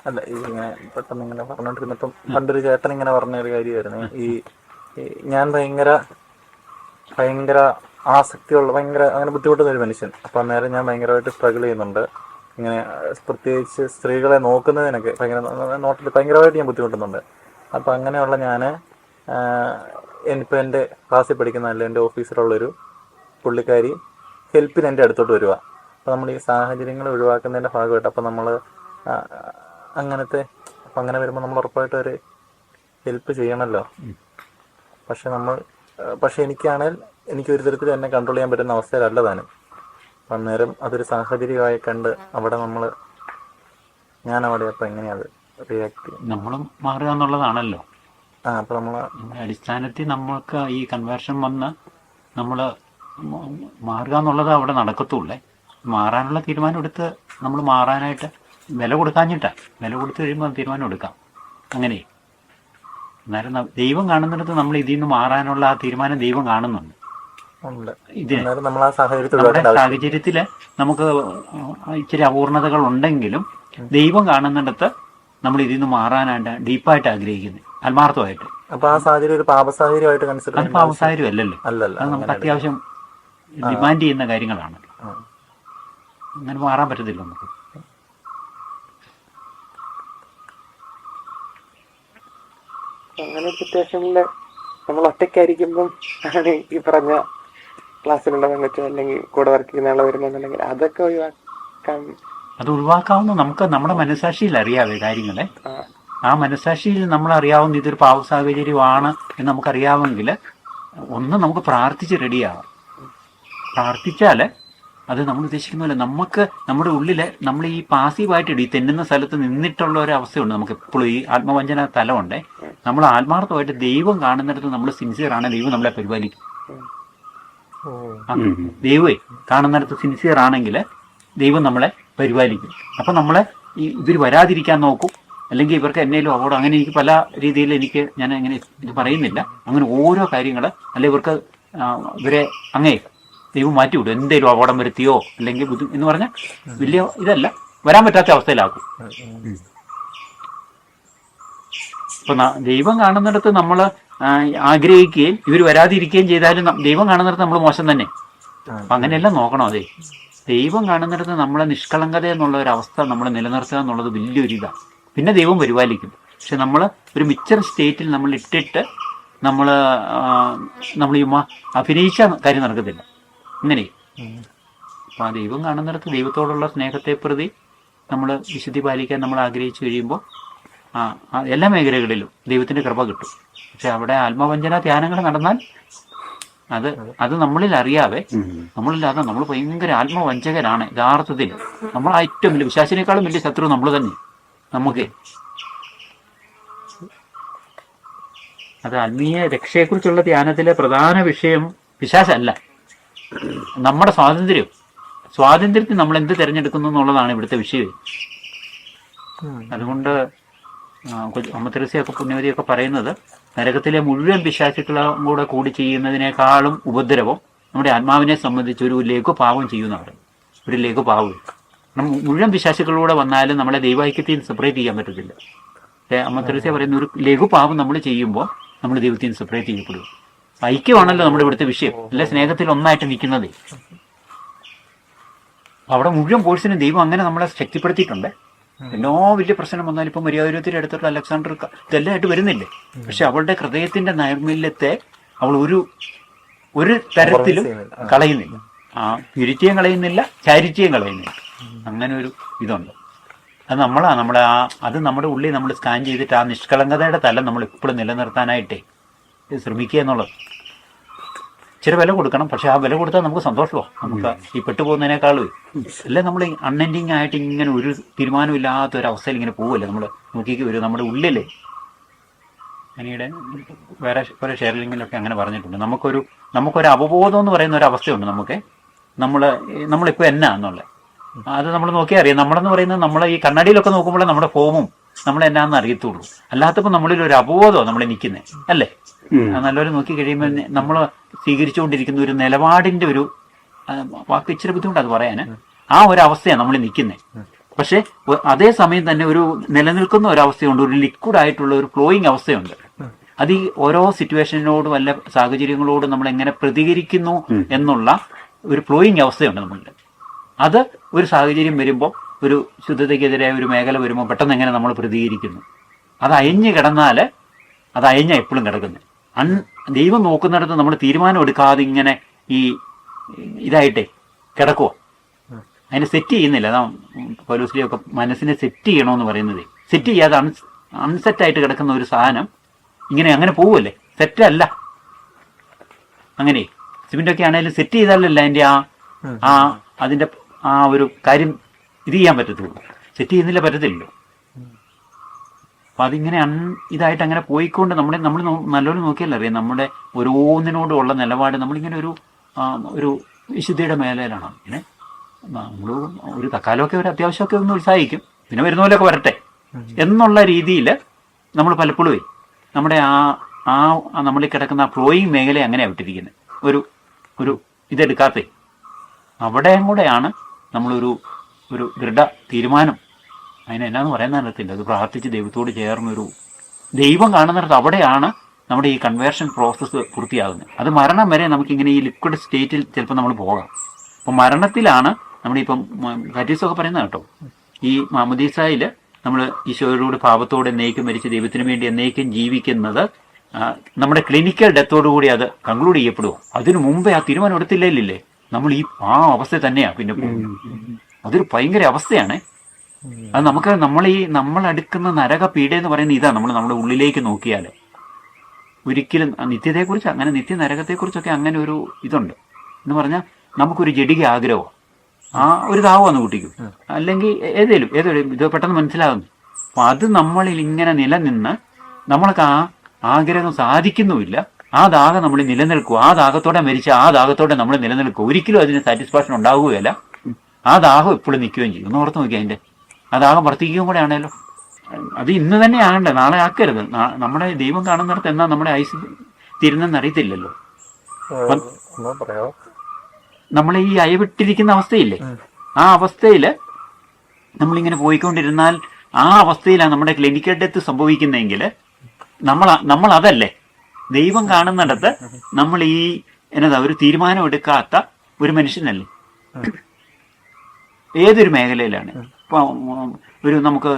അല്ല, ഈ ഇങ്ങനെ പെട്ടെന്ന് ഇങ്ങനെ പറഞ്ഞോണ്ടിരുന്നപ്പം പണ്ടൊരു ചേട്ടൻ ഇങ്ങനെ പറഞ്ഞ ഒരു കാര്യമായിരുന്നു. ഞാൻ ഭയങ്കര ഭയങ്കര ആസക്തിയുള്ള, ഭയങ്കര അങ്ങനെ ബുദ്ധിമുട്ടുന്ന ഒരു മനുഷ്യൻ. അപ്പം അന്നേരം ഞാൻ ഭയങ്കരമായിട്ട് സ്ട്രഗിൾ ചെയ്യുന്നുണ്ട്. ഇങ്ങനെ പ്രത്യേകിച്ച് സ്ത്രീകളെ നോക്കുന്നതിനൊക്കെ നോട്ടത്തിൽ ഭയങ്കരമായിട്ട് ഞാൻ ബുദ്ധിമുട്ടുന്നുണ്ട്. അപ്പം അങ്ങനെയുള്ള ഞാൻ ഇപ്പോൾ എൻ്റെ ക്ലാസ്സിൽ പഠിക്കുന്ന, അല്ല എൻ്റെ ഓഫീസിലുള്ളൊരു പുള്ളിക്കാരി ഹെൽപ്പിന് എൻ്റെ അടുത്തോട്ട് വരിക. അപ്പോൾ നമ്മൾ ഈ സാഹചര്യങ്ങൾ ഒഴിവാക്കുന്നതിൻ്റെ ഭാഗമായിട്ട് അപ്പം നമ്മൾ അങ്ങനത്തെ അപ്പം അങ്ങനെ വരുമ്പോൾ നമ്മൾ ഉറപ്പായിട്ട് ഒരു ഹെൽപ്പ് ചെയ്യണമല്ലോ. പക്ഷെ എനിക്കാണെങ്കിൽ എനിക്ക് ഒരു തരത്തിൽ എന്നെ കൺട്രോൾ ചെയ്യാൻ പറ്റുന്ന അവസ്ഥയിലല്ല താനും. അന്നേരം അതൊരു സാഹചര്യമായി കണ്ട് അവിടെ ഞാൻ അവിടെ അപ്പം എങ്ങനെയാണ് റിയാക്ട് ചെയ്യുന്നത്? നമ്മൾ മാറുക എന്നുള്ളതാണല്ലോ. അപ്പം നമ്മൾ അടിസ്ഥാനത്തിൽ നമ്മൾക്ക് ഈ കൺവേർഷൻ വന്ന് നമ്മൾ മാറുക എന്നുള്ളത് അവിടെ നടക്കത്തുള്ളേ. മാറാനുള്ള തീരുമാനം എടുത്ത് നമ്മൾ മാറാനായിട്ട് വില കൊടുക്കാഞ്ഞിട്ടാണ്. വില കൊടുത്തു കഴിയുമ്പോൾ തീരുമാനം എടുക്കാം. അങ്ങനെ അന്നേരം ദൈവം കാണുന്നിടത്ത് നമ്മൾ ഇതിൽ നിന്ന് മാറാനുള്ള ആ തീരുമാനം ദൈവം കാണുന്നുണ്ട്. നമ്മുടെ സാഹചര്യത്തിൽ നമുക്ക് ഇച്ചിരി അപൂർണതകൾ ഉണ്ടെങ്കിലും ദൈവം കാണുന്നിടത്ത് നമ്മൾ ഇതിൽ നിന്ന് മാറാനായിട്ട് ഡീപ്പായിട്ട് ആഗ്രഹിക്കുന്നത്, ആത്മാർത്ഥമായിട്ട്. അപ്പൊ ആ സാഹചര്യം ഒരു പാപസാഹചര്യമായിട്ട് കൺസിഡർ അത് പാപസാഹചര്യം അല്ലല്ലോ. അത് നമുക്ക് അത്യാവശ്യം ഡിമാൻഡ് ചെയ്യുന്ന കാര്യങ്ങളാണ്. അങ്ങനെ മാറാൻ പറ്റത്തില്ല നമുക്ക്. അങ്ങനെ സിറ്റുവേഷനിൽ നമ്മൾ ഒറ്റയ്ക്കായിരിക്കുമ്പം ആണ് ഈ പറഞ്ഞ ക്ലാസ്സിലുള്ള പെങ്കച്ചോ അല്ലെങ്കിൽ കൂടെ വർക്ക് ചെയ്യുന്ന ആളെ വരുന്നുണ്ടെങ്കിൽ അതൊക്കെ ഒഴിവാക്കാൻ. അത് ഒഴിവാക്കാവുന്ന നമുക്ക് നമ്മുടെ മനസാക്ഷിയിൽ അറിയാവേ കാര്യങ്ങളെ. ആ മനസാക്ഷിയിൽ നമ്മൾ അറിയാവുന്ന ഇതൊരു പാവ സാഹചര്യമാണ് എന്ന് നമുക്കറിയാമെങ്കിൽ ഒന്ന് നമുക്ക് പ്രാർത്ഥിച്ച് റെഡിയാവാം. പ്രാർത്ഥിച്ചാൽ അത് നമ്മൾ ഉദ്ദേശിക്കുന്നില്ല. നമുക്ക് നമ്മുടെ ഉള്ളിൽ നമ്മൾ ഈ പാസീവായിട്ട് ഈ തെന്നുന്ന സ്ഥലത്ത് നിന്നിട്ടുള്ള ഒരു അവസ്ഥയുണ്ട്. നമുക്ക് എപ്പോഴും ഈ ആത്മവഞ്ചന തലമുണ്ട്. നമ്മൾ ആത്മാർത്ഥമായിട്ട് ദൈവം കാണുന്നിടത്ത് നമ്മൾ സിൻസിയറാണ്, ദൈവം നമ്മളെ പരിപാലിക്കും. ദൈവമേ കാണുന്നിടത്ത് സിൻസിയർ ആണെങ്കിൽ ദൈവം നമ്മളെ പരിപാലിക്കും. അപ്പം നമ്മളെ ഇവർ വരാതിരിക്കാൻ നോക്കും, അല്ലെങ്കിൽ ഇവർക്ക് എന്നേലും അപകടം. അങ്ങനെ എനിക്ക് പല രീതിയിൽ ഞാൻ അങ്ങനെ ഇത് പറയുന്നില്ല. അങ്ങനെ ഓരോ കാര്യങ്ങൾ അല്ലെ ഇവർക്ക് ഇവരെ അങ്ങേ ദൈവം മാറ്റിവിടും. എന്തേലും അപകടം വരുത്തിയോ അല്ലെങ്കിൽ എന്ന് പറഞ്ഞാൽ വലിയ ഇതല്ല, വരാൻ പറ്റാത്ത അവസ്ഥയിലാക്കും. അപ്പൊ ദൈവം കാണുന്നിടത്ത് നമ്മൾ ആഗ്രഹിക്കുകയും ഇവർ വരാതിരിക്കുകയും ചെയ്താലും ദൈവം കാണുന്നിടത്ത് നമ്മൾ മോശം തന്നെ. അപ്പൊ അങ്ങനെയെല്ലാം നോക്കണം. അതെ, ദൈവം കാണുന്നിടത്ത് നമ്മളെ നിഷ്കളങ്കത എന്നുള്ള ഒരു അവസ്ഥ നമ്മൾ നിലനിർത്തുക എന്നുള്ളത് വലിയൊരു ഇതാണ്. പിന്നെ ദൈവം പരിപാലിക്കും. പക്ഷെ നമ്മൾ ഒരു മിക്സർ സ്റ്റേറ്റിൽ നമ്മൾ ഇട്ടിട്ട് നമ്മൾ അഭിനയിച്ച കാര്യം നടക്കത്തില്ല. ഇങ്ങനെ അപ്പം ആ ദൈവം കാണുന്നിടത്ത് ദൈവത്തോടുള്ള സ്നേഹത്തെ പ്രതി നമ്മൾ വിശുദ്ധി പാലിക്കാൻ നമ്മൾ ആഗ്രഹിച്ചു കഴിയുമ്പോൾ എല്ലാ മേഖലകളിലും ദൈവത്തിൻ്റെ കൃപ കിട്ടും. പക്ഷെ അവിടെ ആത്മവഞ്ചന ധ്യാനങ്ങൾ നടന്നാൽ അത് നമ്മളിൽ അറിയാതെ നമ്മളില്ലാതെ നമ്മൾ ഭയങ്കര ആത്മവഞ്ചകരാണ് യഥാർത്ഥത്തിൽ. നമ്മൾ ഏറ്റവും വലിയ വിശ്വാസിനേക്കാളും വലിയ ശത്രു നമ്മൾ തന്നെ. നമുക്ക് അത് ആത്മീയ രക്ഷയെക്കുറിച്ചുള്ള ധ്യാനത്തിലെ പ്രധാന വിഷയം പിശാചല്ല, നമ്മുടെ സ്വാതന്ത്ര്യത്തിൽ നമ്മൾ എന്ത് തിരഞ്ഞെടുക്കുന്നു എന്നുള്ളതാണ് ഇവിടുത്തെ വിഷയം. അതുകൊണ്ട് അമ്മ തെരേസയൊക്കെ പുണ്യവതിയൊക്കെ പറയുന്നത് നരകത്തിലെ മുഴുവൻ പിശാചുക്കളും കൂടെ കൂടി ചെയ്യുന്നതിനേക്കാളും ഉപദ്രവം നമ്മുടെ ആത്മാവിനെ സംബന്ധിച്ച് ഒരു ലഘുപാവം ചെയ്യുന്നവർ. ഒരു ലഘുപാവം മുഴുവൻ പിശാചുക്കളിലൂടെ വന്നാലും നമ്മളെ ദൈവൈക്യത്തിൽ സെപ്പറേറ്റ് ചെയ്യാൻ പറ്റത്തില്ല. അമ്മ തെരേസ പറയുന്ന ഒരു ലഘുപാവം നമ്മൾ ചെയ്യുമ്പോൾ നമ്മൾ ദൈവത്തിൽ നിന്ന് സെപ്പറേറ്റ് ചെയ്യപ്പെടും. ഐക്യമാണല്ലോ നമ്മുടെ ഇവിടുത്തെ വിഷയം, അല്ലെ സ്നേഹത്തിൽ ഒന്നായിട്ട് നിൽക്കുന്നത്. അവിടെ മുഴുവൻ കോഴ്സിനും ദൈവം അങ്ങനെ നമ്മളെ ശക്തിപ്പെടുത്തിയിട്ടുണ്ട്. എല്ലാ വലിയ പ്രശ്നം വന്നാലും ഇപ്പം മര്യാദത്തിൽ അടുത്തുള്ള അലക്സാണ്ടർ ഇതെല്ലാം ആയിട്ട് വരുന്നില്ലേ. പക്ഷെ അവളുടെ ഹൃദയത്തിന്റെ നൈർമല്യത്തെ അവൾ ഒരു തരത്തിലും കളയുന്നില്ല. പ്യൂരിറ്റിയും കളയുന്നില്ല, ചാരിറ്റിയും കളയുന്നില്ല. അങ്ങനെ ഒരു ഇതുണ്ട്. അത് അത് നമ്മുടെ ഉള്ളിൽ നമ്മൾ സ്കാൻ ചെയ്തിട്ട് ആ നിഷ്കളങ്കതയുടെ തലം നമ്മൾ എപ്പോഴും നിലനിർത്താനായിട്ടേ ശ്രമിക്കുക എന്നുള്ളത്. ഇച്ചിരി വില കൊടുക്കണം, പക്ഷെ ആ വില കൊടുത്താൽ നമുക്ക് സന്തോഷമാണ്. നമുക്ക് ഈ പെട്ടുപോകുന്നതിനേക്കാളും അല്ലെ നമ്മൾ അൺഎൻഡിങ് ആയിട്ട് ഇങ്ങനെ ഒരു തീരുമാനമില്ലാത്ത ഒരു അവസ്ഥയിൽ ഇങ്ങനെ പോവല്ലേ നമ്മൾ നോക്കിക്ക് വരും. നമ്മുടെ ഉള്ളിലെ അങ്ങനെയുടെ വേറെ കുറെ ഷെയറിങ്ങിലൊക്കെ അങ്ങനെ പറഞ്ഞിട്ടുണ്ട്. നമുക്കൊരു അവബോധം എന്ന് പറയുന്ന ഒരു അവസ്ഥയുണ്ട്. നമ്മളിപ്പോൾ എന്നാ എന്നുള്ളത് അത് നമ്മൾ നോക്കിയാൽ അറിയാം. നമ്മളെന്ന് പറയുന്നത് നമ്മൾ ഈ കണ്ണാടിയിലൊക്കെ നോക്കുമ്പോൾ നമ്മുടെ ഫോമും നമ്മൾ എന്നാന്ന് അറിയത്തുള്ളൂ. അല്ലാത്തപ്പോൾ നമ്മളിൽ ഒരു അപബോധമാണ് നമ്മൾ നിൽക്കുന്നത്, അല്ലേ? നല്ലവരെ നോക്കി കഴിയുമ്പോൾ നമ്മൾ സ്വീകരിച്ചുകൊണ്ടിരിക്കുന്ന ഒരു നിലപാടിന്റെ ഒരു വാക്ക് ഇച്ചിരി ബുദ്ധിമുട്ടാണ് അത് പറയാൻ. ആ ഒരു അവസ്ഥയാണ് നമ്മൾ നിൽക്കുന്നത്. പക്ഷെ അതേ സമയം തന്നെ ഒരു നിലനിൽക്കുന്ന ഒരവസ്ഥയുണ്ട്, ഒരു ലിക്വിഡ് ആയിട്ടുള്ള ഒരു ഫ്ലോയിങ് അവസ്ഥയുണ്ട്. അത് ഈ ഓരോ സിറ്റുവേഷനോടും വല്ല സാഹചര്യങ്ങളോടും നമ്മൾ എങ്ങനെ പ്രതികരിക്കുന്നു എന്നുള്ള ഒരു ഫ്ലോയിങ് അവസ്ഥയുണ്ട് നമ്മളുടെ. അത് ഒരു സാഹചര്യം വരുമ്പോൾ, ഒരു ശുദ്ധതയ്ക്കെതിരായ ഒരു മേഖല വരുമ്പോൾ പെട്ടെന്ന് എങ്ങനെ നമ്മൾ പ്രതികരിക്കുന്നു. അത് അയഞ്ഞ് കിടന്നാൽ അത് അയഞ്ഞ എപ്പോഴും കിടക്കുന്നത്. ദൈവം നോക്കുന്നിടത്ത് നമ്മൾ തീരുമാനം എടുക്കാതെ ഇങ്ങനെ ഈ ഇതായിട്ടേ കിടക്കുക, അതിനെ സെറ്റ് ചെയ്യുന്നില്ല. അതാ പൗലോസിലെയൊക്കെ മനസ്സിനെ സെറ്റ് ചെയ്യണമെന്ന് പറയുന്നത്. സെറ്റ് ചെയ്യാതെ അൺസെറ്റായിട്ട് കിടക്കുന്ന ഒരു സാധനം ഇങ്ങനെ അങ്ങനെ പോവുമല്ലേ, സെറ്റല്ല. അങ്ങനെ സിമെൻ്റൊക്കെ ആണെങ്കിലും സെറ്റ് ചെയ്താലല്ല അതിൻ്റെ അതിൻ്റെ ആ ഒരു കാര്യം ഇത് ചെയ്യാൻ പറ്റത്തുള്ളൂ. സെറ്റ് ചെയ്യുന്നില്ല, പറ്റത്തില്ലല്ലോ. അപ്പം അതിങ്ങനെ ഇതായിട്ട് അങ്ങനെ പോയിക്കൊണ്ട് നമ്മൾ നല്ലോണം നോക്കിയാലേ അറിയാം നമ്മുടെ ഓരോന്നിനോടുള്ള നിലപാട്. നമ്മളിങ്ങനെ ഒരു വിശുദ്ധിയുടെ മേലയിലാണ്. ഇങ്ങനെ നമ്മൾ ഒരു തക്കാലമൊക്കെ ഒരു അത്യാവശ്യമൊക്കെ ഒന്ന് ഉത്സാഹിക്കും, പിന്നെ വരുന്ന പോലെയൊക്കെ വരട്ടെ എന്നുള്ള രീതിയിൽ നമ്മൾ പലപ്പോഴും നമ്മുടെ നമ്മളിൽ കിടക്കുന്ന ആ ഫ്ലോയിങ് മേഖല അങ്ങനെയാണ് വിട്ടിരിക്കുന്നത്. ഒരു ഇതെടുക്കാത്ത അവിടെയും കൂടെയാണ് നമ്മളൊരു ദൃഢ തീരുമാനം, അതിനെന്നാന്ന് പറയാൻ അറിയത്തില്ല, അത് പ്രാർത്ഥിച്ച് ദൈവത്തോട് ചേർന്നൊരു ദൈവം കാണുന്നിടത്ത് അവിടെയാണ് നമ്മുടെ ഈ കൺവേർഷൻ പ്രോസസ്സ് പൂർത്തിയാകുന്നത്. അത് മരണം വരെ നമുക്കിങ്ങനെ ഈ ലിക്വിഡ് സ്റ്റേറ്റിൽ ചിലപ്പോൾ നമ്മൾ പോകാം. അപ്പം മരണത്തിലാണ് നമ്മളിപ്പം കാറ്റീസൊക്കെ പറയുന്നത് കേട്ടോ, ഈ മാമോദീസായിൽ നമ്മൾ ഈശോയോട് പാപത്തോടെ എന്നേക്കും മരിച്ച് ദൈവത്തിന് വേണ്ടി എന്നേക്കും ജീവിക്കുന്നത് നമ്മുടെ ക്ലിനിക്കൽ ഡെത്തോടുകൂടി അത് കൺക്ലൂഡ് ചെയ്യപ്പെടുമോ. അതിനു മുമ്പേ ആ തീരുമാനം എടുത്തില്ലേ നമ്മൾ ആ അവസ്ഥ തന്നെയാണ് പിന്നെ പോകുന്നത്. അതൊരു ഭയങ്കര അവസ്ഥയാണ്. അത് നമ്മൾ അടുക്കുന്ന നരക പീഡ എന്ന് പറയുന്നത് ഇതാണ്. നമ്മുടെ ഉള്ളിലേക്ക് നോക്കിയാൽ ഒരിക്കലും നിത്യത്തെക്കുറിച്ച് അങ്ങനെ നിത്യനരകത്തെക്കുറിച്ചൊക്കെ അങ്ങനെ ഒരു ഇതുണ്ട് എന്ന് പറഞ്ഞാൽ നമുക്കൊരു ജഡിക ആഗ്രഹമോ ഒരു ദാഹമാണ് കുട്ടിക്കും, അല്ലെങ്കിൽ ഏതേലും ഇത് പെട്ടെന്ന് മനസ്സിലാകുന്നു. അപ്പം അത് നമ്മളിൽ ഇങ്ങനെ നിലനിന്ന് നമ്മൾക്ക് ആ ആഗ്രഹം സാധിക്കുന്നുമില്ല. ആ ദാഹം നമ്മൾ നിലനിൽക്കുക, ആ ദാഹത്തോടെ മരിച്ച ആ ദാഹത്തോടെ നമ്മൾ നിലനിൽക്കുക, ഒരിക്കലും അതിന് സാറ്റിസ്ഫാക്ഷൻ ഉണ്ടാവുകയല്ല. ആ ദാഹം എപ്പോഴും നിൽക്കുകയും ചെയ്യും. ഒന്ന് ഓർത്ത് നോക്കി, അതിൻ്റെ ആ ദാഹം വർദ്ധിക്കുകയും കൂടെ ആണല്ലോ. അത് ഇന്ന് തന്നെ ആകണ്ടേ, നാളെ ആക്കരുത്. നമ്മുടെ ദൈവം കാണുന്നിടത്ത് എന്നാ നമ്മുടെ ഐസ് തീരുന്നെന്ന് അറിയത്തില്ലല്ലോ. നമ്മൾ ഈ അയവിട്ടിരിക്കുന്ന അവസ്ഥയില്ലേ, ആ അവസ്ഥയിൽ നമ്മളിങ്ങനെ പോയിക്കൊണ്ടിരുന്നാൽ ആ അവസ്ഥയിലാണ് നമ്മുടെ ക്ലിനിക്കൽ ഡെത്ത് സംഭവിക്കുന്നതെങ്കിൽ നമ്മൾ അതല്ലേ ദൈവം കാണുന്നിടത്ത് നമ്മൾ ഈ ഒരു തീരുമാനം എടുക്കാത്ത ഒരു മനുഷ്യനല്ലേ. ഏതൊരു മേഖലയിലാണ് ഇപ്പം നമുക്ക്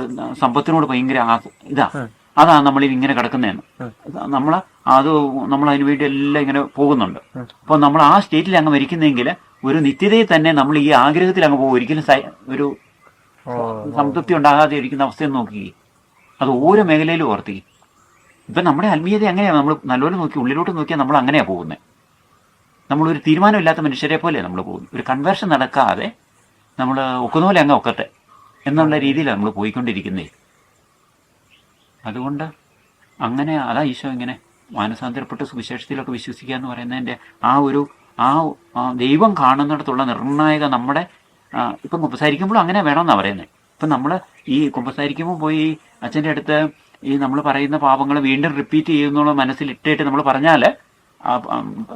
സമ്പത്തിനോട് ഭയങ്കര അതാണ് നമ്മളിൽ ഇങ്ങനെ കിടക്കുന്നതാണ്. നമ്മൾ അതിനു വേണ്ടി എല്ലാം ഇങ്ങനെ പോകുന്നുണ്ട്. അപ്പോൾ നമ്മൾ ആ സ്റ്റേറ്റിൽ അങ്ങ് മരിക്കുന്നെങ്കിൽ ഒരു നിത്യതയിൽ തന്നെ നമ്മൾ ഈ ആഗ്രഹത്തിൽ അങ്ങ് പോകും. ഒരിക്കലും ഒരു സംതൃപ്തി ഉണ്ടാകാതെ ഇരിക്കുന്ന അവസ്ഥയൊന്നും നോക്കി അത് ഓരോ മേഖലയിലും ഓർത്തി. ഇപ്പം നമ്മുടെ ആത്മീയത അങ്ങനെയാണ്. നമ്മൾ നല്ലപോലെ നോക്കി ഉള്ളിലോട്ട് നോക്കിയാൽ നമ്മൾ അങ്ങനെയാണ് പോകുന്നത്. നമ്മളൊരു തീരുമാനമില്ലാത്ത മനുഷ്യരെ പോലെ നമ്മൾ പോകുന്നു. ഒരു കൺവേർഷൻ നടക്കാതെ നമ്മൾ ഒക്കുന്ന പോലെ അങ്ങ് ഒക്കട്ടെ എന്നുള്ള രീതിയിലാണ് നമ്മൾ പോയിക്കൊണ്ടിരിക്കുന്നേ. അതുകൊണ്ട് അങ്ങനെ അതാ ഈശോ ഇങ്ങനെ മാനസാന്തരപ്പെട്ട് സുവിശേഷത്തിലൊക്കെ വിശ്വസിക്കുക എന്ന് പറയുന്നതിൻ്റെ ദൈവം കാണുന്നിടത്തുള്ള നിർണായക നമ്മുടെ ഇപ്പം കുമ്പസാരിക്കുമ്പോഴും അങ്ങനെ വേണമെന്നാണ് പറയുന്നത്. ഇപ്പം നമ്മൾ ഈ കുമ്പസാരിക്കുമ്പോൾ പോയി അച്ഛൻ്റെ അടുത്ത് ഈ നമ്മൾ പറയുന്ന പാപങ്ങൾ വീണ്ടും റിപ്പീറ്റ് ചെയ്യുന്നുള്ള മനസ്സിലിട്ടിട്ട് നമ്മൾ പറഞ്ഞാൽ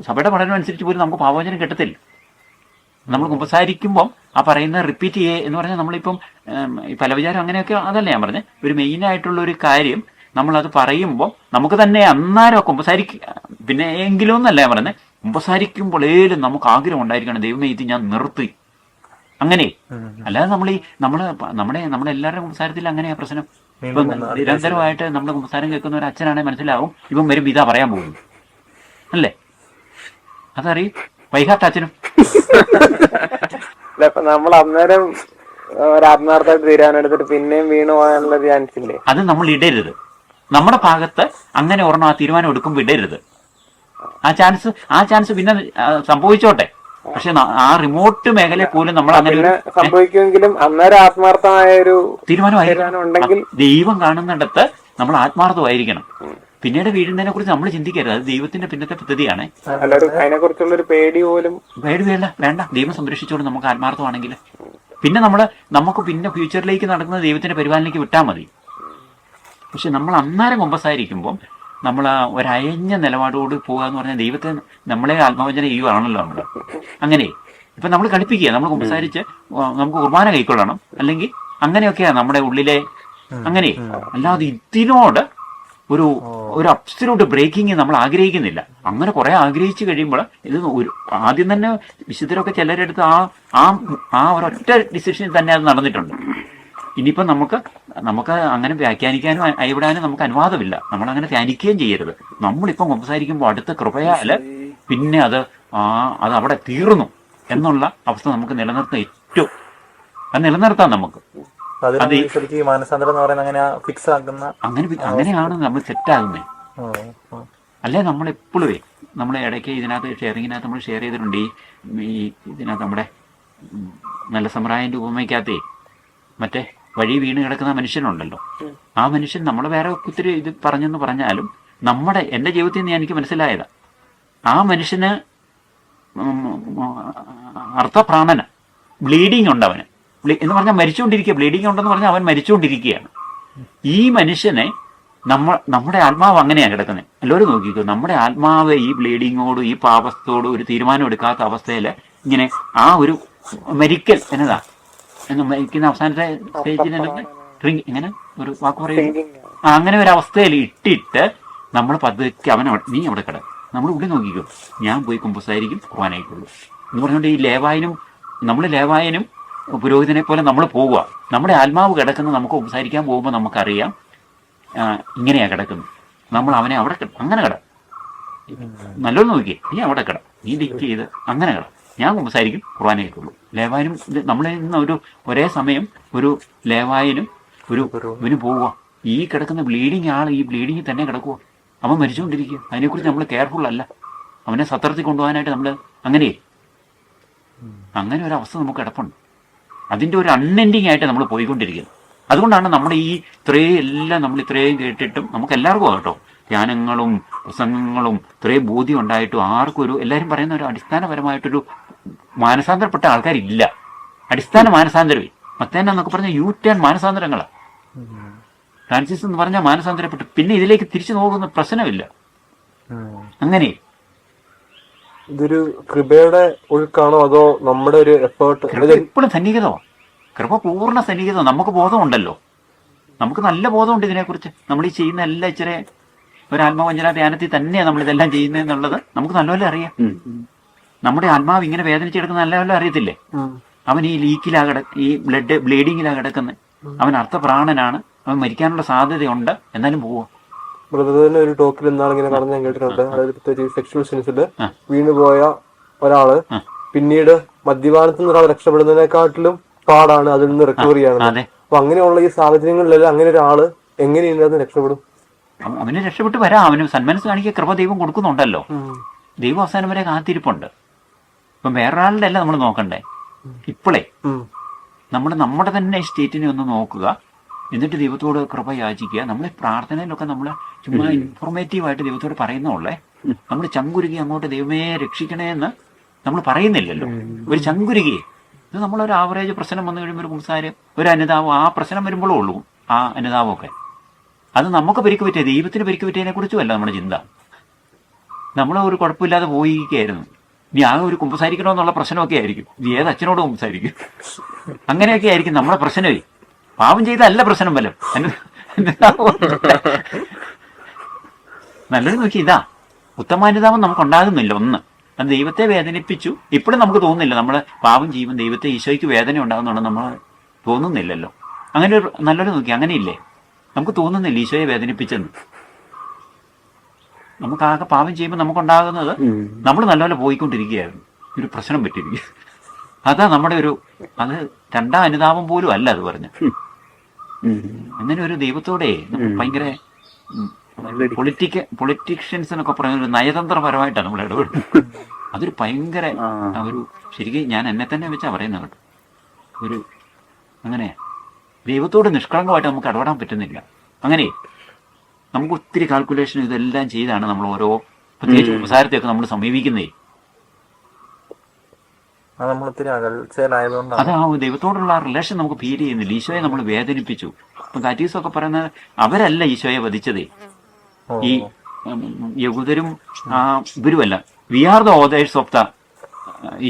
സഭയുടെ പഠനം അനുസരിച്ച് പോലും നമുക്ക് പാപവചനം കിട്ടത്തില്ല. നമ്മൾ കുമ്പസാരിക്കുമ്പം ആ പറയുന്ന റിപ്പീറ്റ് ചെയ്യേ എന്ന് പറഞ്ഞാൽ നമ്മളിപ്പം പല വിചാരം അങ്ങനെയൊക്കെ അതല്ല ഞാൻ പറഞ്ഞത്. ഒരു മെയിനായിട്ടുള്ള ഒരു കാര്യം നമ്മളത് പറയുമ്പോൾ നമുക്ക് തന്നെ അന്നേരം പിന്നെ എങ്കിലും എന്നല്ല ഞാൻ പറഞ്ഞത്, കുമ്പസാരിക്കുമ്പോഴേലും നമുക്ക് ആഗ്രഹം ഉണ്ടായിരിക്കണം, ദൈവമേ ഇത് ഞാൻ നിർത്തി. അങ്ങനെ അല്ലാതെ നമ്മുടെ എല്ലാവരുടെയും കുമ്പസാരത്തിൽ അങ്ങനെയാ പ്രശ്നം. ഇപ്പം നിരന്തരമായിട്ട് നമ്മുടെ കുമ്പസാരം കേൾക്കുന്ന ഒരു അച്ഛനാണെങ്കിൽ മനസ്സിലാവും ഇപ്പം വരും ഇതാ പറയാൻ പോകുന്നു അല്ലേ. അതറിയും വൈകാത്ത അച്ഛനും. നമ്മൾ അന്നേരം ഒരു ആത്മാർത്ഥമായിട്ട് തീരുമാനമെടുത്തിട്ട് പിന്നെയും വീണു പോകാനുള്ള ചാൻസ് ഇല്ലേ? അത് നമ്മൾ ഇടരുത്. നമ്മുടെ ഭാഗത്ത് അങ്ങനെ ഒരെണ്ണം ആ തീരുമാനം എടുക്കുമ്പോൾ ഇടരുത്. ആ ചാൻസ് പിന്നെ സംഭവിച്ചോട്ടെ. പക്ഷെ ആ റിമോട്ട് മേഖലയിൽ പോലും നമ്മൾ അങ്ങനെ സംഭവിക്കുമെങ്കിലും അന്നേരം ആത്മാർത്ഥമായ ഒരു തീരുമാനം ഉണ്ടെങ്കിൽ ദൈവം കാണുന്നിടത്ത് നമ്മൾ ആത്മാർത്ഥമായിരിക്കണം. പിന്നീട് വീഴുന്നതിനെ കുറിച്ച് നമ്മൾ ചിന്തിക്കരുത്. അത് ദൈവത്തിന്റെ പിന്നത്തെ പദ്ധതിയാണ്. അതിനെ കുറിച്ചുള്ള ഒരു പേടി വേണ്ട. ദൈവം സംരക്ഷിച്ചോണ്ട് നമുക്ക് ആത്മാർത്ഥമാണെങ്കിൽ പിന്നെ നമുക്ക് പിന്നെ ഫ്യൂച്ചറിലേക്ക് നടക്കുന്ന ദൈവത്തിന്റെ പരിപാലനയ്ക്ക് വിട്ടാൽ മതി. പക്ഷെ നമ്മൾ അന്നേരം കുമ്പസാരിക്കുമ്പം നമ്മൾ ഒരയഞ്ഞ നിലപാടോട് പോകുക എന്ന് പറഞ്ഞാൽ ദൈവത്തെ നമ്മളെ ആത്മവചന ചെയ്യുകയാണല്ലോ നമ്മൾ. അങ്ങനെ ഇപ്പം നമ്മൾ കളിപ്പിക്കുക. നമ്മൾ കുമ്പസാരിച്ച് നമുക്ക് കുർബാന കൈക്കൊള്ളണം, അല്ലെങ്കിൽ അങ്ങനെയൊക്കെയാ നമ്മുടെ ഉള്ളിലെ. അങ്ങനെ അല്ലാതെ ഇതിനോട് ഒരു അബ്സല്യൂട്ട് ബ്രേക്കിങ് നമ്മൾ ആഗ്രഹിക്കുന്നില്ല. അങ്ങനെ കുറെ ആഗ്രഹിച്ചു കഴിയുമ്പോൾ ഇത് ആദ്യം തന്നെ വിശുദ്ധരൊക്കെ ചിലരെടുത്ത് ആ ഒരൊറ്റ ഡിസിഷനിൽ തന്നെ അത് നടന്നിട്ടുണ്ട്. ഇനിയിപ്പം നമുക്ക് അങ്ങനെ വ്യാഖ്യാനിക്കാനും അയവിടാനും നമുക്ക് അനുവാദമില്ല. നമ്മളങ്ങനെ ധ്യാനിക്കുകയും ചെയ്യരുത്. നമ്മളിപ്പം സംസാരിക്കുമ്പോൾ അടുത്ത കൃപയാല് പിന്നെ അത് അവിടെ തീർന്നു എന്നുള്ള അവസ്ഥ നമുക്ക് നിലനിർത്താൻ അത് നിലനിർത്താം നമുക്ക്. അങ്ങനെയാണ് നമ്മൾ സെറ്റാകുന്നത്. അല്ലേ നമ്മളെപ്പോഴും നമ്മളെ ഇടയ്ക്ക് ഇതിനകത്ത് ഷെയറിങ്ങിനകത്ത് നമ്മൾ ഷെയർ ചെയ്തിട്ടുണ്ട്. ഈ ഇതിനകത്ത് നമ്മുടെ നല്ല സമ്പ്രദായന്റെ ഉപമയ്ക്കകത്തേ മറ്റേ വഴി വീണ് കിടക്കുന്ന മനുഷ്യനുണ്ടല്ലോ, ആ മനുഷ്യൻ നമ്മൾ വേറെ ഒത്തിരി ഇത് പറഞ്ഞെന്ന് പറഞ്ഞാലും എൻ്റെ ജീവിതത്തിൽ നിന്ന് എനിക്ക് മനസ്സിലായതാ, ആ മനുഷ്യന് അർത്ഥപ്രാണന ബ്ലീഡിങ് ഉണ്ട് അവന് എന്ന് പറഞ്ഞാൽ മരിച്ചുകൊണ്ടിരിക്കുക. ബ്ലീഡിങ് ഉണ്ടെന്ന് പറഞ്ഞാൽ അവൻ മരിച്ചുകൊണ്ടിരിക്കുകയാണ്. ഈ മനുഷ്യനെ നമ്മുടെ ആത്മാവ് അങ്ങനെയാണ് കിടക്കുന്നത്. എല്ലാവരും നോക്കിക്കോ, നമ്മുടെ ആത്മാവ് ഈ ബ്ലീഡിങ്ങോടും ഈ പാപത്തോടും ഒരു തീരുമാനം എടുക്കാത്ത അവസ്ഥയിൽ ഇങ്ങനെ ആ ഒരു മരിക്കൽ എന്നതാ മരിക്കുന്ന അവസാനത്തെ സ്റ്റേജിൽ ഇങ്ങനെ ഒരു വാക്ക് പറയുന്നു, അങ്ങനെ ഒരു അവസ്ഥയിൽ ഇട്ടിട്ട് നമ്മൾ പതുക്കെ നീ അവിടെ കിട, നമ്മൾ ഉള്ളിൽ നോക്കിക്കോ, ഞാൻ പോയി കുമ്പസാരിക്കും പോകാനായിക്കുള്ളൂ എന്ന് പറഞ്ഞുകൊണ്ട് ഈ ലേവായനും പുരോഹിതനെ പോലെ നമ്മൾ പോവുക. നമ്മുടെ ആത്മാവ് കിടക്കുന്നത് നമുക്ക് സംസാരിക്കാൻ പോകുമ്പോൾ നമുക്കറിയാം ഇങ്ങനെയാ കിടക്കുന്നത്. നമ്മൾ അവനെ അവിടെ അങ്ങനെ കിട, നല്ലോണം നോക്കിയേ, നീ അവിടെ കിട, നീ ഡിക്റ്റ് ചെയ്ത് അങ്ങനെ കിട, ഞാൻ സംസാരിക്കും കുർബാനയായിട്ടുള്ളൂ. ലേവായനും നമ്മളിൽ നിന്ന് ഒരേ സമയം ഒരു ലേവായനും ഇവന് പോവുക. ഈ കിടക്കുന്ന ബ്ലീഡിങ് ആൾ ഈ ബ്ലീഡിങ് തന്നെ കിടക്കുക, അവൻ മരിച്ചുകൊണ്ടിരിക്കുക. അതിനെക്കുറിച്ച് നമ്മൾ കെയർഫുൾ അല്ല. അവനെ സത്രത്തിൽ കൊണ്ടുപോകാനായിട്ട് നമ്മൾ അങ്ങനെ ഒരു അവസ്ഥ നമുക്ക് കിടപ്പുണ്ട്. അതിൻ്റെ ഒരു അൺഎൻഡിങ് ആയിട്ട് നമ്മൾ പോയിക്കൊണ്ടിരിക്കുന്നത്. അതുകൊണ്ടാണ് നമ്മുടെ ഈ നമ്മൾ ഇത്രയും കേട്ടിട്ടും നമുക്ക് എല്ലാവർക്കും കേട്ടോ ധ്യാനങ്ങളും പ്രസംഗങ്ങളും ഇത്രയും ബോധ്യം ഉണ്ടായിട്ടും ആർക്കും എല്ലാവരും പറയുന്ന ഒരു അടിസ്ഥാനപരമായിട്ടൊരു മാനസാന്തരപ്പെട്ട ആൾക്കാരില്ല. അടിസ്ഥാന മാനസാന്തരമേ മത്തേന്നൊക്കെ പറഞ്ഞ യു-ടേൺ മാനസാന്തരങ്ങളാണ്. ഫ്രാൻസിസ് എന്ന് പറഞ്ഞാൽ മാനസാന്തരപ്പെട്ടു, പിന്നെ ഇതിലേക്ക് തിരിച്ചു നോക്കുന്ന പ്രശ്നമില്ല. അങ്ങനെ ഇതൊരു കൃപയുടെ ഒഴുക്കാണോ അതോ നമ്മുടെ ഒരു എഫേർട്ട്? എപ്പോഴും സന്നിഹിതമാണ് കൃപ, പൂർണ്ണ സന്നിഹിതം. നമുക്ക് ബോധമുണ്ടല്ലോ, നമുക്ക് നല്ല ബോധമുണ്ട് ഇതിനെക്കുറിച്ച്. നമ്മൾ ഈ ചെയ്യുന്ന എല്ലാം ഇച്ചിരി ഒരു ആത്മവഞ്ചന ധ്യാനത്തിൽ തന്നെയാണ് നമ്മളിതെല്ലാം ചെയ്യുന്നതെന്നുള്ളത് നമുക്ക് നല്ലപോലെ അറിയാം. നമ്മുടെ ആത്മാവ് ഇങ്ങനെ വേദനിച്ചെടുക്കുന്ന നല്ലപോലെ അറിയത്തില്ലേ? അവൻ ഈ ഈ ബ്ലീഡിങ്ങിലാണ് കിടക്കുന്നത്, അവൻ അർത്ഥപ്രാണനാണ്, അവൻ മരിക്കാനുള്ള സാധ്യതയുണ്ട്, എന്നാലും പോവാ. ഒരു ടോക്കിൽ എന്താണ് ഇങ്ങനെ പറഞ്ഞ് ഞാൻ കേട്ടിട്ടുണ്ട്. അതായത് പ്രത്യേകിച്ച് സെക്ഷൽ സെൻസില് വീണുപോയ ഒരാള് പിന്നീട് മദ്യപാനത്തിൽ നിന്ന് ഒരാൾ രക്ഷപ്പെടുന്നതിനെക്കാട്ടിലും പാടാണ് അതിൽ നിന്ന് റിക്കവർ ചെയ്യാനുള്ളത്. അപ്പൊ അങ്ങനെയുള്ള ഈ സാഹചര്യങ്ങളിലെല്ലാം അങ്ങനെ ഒരാള് എങ്ങനെയുണ്ടായിരുന്നു രക്ഷപ്പെടും? അവന് രക്ഷപ്പെട്ട് വരാം. അവന് സന്മനസ് കാണിക്കുക കൃപ ദൈവം കൊടുക്കുന്നുണ്ടല്ലോ. ദൈവം അവസാനം വരെ കാത്തിരിപ്പുണ്ട്. ഇപ്പം വേറൊരാളുടെ അല്ല നമ്മൾ നോക്കണ്ടേ. ഇപ്പോഴേ നമ്മുടെ തന്നെ സ്റ്റേറ്റിനെ ഒന്ന് നോക്കുക, എന്നിട്ട് ദൈവത്തോട് കൃപ യാചിക്കുക. നമ്മളെ പ്രാർത്ഥനയിലൊക്കെ നമ്മൾ ചുമ്മാ ഇൻഫോർമേറ്റീവായിട്ട് ദൈവത്തോട് പറയുന്നുള്ളേ. നമ്മൾ ചങ്കുരുകി അങ്ങോട്ട് ദൈവമേ രക്ഷിക്കണേ എന്ന് നമ്മൾ പറയുന്നില്ലല്ലോ. ഒരു ചങ്കുരുകി ഇത് നമ്മളൊരു ആവറേജ് പ്രശ്നം വന്നു കഴിയുമ്പോൾ ഒരു കുംസാരം, ഒരു അനുതാപം, ആ പ്രശ്നം വരുമ്പോഴേ ഉള്ളൂ ആ അനുതാപമൊക്കെ. അത് നമുക്ക് പരിക്ക് പറ്റിയ, ദൈവത്തിന് പരിക്ക് പറ്റിയതിനെ കുറിച്ചുമല്ല നമ്മുടെ ചിന്ത. നമ്മൾ ഒരു കുഴപ്പമില്ലാതെ പോയിരിക്കുകയായിരുന്നു. ഇനി ആകെ ഒരു കുമ്പസാരിക്കണമെന്നുള്ള പ്രശ്നമൊക്കെ ആയിരിക്കും. ഇത് ഏത് അച്ഛനോട് കുമ്പസാരിക്കും? അങ്ങനെയൊക്കെ ആയിരിക്കും നമ്മുടെ പ്രശ്നമേ. പാപം ചെയ്തല്ല പ്രശ്നം വല്ലതും. നല്ലൊരു നോക്കി ഇതാ ഉത്തമാനുതാപം നമുക്കുണ്ടാകുന്നില്ല. ഒന്ന്, അത് ദൈവത്തെ വേദനിപ്പിച്ചു. ഇപ്പോഴും നമുക്ക് തോന്നുന്നില്ല നമ്മൾ പാപം ചെയ്യുമ്പോൾ ദൈവത്തെ ഈശോയ്ക്ക് വേദന ഉണ്ടാകുന്നുണ്ട് നമ്മൾ തോന്നുന്നില്ലല്ലോ. അങ്ങനെ ഒരു നല്ലൊരു നോക്കി അങ്ങനെയില്ലേ, നമുക്ക് തോന്നുന്നില്ല ഈശോയെ വേദനിപ്പിച്ചെന്ന്. നമുക്കാകെ പാപം ചെയ്യുമ്പോൾ നമുക്കുണ്ടാകുന്നത് നമ്മൾ നല്ലപോലെ പോയിക്കൊണ്ടിരിക്കുകയായിരുന്നു, ഒരു പ്രശ്നം പറ്റിയിരിക്കുക. അതാ നമ്മുടെ അത് രണ്ടാം അനുതാപം പോലും അല്ല അത് പറഞ്ഞ. അങ്ങനെ ഒരു ദൈവത്തോടെ ഭയങ്കര പൊളിറ്റീഷ്യൻസ് എന്നൊക്കെ പറയുന്ന ഒരു നയതന്ത്രപരമായിട്ടാണ് നമ്മൾ ഇടപെടുന്നത്. അതൊരു ഭയങ്കര ശരിക്കും ഞാൻ എന്നെ തന്നെ വെച്ചാ പറയുന്നത് കേട്ടോ. അങ്ങനെ ദൈവത്തോട് നിഷ്കളങ്കമായിട്ട് നമുക്ക് ഇടപെടാൻ പറ്റുന്നില്ല. അങ്ങനെ നമുക്ക് ഒത്തിരി കാൽക്കുലേഷൻ ഇതെല്ലാം ചെയ്താണ് നമ്മൾ ഓരോ പ്രത്യേകിച്ച് സംസാരത്തെയൊക്കെ നമ്മൾ സമീപിക്കുന്നേ. അതാ ദൈവത്തോടുള്ള റിലേഷൻ നമുക്ക് ഫീൽ ചെയ്യുന്നില്ല. ഈശോയെ നമ്മൾ വേദനിപ്പിച്ചു. ഇപ്പൊ കാറ്റീസൊക്കെ പറയുന്നത് അവരല്ല ഈശോയെ വധിച്ചതേ, ഈ യഹൂദരും ഇവരുമല്ല. We are the authors of the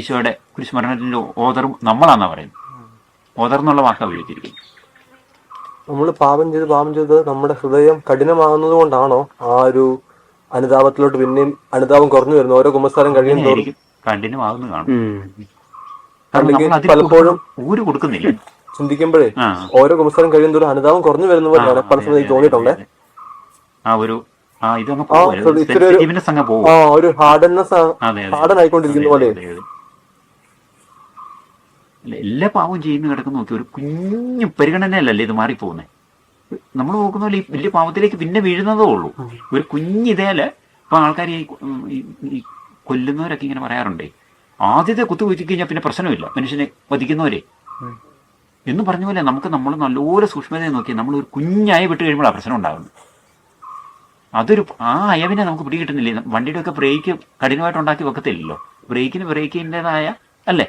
ഈശോയുടെ കുരിശുമരണത്തിന്റെ ഓതറും നമ്മളാന്നാ പറയുന്നത്. ഓതർ എന്നുള്ള വാക്കാ ഉപയോഗിച്ചിരിക്കുന്നത്. നമ്മൾ പാപം ചെയ്ത് നമ്മുടെ ഹൃദയം കഠിനമാകുന്നത് കൊണ്ടാണോ ആ ഒരു അനുതാപത്തിലോട്ട് പിന്നെയും അനുതാപം കുറഞ്ഞു വരുന്നു ഓരോ കുമ്പസാരം കഴിയുന്നതോറും? കഠിനമാകുന്നു കാണും. അല്ലെങ്കിൽ പലപ്പോഴും ഊര് കൊടുക്കുന്നില്ല. ചിന്തിക്കുമ്പോഴേ ഓരോ കുമ്പസാരം കഴിയുന്നതോറും അനുതാപം കുറഞ്ഞു വരുന്ന പോലെയാണ് പല സമയത്ത് തോന്നിയിട്ടുണ്ടേ. ഒരു ഹാർഡൻ ആയിക്കൊണ്ടിരിക്കുന്ന പോലെ. എല്ലാ പാവവും ചെയ്യുന്ന കിടക്കുന്ന നോക്കി ഒരു കുഞ്ഞു പരിഗണനയല്ലല്ലേ ഇത് മാറിപ്പോകുന്നത്. നമ്മൾ നോക്കുന്ന പോലെ ഈ വലിയ പാവത്തിലേക്ക് പിന്നെ വീഴുന്നതേ ഉള്ളൂ. ഒരു കുഞ്ഞിതേല് ഇപ്പൊ ആൾക്കാർ ഈ കൊല്ലുന്നവരൊക്കെ ഇങ്ങനെ പറയാറുണ്ടേ, ആദ്യത്തെ കുത്തു കുത്തി കഴിഞ്ഞാൽ പിന്നെ പ്രശ്നമില്ല, മനുഷ്യനെ വധിക്കുന്നവരെ എന്ന് പറഞ്ഞ പോലെ നമുക്ക് നമ്മൾ നല്ലപോലെ സൂക്ഷ്മതയെ നോക്കി നമ്മൾ ഒരു കുഞ്ഞായി വിട്ട് കഴിയുമ്പോൾ ആ പ്രശ്നം ഉണ്ടാകുന്നു. ആ അയവിനെ നമുക്ക് പിടികിട്ടുന്നില്ലേ. വണ്ടിയുടെ ഒക്കെ ബ്രേക്ക് കഠിനമായിട്ട് ഉണ്ടാക്കി വെക്കത്തില്ലല്ലോ. ബ്രേക്കിൻ്റെതായ അല്ലേ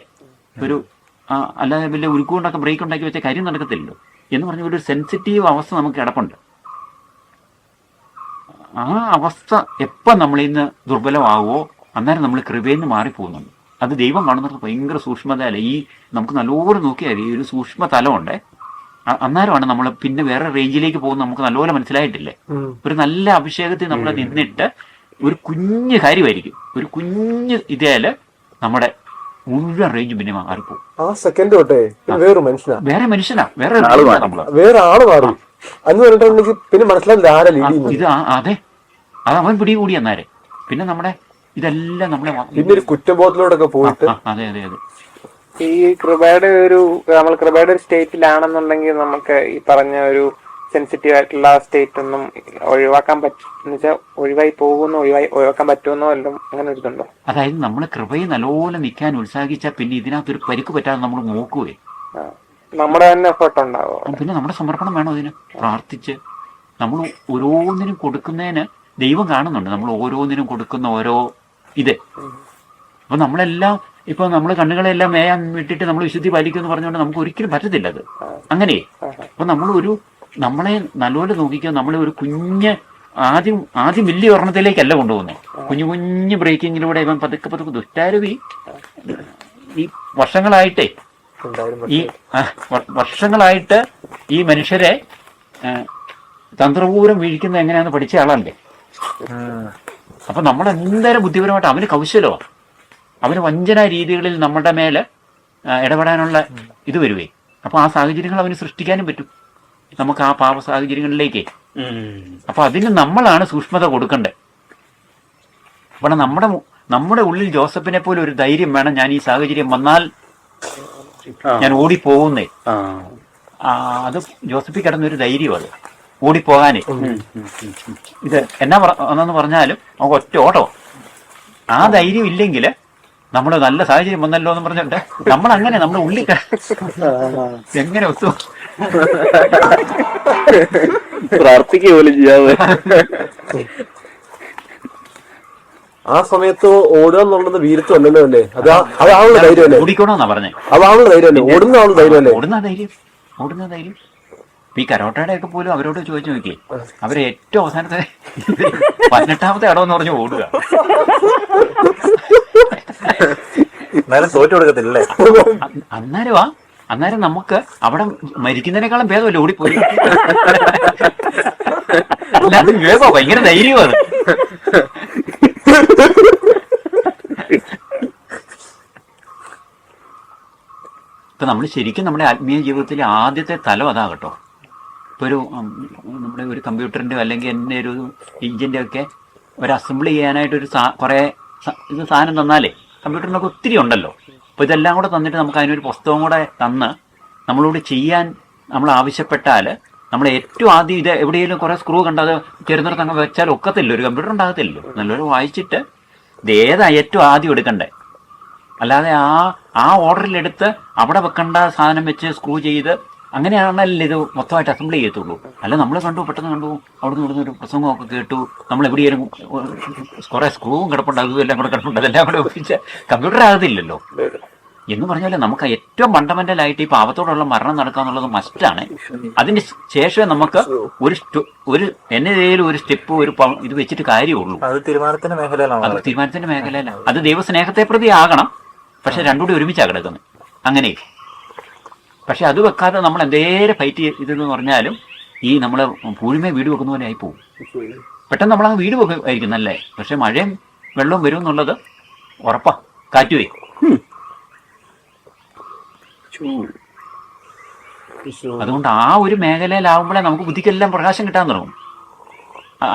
ഒരു അല്ലാതെ വലിയ ഉരുക്കുകൊണ്ടൊക്കെ ബ്രേക്ക് ഉണ്ടാക്കി വെച്ച കാര്യം നടക്കത്തില്ലല്ലോ എന്ന് പറഞ്ഞ ഒരു സെൻസിറ്റീവ് അവസ്ഥ നമുക്ക് കിടപ്പുണ്ട്. ആ അവസ്ഥ എപ്പം നമ്മളിൽ നിന്ന് ദുർബലമാകുമോ അന്നേരം നമ്മൾ കൃപയിൽ നിന്ന് മാറിപ്പോകുന്നുണ്ട്. അത് ദൈവം കാണുന്നത് ഭയങ്കര സൂക്ഷ്മതയല്ല. ഈ നമുക്ക് നല്ലപോലെ നോക്കിയാൽ ഈ ഒരു സൂക്ഷ്മ തലമുണ്ട്. അന്നേരമാണ് നമ്മൾ പിന്നെ വേറെ റേഞ്ചിലേക്ക് പോകുന്നത്. നമുക്ക് നല്ലപോലെ മനസ്സിലായിട്ടില്ലേ. ഒരു നല്ല അഭിഷേകത്തിൽ നമ്മൾ നിന്നിട്ട് ഒരു കുഞ്ഞു കാര്യമായിരിക്കും, ഒരു കുഞ്ഞ് ഇതേല് നമ്മുടെ മുഴുവൻ റേഞ്ച് പിന്നെ മാറിപ്പോകും. ആ സെക്കൻഡ് തൊട്ടേ വേറെ മനുഷ്യനാ വേറെ ആള് മാറി എന്ന് പറഞ്ഞിട്ടുണ്ടെങ്കിൽ പിന്നെ മനസ്സിലാവില്ല ഇത്. അതെ, അത് അവൻ പിടികൂടി അന്നേരം പിന്നെ നമ്മുടെ ഇതെല്ലാം നമ്മളെ പിന്നെ ഒരു കുറ്റബോധത്തിലോടൊക്കെ പോയിട്ട്. അതെ അതെ അതെ. ഈ കൃപയുടെ ഒരു സ്റ്റേറ്റിലാണെന്നുണ്ടെങ്കിൽ നമുക്ക് ഈ പറഞ്ഞ ഒരു സെൻസിറ്റീവ് ആയിട്ടുള്ള സ്റ്റേറ്റ് ഒന്നും ഒഴിവാക്കാൻ പറ്റുന്ന വെച്ചാൽ ഒഴിവായി പോകുമെന്നോ ഒഴിവാക്കാൻ പറ്റുമെന്നോ എല്ലാം അങ്ങനെ ഒരു ഇതുണ്ടോ? അതായത് നമ്മൾ കൃപയിൽ നല്ലപോലെ നിൽക്കാൻ ഉത്സാഹിച്ചാൽ പിന്നെ ഇതിനകത്തൊരു പരിക്ക് പറ്റാതെ നമ്മൾ നോക്കുകയെ നമ്മുടെ തന്നെ എഫേർട്ട് ഉണ്ടാവും. പിന്നെ നമ്മുടെ സമർപ്പണം വേണം അതിന്. പ്രാർത്ഥിച്ച് നമ്മൾ ഓരോന്നിനും കൊടുക്കുന്നതിന് ദൈവം കാണുന്നുണ്ട്. നമ്മൾ ഓരോന്നിനും കൊടുക്കുന്ന ഓരോ ഇത്. അപ്പൊ നമ്മളെല്ലാം ഇപ്പൊ നമ്മൾ കണ്ണുകളെല്ലാം മേയാൻ വിട്ടിട്ട് നമ്മൾ വിശുദ്ധി പാലിക്കുമെന്ന് പറഞ്ഞുകൊണ്ട് നമുക്ക് ഒരിക്കലും പറ്റത്തില്ല അത് അങ്ങനെ. അപ്പൊ നമ്മളെ നല്ലപോലെ നോക്കിക്കുക. നമ്മളെ ഒരു കുഞ്ഞ് ആദ്യം വലിയ ഒരെണ്ണത്തിലേക്കല്ല കൊണ്ടുപോകുന്നത്. കുഞ്ഞു ബ്രേക്കിങ്ങിലൂടെ ഇവൻ പതുക്കെ ദുഷ്ടാരൂപി ഈ വർഷങ്ങളായിട്ട് ഈ മനുഷ്യരെ തന്ത്രപൂരം വീഴിക്കുന്നത് എങ്ങനെയാന്ന് പഠിച്ച ആളല്ലേ. അപ്പൊ നമ്മൾ എന്തായാലും ബുദ്ധിപരമായിട്ട് അവന് കൗശലമാണ്. അവന് വഞ്ചന രീതികളിൽ നമ്മുടെ മേലെ ഇടപെടാനുള്ള ഇത് വരുവേ. അപ്പൊ ആ സാഹചര്യങ്ങൾ അവന് സൃഷ്ടിക്കാനും പറ്റും നമുക്ക് ആ പാപ സാഹചര്യങ്ങളിലേക്ക്. അപ്പൊ അതിന് നമ്മളാണ് സൂക്ഷ്മത കൊടുക്കേണ്ടത്. അപ്പോൾ നമ്മുടെ ഉള്ളിൽ ജോസഫിനെ പോലെ ഒരു ധൈര്യം വേണം. ഞാൻ ഈ സാഹചര്യം വന്നാൽ ഞാൻ ഓടിപ്പോകുന്നേ. അത് ജോസഫിൽ കിടന്നൊരു ധൈര്യം, അത് ഓടിപ്പോകാനേ. ഇത് എന്നാ ഒന്നെന്ന് പറഞ്ഞാലും നമുക്ക് ഒറ്റ ഓട്ടോ. ആ ധൈര്യം ഇല്ലെങ്കിൽ നമ്മൾ നല്ല സാഹചര്യം വന്നല്ലോ എന്ന് പറഞ്ഞിട്ട് നമ്മളങ്ങനെ നമ്മുടെ ഉള്ളിൽ എങ്ങനെ ഒത്തു പ്രാർത്ഥിക്കുക പോലും ചെയ്യാതെ ആ സമയത്ത് ഓടുക എന്നുള്ളത് വീരത്വം അല്ലല്ലോ അല്ലേ? അതാണുള്ള ധൈര്യം അല്ലേ? ഓടിക്കോണമെന്നാ പറഞ്ഞേ. അതാണുള്ള ധൈര്യം അല്ലേ? ഓടുന്ന ആളുടെ ധൈര്യം അല്ലേ? ഓടുന്ന ധൈര്യം. ഈ കരോട്ടയുടെ ഒക്കെ പോലും അവരോട് ചോദിച്ചു നോക്കിയേ, അവരെ ഏറ്റവും അവസാനത്തെ 18ാമത്തെ ഇടമെന്ന് പറഞ്ഞ് ഓടുക. തോറ്റു കൊടുക്കത്തില്ലേ? അന്നേരം നമുക്ക് അവിടെ മരിക്കുന്നതിനേക്കാളും ഭേദമല്ലേ ഓടിപ്പോയി. അല്ല അത് വേഗോ ഭയങ്കര ധൈര്യമാണ്. ഇപ്പൊ നമ്മൾ ശരിക്കും നമ്മുടെ ആത്മീയ ജീവിതത്തിലെ ആദ്യത്തെ തലം അതാ കേട്ടോ. ഇപ്പൊ നമ്മുടെ ഒരു കമ്പ്യൂട്ടറിന്റെ അല്ലെങ്കിൽ എൻ്റെ ഒരു എഞ്ചിന്റെ ഒക്കെ ഒരു അസംബ്ലി ചെയ്യാനായിട്ടൊരു കുറേ സാധനം തന്നാലേ കമ്പ്യൂട്ടറിനൊക്കെ ഒത്തിരി ഉണ്ടല്ലോ. അപ്പോൾ ഇതെല്ലാം കൂടെ തന്നിട്ട് നമുക്ക് അതിനൊരു പുസ്തകം കൂടെ തന്ന് നമ്മളോട് ചെയ്യാൻ നമ്മൾ ആവശ്യപ്പെട്ടാൽ നമ്മൾ ഏറ്റവും ആദ്യം ഇത് എവിടെയെങ്കിലും കുറേ സ്ക്രൂ കണ്ടത് ചേർന്നിടത്തങ്ങ് വെച്ചാൽ ഒക്കത്തില്ല, ഒരു കമ്പ്യൂട്ടർ ഉണ്ടാകത്തില്ലല്ലോ. നല്ലൊരു വായിച്ചിട്ട് ഇത് ഏതാ ഏറ്റവും ആദ്യം എടുക്കണ്ടേ, അല്ലാതെ ആ ഓർഡറിലെടുത്ത് അവിടെ വെക്കേണ്ട സാധനം വെച്ച് സ്ക്രൂ ചെയ്ത് അങ്ങനെയാണല്ലോ ഇത് മൊത്തമായിട്ട് അസംബ്ലി ചെയ്യത്തുള്ളൂ. അല്ല നമ്മൾ പെട്ടെന്ന് കണ്ടു അവിടെ നിന്ന് ഒരു പ്രസംഗമൊക്കെ കേട്ടു, നമ്മൾ എവിടെയാലും കുറേ സ്ക്രൂവും കിടപ്പുണ്ട്, അതും എല്ലാം കൂടെ കിടപ്പുണ്ട്, അതെല്ലാം കൂടെ ഒപ്പിച്ച് കമ്പ്യൂട്ടർ ആകത്തില്ലല്ലോ. എന്ന് പറഞ്ഞാൽ നമുക്ക് ഏറ്റവും ഫണ്ടമെന്റലായിട്ട് ഈ പാപത്തോടുള്ള മരണം നടക്കുക എന്നുള്ളത് മസ്റ്റാണ്. അതിന് ശേഷമേ നമുക്ക് ഒരു എന്നേലും ഒരു സ്റ്റെപ്പ് ഇത് വെച്ചിട്ട് കാര്യമുള്ളൂ. അത് തീരുമാനത്തിന്റെ മേഖലയിലാണ്. അത് ദൈവസ്നേഹത്തെ പ്രതി ആകണം. പക്ഷെ രണ്ടുകൂടി ഒരുമിച്ചാണ് കിടക്കുന്നത് അങ്ങനെ. പക്ഷെ അത് വെക്കാതെ നമ്മൾ എന്തേലും ഫൈറ്റ് ഇതെന്ന് പറഞ്ഞാലും ഈ നമ്മളെ പൂഴിമേ വീട് വെക്കുന്ന പോലെ ആയി പോകും. പെട്ടെന്ന് നമ്മളങ്ങ് വീട് വെക്കുമായിരിക്കും നല്ലേ, പക്ഷെ മഴയും വെള്ളവും വരും എന്നുള്ളത് ഉറപ്പാ. കാറ്റുവേ അതുകൊണ്ട് ആ ഒരു മേഖലയിലാവുമ്പോഴേ നമുക്ക് ബുദ്ധിക്കെല്ലാം പ്രകാശം കിട്ടാൻ തുടങ്ങും.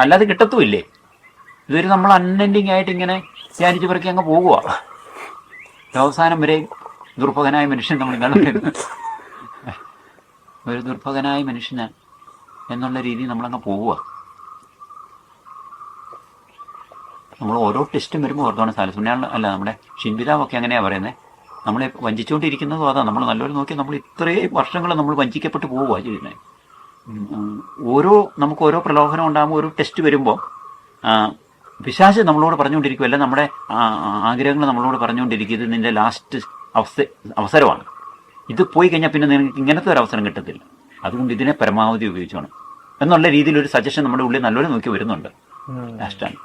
അല്ലാതെ കിട്ടത്തുമില്ലേ. ഇതൊരു നമ്മൾ അൺഎൻഡിങ് ആയിട്ട് ഇങ്ങനെ ധ്യാനിച്ച് പറക്കി അങ്ങ് പോകുക. അവസാനം വരെ ദുർഭകനായ മനുഷ്യൻ നമ്മൾ ഒരു ദുർഭകനായ മനുഷ്യന് എന്നുള്ള രീതിയിൽ നമ്മളങ്ങ് പോവുക. നമ്മൾ ഓരോ ടെസ്റ്റും വരുമ്പോൾ ഓർത്തോണം സാലസുണ്യാൾ അല്ല നമ്മുടെ ഷിൻപിതാവൊക്കെ അങ്ങനെയാണ് പറയുന്നത്. നമ്മളെ വഞ്ചിച്ചുകൊണ്ടിരിക്കുന്നതും അതാ. നമ്മൾ നല്ലൊരു നോക്കിയാൽ നമ്മൾ ഇത്രയും വർഷങ്ങൾ നമ്മൾ വഞ്ചിക്കപ്പെട്ട് പോവുക ചെയ്യുന്നത്. നമുക്ക് ഓരോ പ്രലോഭനം ഉണ്ടാകുമ്പോൾ ഒരു ടെസ്റ്റ് വരുമ്പോൾ പിശാച് നമ്മളോട് പറഞ്ഞുകൊണ്ടിരിക്കും, അല്ല നമ്മുടെ ആഗ്രഹങ്ങൾ നമ്മളോട് പറഞ്ഞുകൊണ്ടിരിക്കും, ഇത് നിൻ്റെ ലാസ്റ്റ് അവസരമാണ്, ഇത് പോയി കഴിഞ്ഞാൽ പിന്നെ നിനക്ക് ഇങ്ങനത്തെ ഒരു അവസരം കിട്ടത്തില്ല, അതുകൊണ്ട് ഇതിനെ പരമാവധി ഉപയോഗിച്ചോണം എന്നുള്ള രീതിയിൽ ഒരു സജഷൻ നമ്മുടെ ഉള്ളിൽ നല്ലൊരു നോക്കി വരുന്നുണ്ട് ലാസ്റ്റാണ്.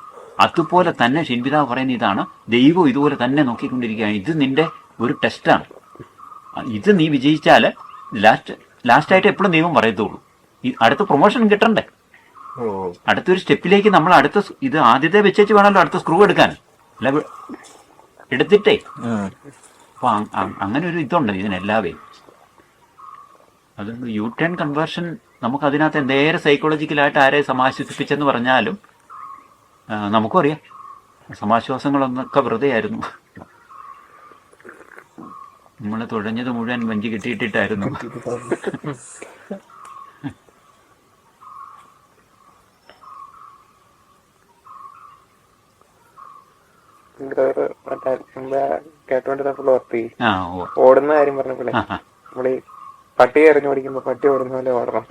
അതുപോലെ തന്നെ ഷിൻപിതാവ് പറയുന്ന ഇതാണ്, ദൈവം ഇതുപോലെ തന്നെ നോക്കിക്കൊണ്ടിരിക്കുകയാണ്. ഇത് നിന്റെ ഒരു ടെസ്റ്റാണ്. ഇത് നീ വിജയിച്ചാൽ ലാസ്റ്റായിട്ട് എപ്പോഴും ദൈവം പറയത്തുള്ളൂ. അടുത്ത പ്രൊമോഷൻ കിട്ടണ്ടേ, അടുത്തൊരു സ്റ്റെപ്പിലേക്ക് നമ്മൾ ഇത് ആദ്യത്തെ വെച്ചേച്ച് വേണമല്ലോ അടുത്ത സ്ക്രൂ എടുക്കാൻ. അല്ല എടുത്തിട്ടേ. അപ്പൊ അങ്ങനെ ഒരു ഇതുണ്ട് ഇതിനെല്ലാവേ. അതുകൊണ്ട് യു-ടേൺ കൺവേർഷൻ നമുക്ക് അതിനകത്ത് എന്തേറെ സൈക്കോളജിക്കലായിട്ട് ആരെ സമാശ്വസിപ്പിച്ചെന്ന് പറഞ്ഞാലും നമുക്കും അറിയാം സമാശ്വാസങ്ങളൊന്നൊക്കെ വെറുതെ ആയിരുന്നു. നമ്മളെ തുഴഞ്ഞത് മുഴുവൻ വഞ്ചി കിട്ടിയിട്ടിട്ടായിരുന്നു. കേട്ടോണ്ടിരുന്നപ്പോൾ ഓടുന്ന കാര്യം പറഞ്ഞപ്പോഴേ നമ്മളീ പട്ടി എറിഞ്ഞു ഓടിക്കുമ്പോ പട്ടി ഓടുന്ന പോലെ ഓടണം.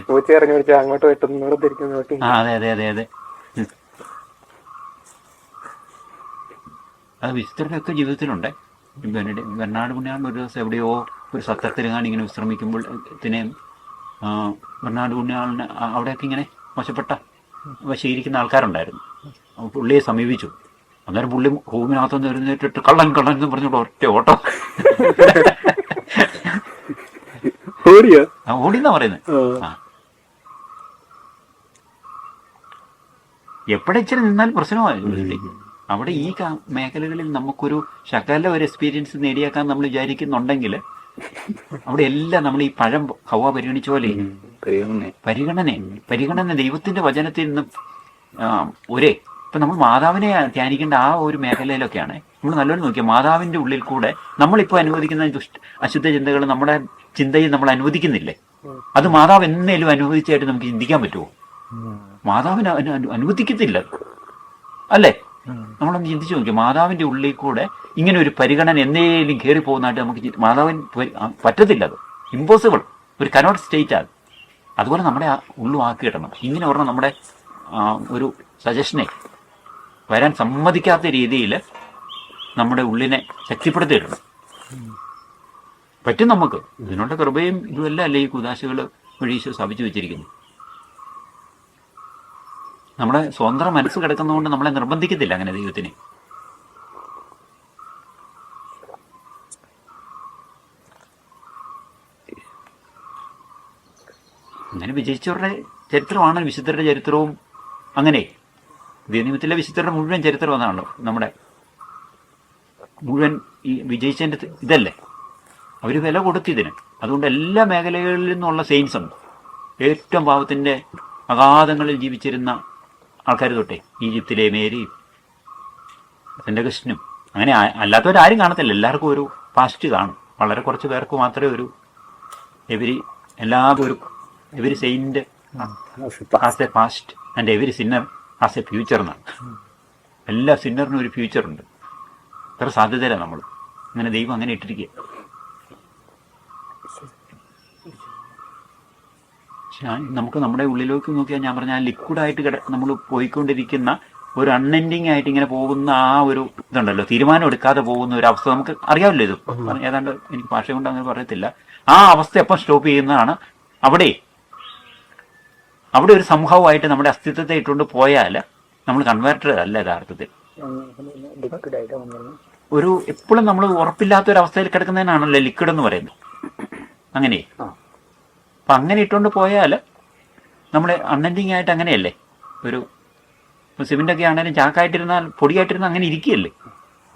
പൂച്ച എറിഞ്ഞു ഓടിച്ചാൽ അങ്ങോട്ട് വെട്ടുന്നു, ഇങ്ങോട്ട് തിരിക്കുന്നു. അത് വിസ്തൃതയൊക്കെ ജീവിതത്തിലുണ്ട്. ബെർണാഡ് പുണ്യാളൻ ഒരു ദിവസം എവിടെയോ ഒരു സത്രത്തിലെങ്ങാണ്ട് ഇങ്ങനെ വിശ്രമിക്കുമ്പോൾ ബെർണാഡ് പുണ്യാളിന് അവിടെയൊക്കെ ഇങ്ങനെ മോശപ്പെട്ട ശീലിക്കുന്ന ആൾക്കാരുണ്ടായിരുന്നു. പുള്ളിയെ സമീപിച്ചു. അന്നേരം പുള്ളി റൂമിനകത്തുനിന്ന് എഴുന്നേറ്റിട്ട് കള്ളൻ എന്ന് പറഞ്ഞോളൂ ഒറ്റ ഓട്ടം ഓടിയെന്നാ പറയുന്നത്. എപ്പോഴെച്ചിരി നിന്നാൽ പ്രശ്നമായി. അവിടെ ഈ മേഖലകളിൽ നമുക്കൊരു ശകല ഒരു എക്സ്പീരിയൻസ് നേടിയേക്കാൻ നമ്മൾ വിചാരിക്കുന്നുണ്ടെങ്കിൽ അവിടെ എല്ലാം നമ്മൾ ഈ പഴം ഹവ്വ പരിഗണിച്ച പോലെ പരിഗണന ദൈവത്തിന്റെ വചനത്തിൽ നിന്ന് ഇപ്പം നമ്മൾ മാതാവിനെ ധ്യാനിക്കേണ്ട ആ ഒരു മേഖലയിലൊക്കെയാണ് നമ്മൾ നല്ലോണം നോക്കിയാൽ മാതാവിൻ്റെ ഉള്ളിൽ കൂടെ നമ്മളിപ്പോൾ അനുവദിക്കുന്ന അശുദ്ധ ചിന്തകൾ നമ്മുടെ ചിന്തയിൽ നമ്മൾ അനുവദിക്കുന്നില്ലേ? അത് മാതാവ് എന്നേലും അനുവദിച്ചായിട്ട് നമുക്ക് ചിന്തിക്കാൻ പറ്റുമോ? മാതാവിന് അനുവദിക്കത്തില്ല അല്ലേ? നമ്മളൊന്ന് ചിന്തിച്ചു നോക്കിയാൽ മാതാവിൻ്റെ ഉള്ളിൽ കൂടെ ഇങ്ങനെ ഒരു പരിഗണന എന്നേലും കയറി പോകുന്നതായിട്ട് നമുക്ക് മാതാവിന് പറ്റത്തില്ല. അത് ഇമ്പോസിബിൾ, ഒരു കനോട്ട് സ്റ്റേറ്റ് അത്. അതുപോലെ നമ്മുടെ ഉള്ളു ആക്കിയിടണം. ഇങ്ങനെ ഒരെണ്ണം നമ്മുടെ ഒരു സജഷനെ വരാൻ സമ്മതിക്കാത്ത രീതിയിൽ നമ്മുടെ ഉള്ളിനെ ശക്തിപ്പെടുത്തിയിടണം. പറ്റും നമുക്ക്. ഇതിനുള്ള കൃപയും ഇതുമല്ല അല്ലേ ഈ കുദാശകൾ വഴി ഈശോ സ്ഥാപിച്ചു വെച്ചിരിക്കുന്നു. നമ്മുടെ സ്വന്തം മനസ്സ് കിടക്കുന്നതുകൊണ്ട് നമ്മളെ നിർബന്ധിക്കത്തില്ല അങ്ങനെ ദൈവത്തിനെ. അങ്ങനെ വിജയിച്ചവരുടെ ചരിത്രമാണ് വിശുദ്ധരുടെ ചരിത്രവും. അങ്ങനെ നിയമത്തിലെ വിശുദ്ധരുടെ മുഴുവൻ ചരിത്രം അതാണല്ലോ. നമ്മുടെ മുഴുവൻ ഈ വിജയിച്ചതിൻ്റെ ഇതല്ലേ, അവർ വില കൊടുത്തിതിന്. അതുകൊണ്ട് എല്ലാ മേഖലകളിൽ നിന്നുള്ള സെയിൻസ് ഉണ്ട്. ഏറ്റവും പാവത്തിൻ്റെ അഗാധങ്ങളിൽ ജീവിച്ചിരുന്ന ആൾക്കാർ തൊട്ടേ ഈജിപ്തിലെ മേരിയും സെൻ്റഗസ്റ്റിനും അങ്ങനെ അല്ലാത്തവരാരും കാണത്തില്ല. എല്ലാവർക്കും ഒരു പാസ്റ്റ് കാണും. വളരെ കുറച്ച് പേർക്ക് മാത്രമേ ഒരു every saint as A past and every Sinner as A future എന്നാണ്. എല്ലാ സിന്നറിനും ഒരു ഫ്യൂച്ചറുണ്ട്. ഇത്ര സാധ്യതയില്ല നമ്മൾ. അങ്ങനെ ദൈവം അങ്ങനെ ഇട്ടിരിക്കുക. നമുക്ക് നമ്മുടെ ഉള്ളിലേക്ക് നോക്കിയാൽ ഞാൻ പറഞ്ഞാൽ ലിക്വിഡായിട്ട് നമ്മൾ പോയിക്കൊണ്ടിരിക്കുന്ന ഒരു അൺഎൻഡിങ് ആയിട്ട് ഇങ്ങനെ പോകുന്ന ആ ഒരു ഇതുണ്ടല്ലോ, തീരുമാനം എടുക്കാതെ പോകുന്ന ഒരു അവസ്ഥ നമുക്ക് അറിയാമല്ലോ. ഇത് ഏതാണ്ട് എനിക്ക് ഭാഷ കൊണ്ട് അങ്ങനെ പറയത്തില്ല. ആ അവസ്ഥ എപ്പം സ്റ്റോപ്പ് ചെയ്യുന്നതാണ് അവിടെ ഒരു സംഭവമായിട്ട് നമ്മുടെ അസ്തിത്വത്തെ ഇട്ടുകൊണ്ട് പോയാൽ നമ്മൾ കൺവേർട്ടഡ് അല്ല യഥാർത്ഥത്തിൽ. ഒരു എപ്പോഴും നമ്മൾ ഉറപ്പില്ലാത്തൊരവസ്ഥയിൽ കിടക്കുന്നതിനാണല്ലോ ലിക്വിഡ് എന്ന് പറയുന്നത്. അങ്ങനെ അപ്പം അങ്ങനെ ഇട്ടുകൊണ്ട് പോയാൽ നമ്മൾ അൺഎൻഡിങ് ആയിട്ട് അങ്ങനെയല്ലേ, ഒരു സിമെൻ്റൊക്കെ ആണെങ്കിലും ചാക്കായിട്ടിരുന്നാൽ പൊടിയായിട്ടിരുന്നാൽ അങ്ങനെ ഇരിക്കുകയല്ലേ,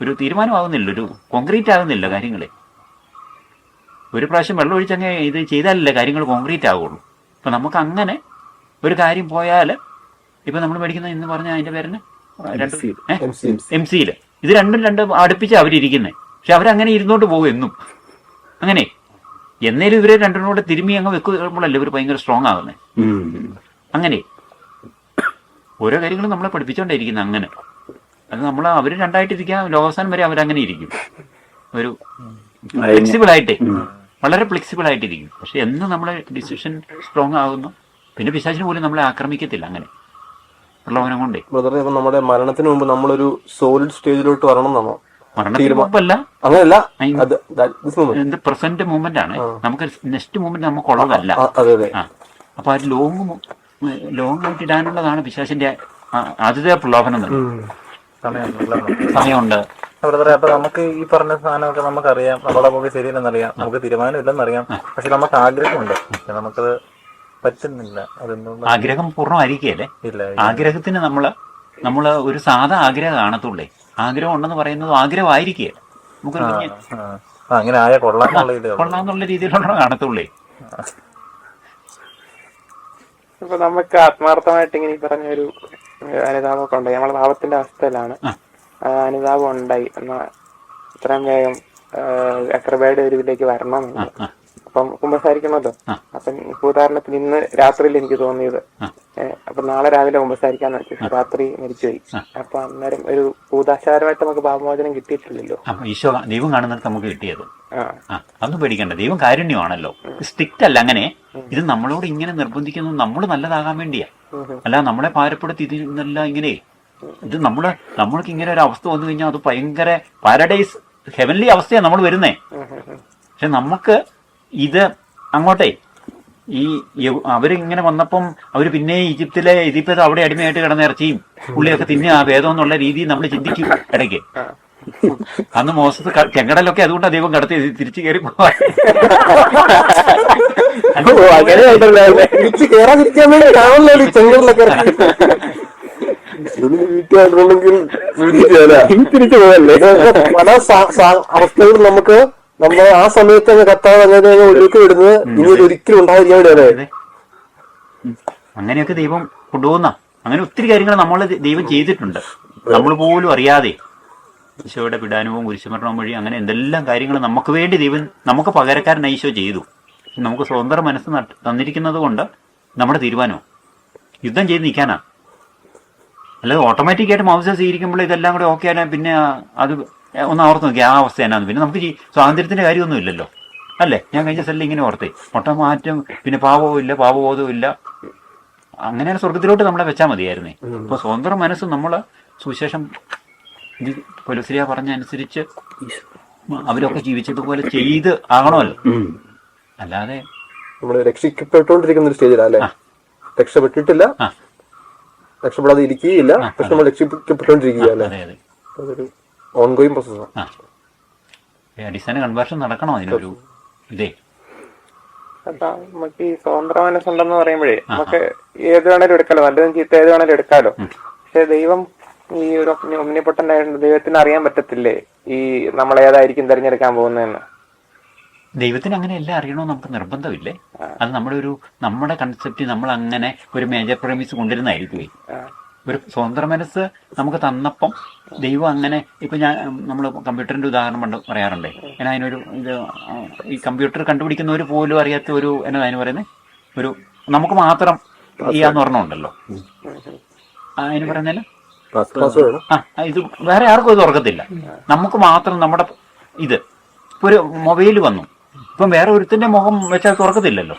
ഒരു തീരുമാനമാകുന്നില്ല, ഒരു കോൺക്രീറ്റ് ആകുന്നില്ല കാര്യങ്ങൾ. ഒരു പ്രാവശ്യം വെള്ളം ഒഴിച്ചങ്ങ് ഇത് ചെയ്താലല്ലേ കാര്യങ്ങൾ കോൺക്രീറ്റ് ആവുള്ളൂ. അപ്പം നമുക്ക് അങ്ങനെ ഒരു കാര്യം പോയാൽ, ഇപ്പം നമ്മൾ മേടിക്കുന്ന എന്ന് പറഞ്ഞാൽ അതിൻ്റെ പേരിന് MC ഇത് രണ്ടും അടുപ്പിച്ച് അവരിയ്ക്കുന്നത്. പക്ഷെ അവരങ്ങനെ ഇരുന്നോട്ട് പോകും എന്നും. അങ്ങനെ എന്നേലും ഇവരെ രണ്ടിനും കൂടെ തിരുമ്മി അങ്ങ് വെക്കുമ്പോഴല്ലേ ഇവർ ഭയങ്കര സ്ട്രോങ് ആകുന്നത്. അങ്ങനെ ഓരോ കാര്യങ്ങളും നമ്മളെ പഠിപ്പിച്ചുകൊണ്ടിരിക്കുന്നത്. അങ്ങനെ അത് അവർ രണ്ടായിട്ടിരിക്കുക, ലോകാവസാനം വരെ അവരങ്ങനെ ഇരിക്കും, ഒരു ഫ്ലെക്സിബിളായിട്ട്, വളരെ ഫ്ലെക്സിബിൾ ആയിട്ടിരിക്കും. പക്ഷെ എന്ന് നമ്മളെ ഡിസിഷൻ സ്ട്രോങ് ആകുന്നു, പിന്നെ പിശാചിന് പോലും നമ്മളെ ആക്രമിക്കത്തില്ല അങ്ങനെ പ്രലോഭനം കൊണ്ടേ. ബ്രദറെ, നമ്മുടെ മരണത്തിന് മുമ്പ് നമ്മളൊരു സോളിഡ് സ്റ്റേജിലോട്ട് വരണം എന്നാണോ? മരണത്തിന് മുമ്പല്ല, അങ്ങനെയല്ല, പ്രസന്റ് മൂവ്മെന്റ് ആണ്. നമുക്ക് നെക്സ്റ്റ് മൂവ്മെന്റ് നമുക്കുള്ളതല്ല. അപ്പൊ അത് ലോങ് ആയിട്ട് ഇടാനുള്ളതാണ് പിശാചിന്റെ ആദ്യത്തെ പ്രലോഭനം. സമയമുണ്ട്. അപ്പൊ നമുക്ക് ഈ പറഞ്ഞ സാധനമൊക്കെ നമുക്കറിയാം, നമ്മളെ നമുക്ക് ശരിയല്ലെന്നറിയാം, നമുക്ക് തീരുമാനമില്ലെന്നറിയാം. പക്ഷെ നമുക്ക് ആഗ്രഹമുണ്ട്, നമുക്കത് പറ്റുന്നില്ല. അതൊന്നും ആഗ്രഹം പൂർണ്ണമായിരിക്കല്ലേ. ആഗ്രഹത്തിന് നമ്മള് ഒരു സാധാ ആഗ്രഹം കാണത്തുള്ളേ. ആഗ്രഹം ഉണ്ടെന്ന് പറയുന്നത് ആഗ്രഹമായിരിക്കേ. നമുക്ക് അങ്ങനെ ആയ കൊള്ളാന്നുള്ള രീതിയിലുള്ള കാണത്തുള്ളേ. ഇപ്പൊ നമുക്ക് ആത്മാർത്ഥമായിട്ട് ഇങ്ങനെ ഈ പറഞ്ഞ ഒരു അനുതാപമൊക്കെ ഉണ്ടായി, നമ്മളെ പാപത്തിന്റെ അവസ്ഥയിലാണ്, അനുതാപം ഉണ്ടായി എന്നാ ഇത്രയും വേഗം അക്രബയുടെ ഒരു ഇതിലേക്ക് വരണമെന്നുണ്ട്. അപ്പം കുമ്പസാരിക്കണമല്ലോ. അപ്പം ഉദാഹരണത്തിന് ഇന്ന് രാത്രിയിൽ എനിക്ക് തോന്നിയത്, അപ്പൊ നാളെ രാവിലെ കുമ്പസാരിക്കാന്ന് വെച്ചു, രാത്രി മരിച്ചുപോയി. അപ്പൊ അന്നേരം ഒരു ഭൂതാശാരമായിട്ട് നമുക്ക് പാപമോചനം കിട്ടിയിട്ടില്ലല്ലോ. ഈശോ ദൈവം കാണുന്നത് നമുക്ക് കിട്ടിയത്. അതൊന്നും പേടിക്കണ്ട, ദൈവം കാരുണ്യമാണല്ലോ, സ്ട്രിക്റ്റ് അല്ല. അങ്ങനെ ഇത് നമ്മളോട് ഇങ്ങനെ നിർബന്ധിക്കുന്നത് നമ്മൾ നല്ലതാകാൻ വേണ്ടിയാ, അല്ല നമ്മളെ ഭാരപ്പെടുത്തി ഇതിനെല്ലാം ഇങ്ങനെ. ഇത് നമ്മൾക്ക് ഇങ്ങനെ ഒരു അവസ്ഥ വന്നു കഴിഞ്ഞാൽ അത് ഭയങ്കര പാരഡൈസ്, ഹെവൻലി അവസ്ഥയാണ് നമ്മൾ വരുന്നേ. പക്ഷെ നമുക്ക് ഇത് അങ്ങോട്ടേ ഈ അവരിങ്ങനെ വന്നപ്പം അവര് പിന്നെ ഇതിപ്പോ അവിടെ അടിമയായിട്ട് കിടന്ന ഇറച്ചിയും പുള്ളിയൊക്കെ തിന്നെ ആ ഭേദം എന്നുള്ള രീതിയിൽ നമ്മൾ ചിന്തിക്കും ഇടയ്ക്ക്. അന്ന് മോശത്ത് ചെങ്കടലൊക്കെ അതുകൊണ്ടാണ് ദൈവം കടത്തി തിരിച്ചു കയറി പോവാൻ. പല അവസ്ഥകളും നമുക്ക് നമ്മളെ ആ സമയത്ത് കത്താതെ അങ്ങനെ ഒഴുക്കി വിടുന്നത് ഇനി ഒരിക്കലും ഉണ്ടായിരിക്കാൻ വേണ്ടിയല്ലേ. അങ്ങനെയൊക്കെ ദൈവം കൊണ്ടുപോകുന്ന അങ്ങനെ ഒത്തിരി കാര്യങ്ങൾ നമ്മൾ ദൈവം ചെയ്തിട്ടുണ്ട്, നമ്മൾ പോലും അറിയാതെ. ഈശോയുടെ പിടാനുവും കുരിശുമരണവും വഴി അങ്ങനെ എന്തെല്ലാം കാര്യങ്ങൾ നമുക്ക് വേണ്ടി ദൈവം നമുക്ക് പകരക്കാരനായി ഈശോ ചെയ്തു. നമുക്ക് സ്വതന്ത്ര മനസ്സ് തന്നിരിക്കുന്നത് കൊണ്ട് നമ്മുടെ തീരുമാനം യുദ്ധം ചെയ്ത് നിൽക്കാനാ. അല്ലാതെ ഓട്ടോമാറ്റിക്കായിട്ട് മൗസ സ്വീകരിക്കുമ്പോൾ ഇതെല്ലാം കൂടെ ഓക്കെ ആണ്, പിന്നെ അത് ഒന്ന് ഓർത്ത് നോക്കി ആ അവസ്ഥ എന്നാന്ന്. പിന്നെ നമുക്ക് സ്വാതന്ത്ര്യത്തിന്റെ കാര്യമൊന്നും ഇല്ലല്ലോ, അല്ലേ? ഞാൻ കഴിഞ്ഞ സ്ഥലം ഇങ്ങനെ ഓർത്തേ, ഒട്ടമാറ്റം, പിന്നെ പാപവും ഇല്ല, പാപബോധവും ഇല്ല. അങ്ങനെയാണ് സ്വർഗത്തിലോട്ട് നമ്മളെ വെച്ചാൽ മതിയായിരുന്നേ. അപ്പൊ സ്വതന്ത്ര മനസ്സ് നമ്മള് സുവിശേഷം പൗലോസ്ലീഹ പറഞ്ഞ അനുസരിച്ച് അവരൊക്കെ ജീവിച്ചതുപോലെ ചെയ്ത് ആകണമല്ലോ. അല്ലാതെ നമ്മള് രക്ഷിക്കപ്പെട്ടുകൊണ്ടിരിക്കുന്ന ഒരു സ്റ്റേജിലല്ലേ, രക്ഷപ്പെട്ടിട്ടില്ല, രക്ഷപ്പെടാതെ ഇരിക്കുകയില്ല, പക്ഷെ നമ്മൾ രക്ഷിക്കപ്പെട്ടുകൊണ്ടിരിക്കുകയല്ലേ. അതൊരു ഓൺഗോയിങ് പ്രോസസ്സാണ്. അടിസ്ഥാന കൺവേർഷൻ നടക്കണം അതിനൊരു ഇതേ. നമുക്ക് ഈ സ്വതന്ത്ര മനസ്സുണ്ടെന്ന് പറയുമ്പോഴേ നമുക്ക് ഏത് വേണേലും എടുക്കാലോ, നല്ലതും ചീത്ത ഏത് വേണേലും എടുക്കാലോ. പക്ഷെ ദൈവം ഈ ഒരു ഒമ്നിപ്പൊട്ടന്റ് ആയതുകൊണ്ട് ദൈവത്തിന് അറിയാൻ പറ്റത്തില്ലേ ഈ നമ്മൾ ഏതായിരിക്കും തിരഞ്ഞെടുക്കാൻ പോകുന്നതെന്ന്? ദൈവത്തിന് അങ്ങനെ എല്ലാം അറിയണമെന്ന് നമുക്ക് നിർബന്ധമില്ലേ. അത് നമ്മുടെ കൺസെപ്റ്റ് നമ്മൾ അങ്ങനെ ഒരു മേജർ പ്രമിസ് കൊണ്ടിരുന്നായിരിക്കുമേ. ഒരു സ്വതന്ത്ര മനസ്സ് നമുക്ക് തന്നപ്പം ദൈവം അങ്ങനെ, ഇപ്പൊ നമ്മൾ കമ്പ്യൂട്ടറിന്റെ ഉദാഹരണം പറയാറുണ്ടേ. ഞാൻ അതിനൊരു ഈ കമ്പ്യൂട്ടർ കണ്ടുപിടിക്കുന്നവർ പോലും അറിയാത്ത ഒരു എന്നാ അതിന് പറയുന്നത്, ഒരു നമുക്ക് മാത്രം ചെയ്യാന്ന് പറഞ്ഞുണ്ടല്ലോ, അതിന് പറയുന്നല്ലോ. ഇത് വേറെ ആർക്കും ഇത് തുറക്കത്തില്ല, നമുക്ക് മാത്രം. നമ്മുടെ ഇത് ഇപ്പൊ ഒരു മൊബൈൽ വന്നു, ഇപ്പം വേറെ ഒരുത്തിന്റെ മുഖം വെച്ചാൽ തുറക്കത്തില്ലല്ലോ.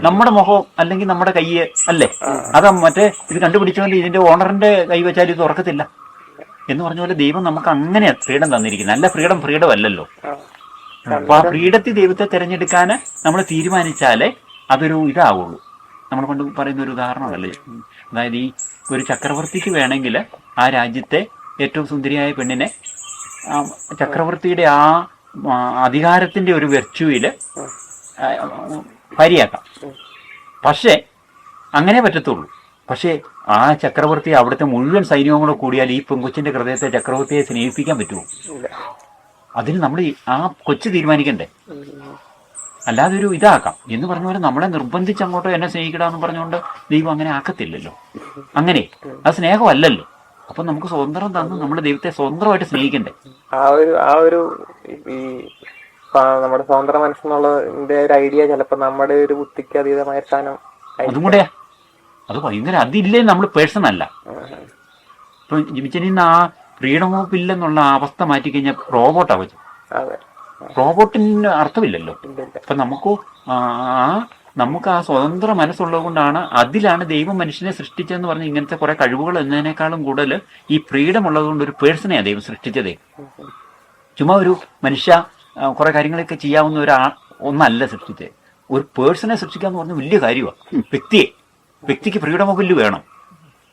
നമ്മുടെ മുഖം അല്ലെങ്കിൽ നമ്മുടെ കയ്യ് അല്ലേ, അതാ മറ്റേ ഇത് കണ്ടുപിടിച്ചോണ്ട് ഇതിന്റെ ഓണറിന്റെ കൈ വെച്ചാൽ ഇത് തുറക്കത്തില്ല എന്ന് പറഞ്ഞ പോലെ ദൈവം നമുക്ക് അങ്ങനെ ഫ്രീഡം തന്നിരിക്കുന്നത്. നല്ല ഫ്രീഡം അല്ലല്ലോ. അപ്പൊ ആ ഫ്രീഡത്തിൽ ദൈവത്തെ തിരഞ്ഞെടുക്കാൻ നമ്മൾ തീരുമാനിച്ചാലേ അതൊരു ഇതാവുള്ളൂ. നമ്മൾ കൊണ്ട് പറയുന്ന ഒരു ഉദാഹരണമല്ലേ, അതായത് ഈ ഒരു ചക്രവർത്തിക്ക് വേണമെങ്കിൽ ആ രാജ്യത്തെ ഏറ്റവും സുന്ദരിയായ പെണ്ണിനെ ചക്രവർത്തിയുടെ ആ അധികാരത്തിന്റെ ഒരു വെർച്യൂവില് ഭാര്യയാക്കാം. പക്ഷേ അങ്ങനെ പറ്റത്തുള്ളൂ. പക്ഷേ ആ ചക്രവർത്തി അവിടുത്തെ മുഴുവൻ സൈന്യവും കൂടെ കൂടിയാൽ ഈ പെങ്കൊച്ചിന്റെ ഹൃദയത്തെ ചക്രവർത്തിയെ സ്നേഹിപ്പിക്കാൻ പറ്റുമോ? അതിന് നമ്മൾ ആ കൊച്ചു തീരുമാനിക്കണ്ടേ. അല്ലാതെ ഒരു ഇതാക്കാം എന്ന് പറഞ്ഞ പോലെ നമ്മളെ നിർബന്ധിച്ച് അങ്ങോട്ടോ എന്നെ സ്നേഹിക്കടാന്ന് പറഞ്ഞുകൊണ്ട് ദൈവം അങ്ങനെ ആക്കത്തില്ലല്ലോ. അങ്ങനെ അത് സ്നേഹമല്ലല്ലോ. അപ്പൊ നമുക്ക് സ്വതന്ത്രം തന്ന് നമ്മുടെ ദൈവത്തെ സ്വതന്ത്രമായിട്ട് സ്നേഹിക്കണ്ടേ. ആ ഒരു ഈ നമ്മുടെ സ്വതന്ത്ര മനസ്സെന്നുള്ളതിന്റെ ഒരു ഐഡിയ ചിലപ്പോ നമ്മുടെ ഒരു ബുദ്ധിക്ക് അതീതമായ സ്ഥാനം. അതും കൂടെയാ, അത് ഭയങ്കര അതില്ലേ നമ്മൾ പേഴ്സൺ അല്ല. ഇപ്പൊ ജിമിച്ചനിന്ന് ആ ഫ്രീഡം ഓഫ് ഇല്ലെന്നുള്ള അവസ്ഥ മാറ്റിക്കഴിഞ്ഞാൽ റോബോട്ടാ വെച്ചു. റോബോട്ടിന് അർത്ഥമില്ലല്ലോ. അപ്പൊ നമുക്ക് ആ സ്വതന്ത്ര മനസ്സുള്ളത് കൊണ്ടാണ്, അതിലാണ് ദൈവം മനുഷ്യനെ സൃഷ്ടിച്ചതെന്ന് പറഞ്ഞ് ഇങ്ങനത്തെ കുറെ കഴിവുകൾ എന്നതിനേക്കാളും കൂടുതൽ ഈ ഫ്രീഡം ഉള്ളത് കൊണ്ട് ഒരു പേഴ്സണെയാണ് ദൈവം സൃഷ്ടിച്ചതേ. ചുമ്മാ ഒരു മനുഷ്യ കുറെ കാര്യങ്ങളൊക്കെ ചെയ്യാവുന്ന ഒന്നല്ല സൃഷ്ടിച്ചത്. ഒരു പേഴ്സണെ സൃഷ്ടിക്കാന്ന് പറഞ്ഞ വലിയ കാര്യമാണ്. വ്യക്തിക്ക് ഫ്രീഡം ഓഫ് വില്ല് വേണം.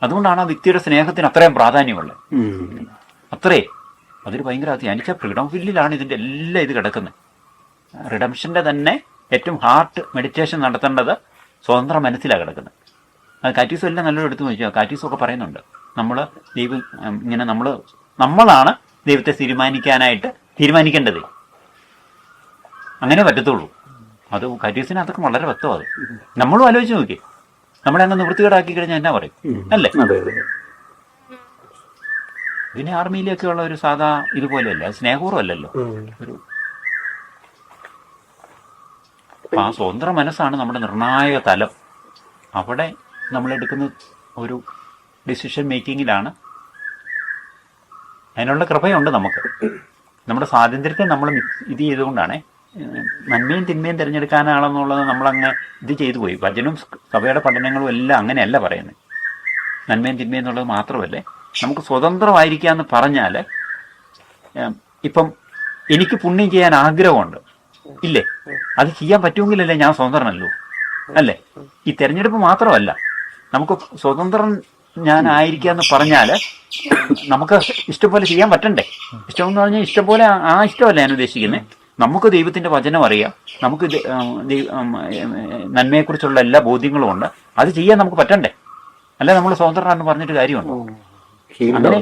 അതുകൊണ്ടാണ് ആ വ്യക്തിയുടെ സ്നേഹത്തിന് അത്രയും പ്രാധാന്യമുള്ളത്. അത്രേ അതൊരു ഭയങ്കര ധ്യാനിച്ച ഫ്രീഡം ഓഫ് വില്ലിലാണ് ഇതിൻ്റെ എല്ലാം ഇത് കിടക്കുന്നത്. റിഡംഷൻ്റെ തന്നെ ഏറ്റവും ഹാർട്ട് മെഡിറ്റേഷൻ നടത്തേണ്ടത് സ്വതന്ത്ര മനസ്സിലാണ് കിടക്കുന്നത്. അത് കാറ്റീസും എല്ലാം നല്ലോണം എടുത്തു നോക്കിയാൽ കാറ്റീസും ഒക്കെ പറയുന്നുണ്ട്, ദൈവം ഇങ്ങനെ നമ്മളാണ് ദൈവത്തെ തീരുമാനിക്കേണ്ടത്. അങ്ങനെ പറ്റത്തുള്ളൂ. അത് കാറ്റീസിന് അതൊക്കെ വളരെ വ്യക്തമാണ്. നമ്മളും ആലോചിച്ച് നോക്കി, നമ്മളെ അങ്ങ് നിവൃത്തികേടാക്കി കഴിഞ്ഞാൽ എന്നാ പറയും അല്ലേ? പിന്നെ ആർമിയിലൊക്കെ ഉള്ള ഒരു സാധാ ഇതുപോലെയല്ല, സ്നേഹപൂർവ്വം അല്ലല്ലോ. ആ സ്വതന്ത്ര മനസ്സാണ് നമ്മുടെ നിർണായക തലം. അവിടെ നമ്മളെടുക്കുന്ന ഒരു ഡിസിഷൻ മേക്കിങ്ങിലാണ് അതിനുള്ള കൃപയുണ്ട് നമുക്ക്. നമ്മുടെ സ്വാതന്ത്ര്യത്തെ നമ്മൾ ഇത് ചെയ്തുകൊണ്ടാണ് നന്മയും തിന്മയും തിരഞ്ഞെടുക്കാനാണെന്നുള്ളത് നമ്മളങ്ങ് ഇത് ചെയ്തു പോയി. വചനവും സഭയുടെ പഠനങ്ങളും എല്ലാം അങ്ങനെയല്ല പറയുന്നത്. നന്മയും തിന്മയും എന്നുള്ളത് മാത്രമല്ലേ, നമുക്ക് സ്വതന്ത്രമായിരിക്കുക എന്ന് പറഞ്ഞാൽ, ഇപ്പം എനിക്ക് പുണ്യം ചെയ്യാൻ ആഗ്രഹമുണ്ട് ഇല്ലേ, അത് ചെയ്യാൻ പറ്റുമെങ്കിലല്ലേ ഞാൻ സ്വതന്ത്രനല്ലോ അല്ലേ? ഈ തെരഞ്ഞെടുപ്പ് മാത്രമല്ല, നമുക്ക് സ്വതന്ത്രൻ ഞാൻ ആയിരിക്കുക എന്ന് പറഞ്ഞാൽ നമുക്ക് ഇഷ്ടംപോലെ ചെയ്യാൻ പറ്റണ്ടേ. ഇഷ്ടമെന്ന് പറഞ്ഞാൽ ഇഷ്ടംപോലെ ആ ഇഷ്ടമല്ല ഞാൻ ഉദ്ദേശിക്കുന്നത്. നമുക്ക് ദൈവത്തിന്റെ വചനം അറിയാം, നമുക്ക് നന്മയെക്കുറിച്ചുള്ള എല്ലാ ബോധ്യങ്ങളും ഉണ്ട്. അത് ചെയ്യാൻ നമുക്ക് പറ്റണ്ടേ? അല്ല നമ്മൾ സ്വതന്ത്രനാണെന്ന് പറഞ്ഞിട്ട് കാര്യമുണ്ടോ? അങ്ങനെ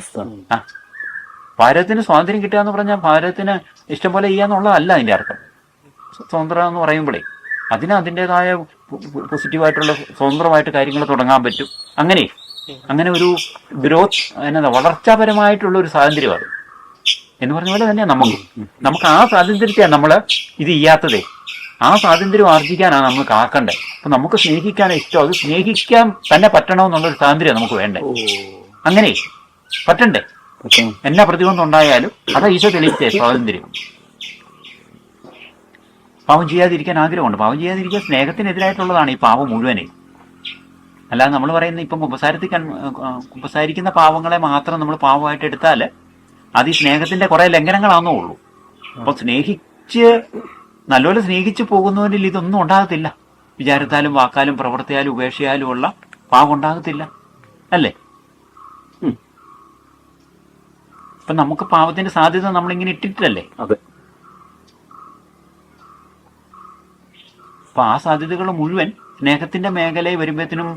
ഭാരതത്തിന് സ്വാതന്ത്ര്യം കിട്ടുക എന്ന് പറഞ്ഞാൽ ഭാരതത്തിന് ഇഷ്ടം പോലെ ചെയ്യാന്നുള്ളതല്ല അതിൻ്റെ അർത്ഥം. സ്വതന്ത്രം എന്ന് പറയുമ്പോഴേ അതിന് അതിൻ്റെതായ പോസിറ്റീവായിട്ടുള്ള സ്വതന്ത്രമായിട്ട് കാര്യങ്ങൾ തുടങ്ങാൻ പറ്റും. അങ്ങനെ ഒരു ഗ്രോത്ത്, വളർച്ചാപരമായിട്ടുള്ള ഒരു സ്വാതന്ത്ര്യമാണ് എന്ന് പറഞ്ഞ പോലെ തന്നെ നമുക്ക് ആ സ്വാതന്ത്ര്യത്തെയാണ് നമ്മൾ ഇത് ചെയ്യാത്തതേ. ആ സ്വാതന്ത്ര്യം ആർജിക്കാനാണ് നമ്മൾ കാക്കണ്ടേ. അപ്പൊ നമുക്ക് സ്നേഹിക്കാൻ ഇഷ്ടം, അത് സ്നേഹിക്കാൻ തന്നെ പറ്റണമെന്നുള്ളൊരു സ്വാതന്ത്ര്യം നമുക്ക് വേണ്ടേ. അങ്ങനെ പറ്റണ്ടേ? എന്നാ പ്രതിബന്ധം ഉണ്ടായാലും അതാ ഈശോ തെളിയിച്ചേ സ്വാതന്ത്ര്യം. പാവം ചെയ്യാതിരിക്കാൻ ആഗ്രഹമുണ്ട്. പാവം ചെയ്യാതിരിക്കാൻ സ്നേഹത്തിനെതിരായിട്ടുള്ളതാണ് ഈ പാവം മുഴുവനെ. അല്ലാതെ നമ്മൾ പറയുന്ന ഇപ്പം കുമ്പസാരിക്കുന്ന പാവങ്ങളെ മാത്രം നമ്മൾ പാവമായിട്ട് എടുത്താൽ അത് ഈ സ്നേഹത്തിന്റെ കുറെ ലംഘനങ്ങളാണെന്നേ ഉള്ളൂ. അപ്പൊ നല്ലപോലെ സ്നേഹിച്ചു പോകുന്നവരിൽ ഇതൊന്നും ഉണ്ടാകത്തില്ല. വിചാരത്താലും വാക്കാലും പ്രവൃത്തിയാലും ഉപേക്ഷയാലും ഉള്ള പാവം ഉണ്ടാകത്തില്ല അല്ലേ? ഇപ്പൊ നമുക്ക് പാവത്തിന്റെ സാധ്യത നമ്മളിങ്ങനെ ഇട്ടിട്ടല്ലേ. അതെ. അപ്പൊ ആ സാധ്യതകൾ മുഴുവൻ സ്നേഹത്തിന്റെ മേഖലയിൽ വരുമ്പോഴത്തേനും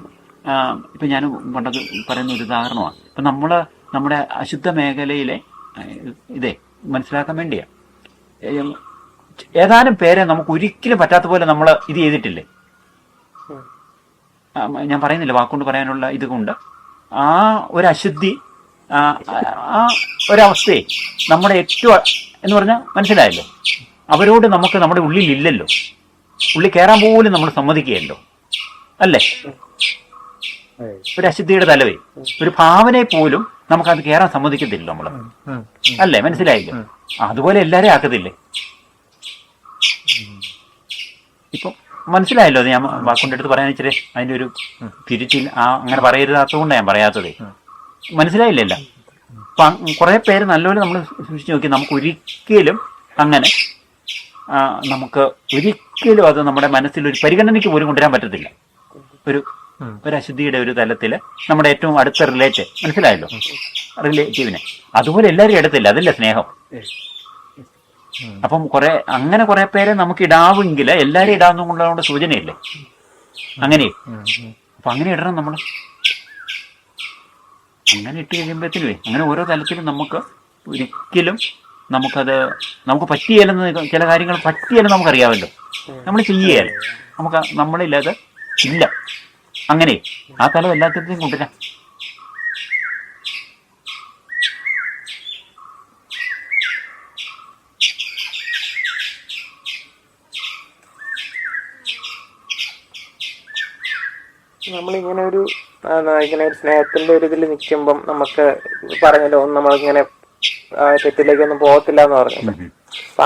ഇപ്പൊ ഞാൻ പണ്ടത് പറയുന്ന ഒരു ഉദാഹരണമാണ്. ഇപ്പൊ നമ്മുടെ അശുദ്ധ മേഖലയിലെ മനസ്സിലാക്കാൻ വേണ്ടിയാ. ഏതാനും പേരെ നമുക്ക് ഒരിക്കലും പറ്റാത്ത പോലെ നമ്മൾ ഇത് ചെയ്തിട്ടില്ലേ? ഞാൻ പറയുന്നില്ല, വാക്കുകൊണ്ട് പറയാനുള്ള ഇത് കൊണ്ട് ആ ഒരു അശുദ്ധി, ആ ഒരവസ്ഥയെ നമ്മുടെ ഏറ്റവും എന്ന് പറഞ്ഞാൽ മനസ്സിലായല്ലോ. അവരോട് നമുക്ക് നമ്മുടെ ഉള്ളിലില്ലല്ലോ, ഉള്ളിൽ കയറാൻ പോലും നമ്മൾ സമ്മതിക്കുകയല്ലോ അല്ലേ? ഒരു അശുദ്ധിയുടെ തലവേ, ഒരു ഭാവനയെ പോലും നമുക്കത് കയറാൻ സമ്മതിക്കത്തില്ല നമ്മൾ അല്ലേ? മനസ്സിലായില്ലേ? അതുപോലെ എല്ലാരെയും ആക്കത്തില്ലേ? ഇപ്പൊ മനസ്സിലായല്ലോ. അത് ഞാൻ വാക്കുകൊണ്ട് എടുത്ത് പറയാൻ ഇച്ചിരി അതിൻ്റെ ഒരു തിരിച്ചിൽ അങ്ങനെ പറയരുതാത്തതുകൊണ്ടാണ് ഞാൻ പറയാത്തതേ. മനസ്സിലായില്ലല്ല? അപ്പൊ കുറെ പേര് നല്ലപോലെ നമ്മൾ സൂക്ഷിച്ച് നോക്കി, നമുക്ക് ഒരിക്കലും അങ്ങനെ അത് നമ്മുടെ മനസ്സിൽ ഒരു പരിഗണനയ്ക്ക് പോലും കൊണ്ടുവരാൻ പറ്റത്തില്ല. ഒരു അശുദ്ധിയുടെ ഒരു തലത്തിൽ നമ്മുടെ ഏറ്റവും അടുത്ത മനസ്സിലായല്ലോ, റിലേറ്റീവിനെ അതുപോലെ എല്ലാവരും എടുത്തില്ല. അതല്ലേ സ്നേഹം. അപ്പം അങ്ങനെ കുറെ പേരെ നമുക്ക് ഇടാവുമെങ്കിൽ എല്ലാവരും ഇടാവുന്നതുകൊണ്ടുള്ള സൂചനയില്ലേ? അങ്ങനെ അപ്പം അങ്ങനെ ഇടണം നമ്മൾ. അങ്ങനെ ഇട്ട് കഴിയുമ്പോഴത്തേനുവേ അങ്ങനെ ഓരോ തലത്തിലും നമുക്ക് ഒരിക്കലും നമുക്ക് പറ്റിയാലെന്ന് ചില കാര്യങ്ങൾ പറ്റിയാലും നമുക്കറിയാമല്ലോ, നമ്മൾ ചെയ്യുകയല്ല, നമ്മളില്ലത് ഇല്ല. അങ്ങനെ ആ തലം എല്ലാത്തിനും കൊണ്ടുവരാം. നമ്മളിങ്ങനെ ഒരു ഇങ്ങനെ ഒരു സ്നേഹത്തിന്റെ ഒരു ഇതിൽ നിൽക്കുമ്പം നമുക്ക് പറഞ്ഞല്ലോ നമ്മളിങ്ങനെ തെറ്റിലേക്കൊന്നും പോകത്തില്ല എന്ന് പറഞ്ഞു. അപ്പൊ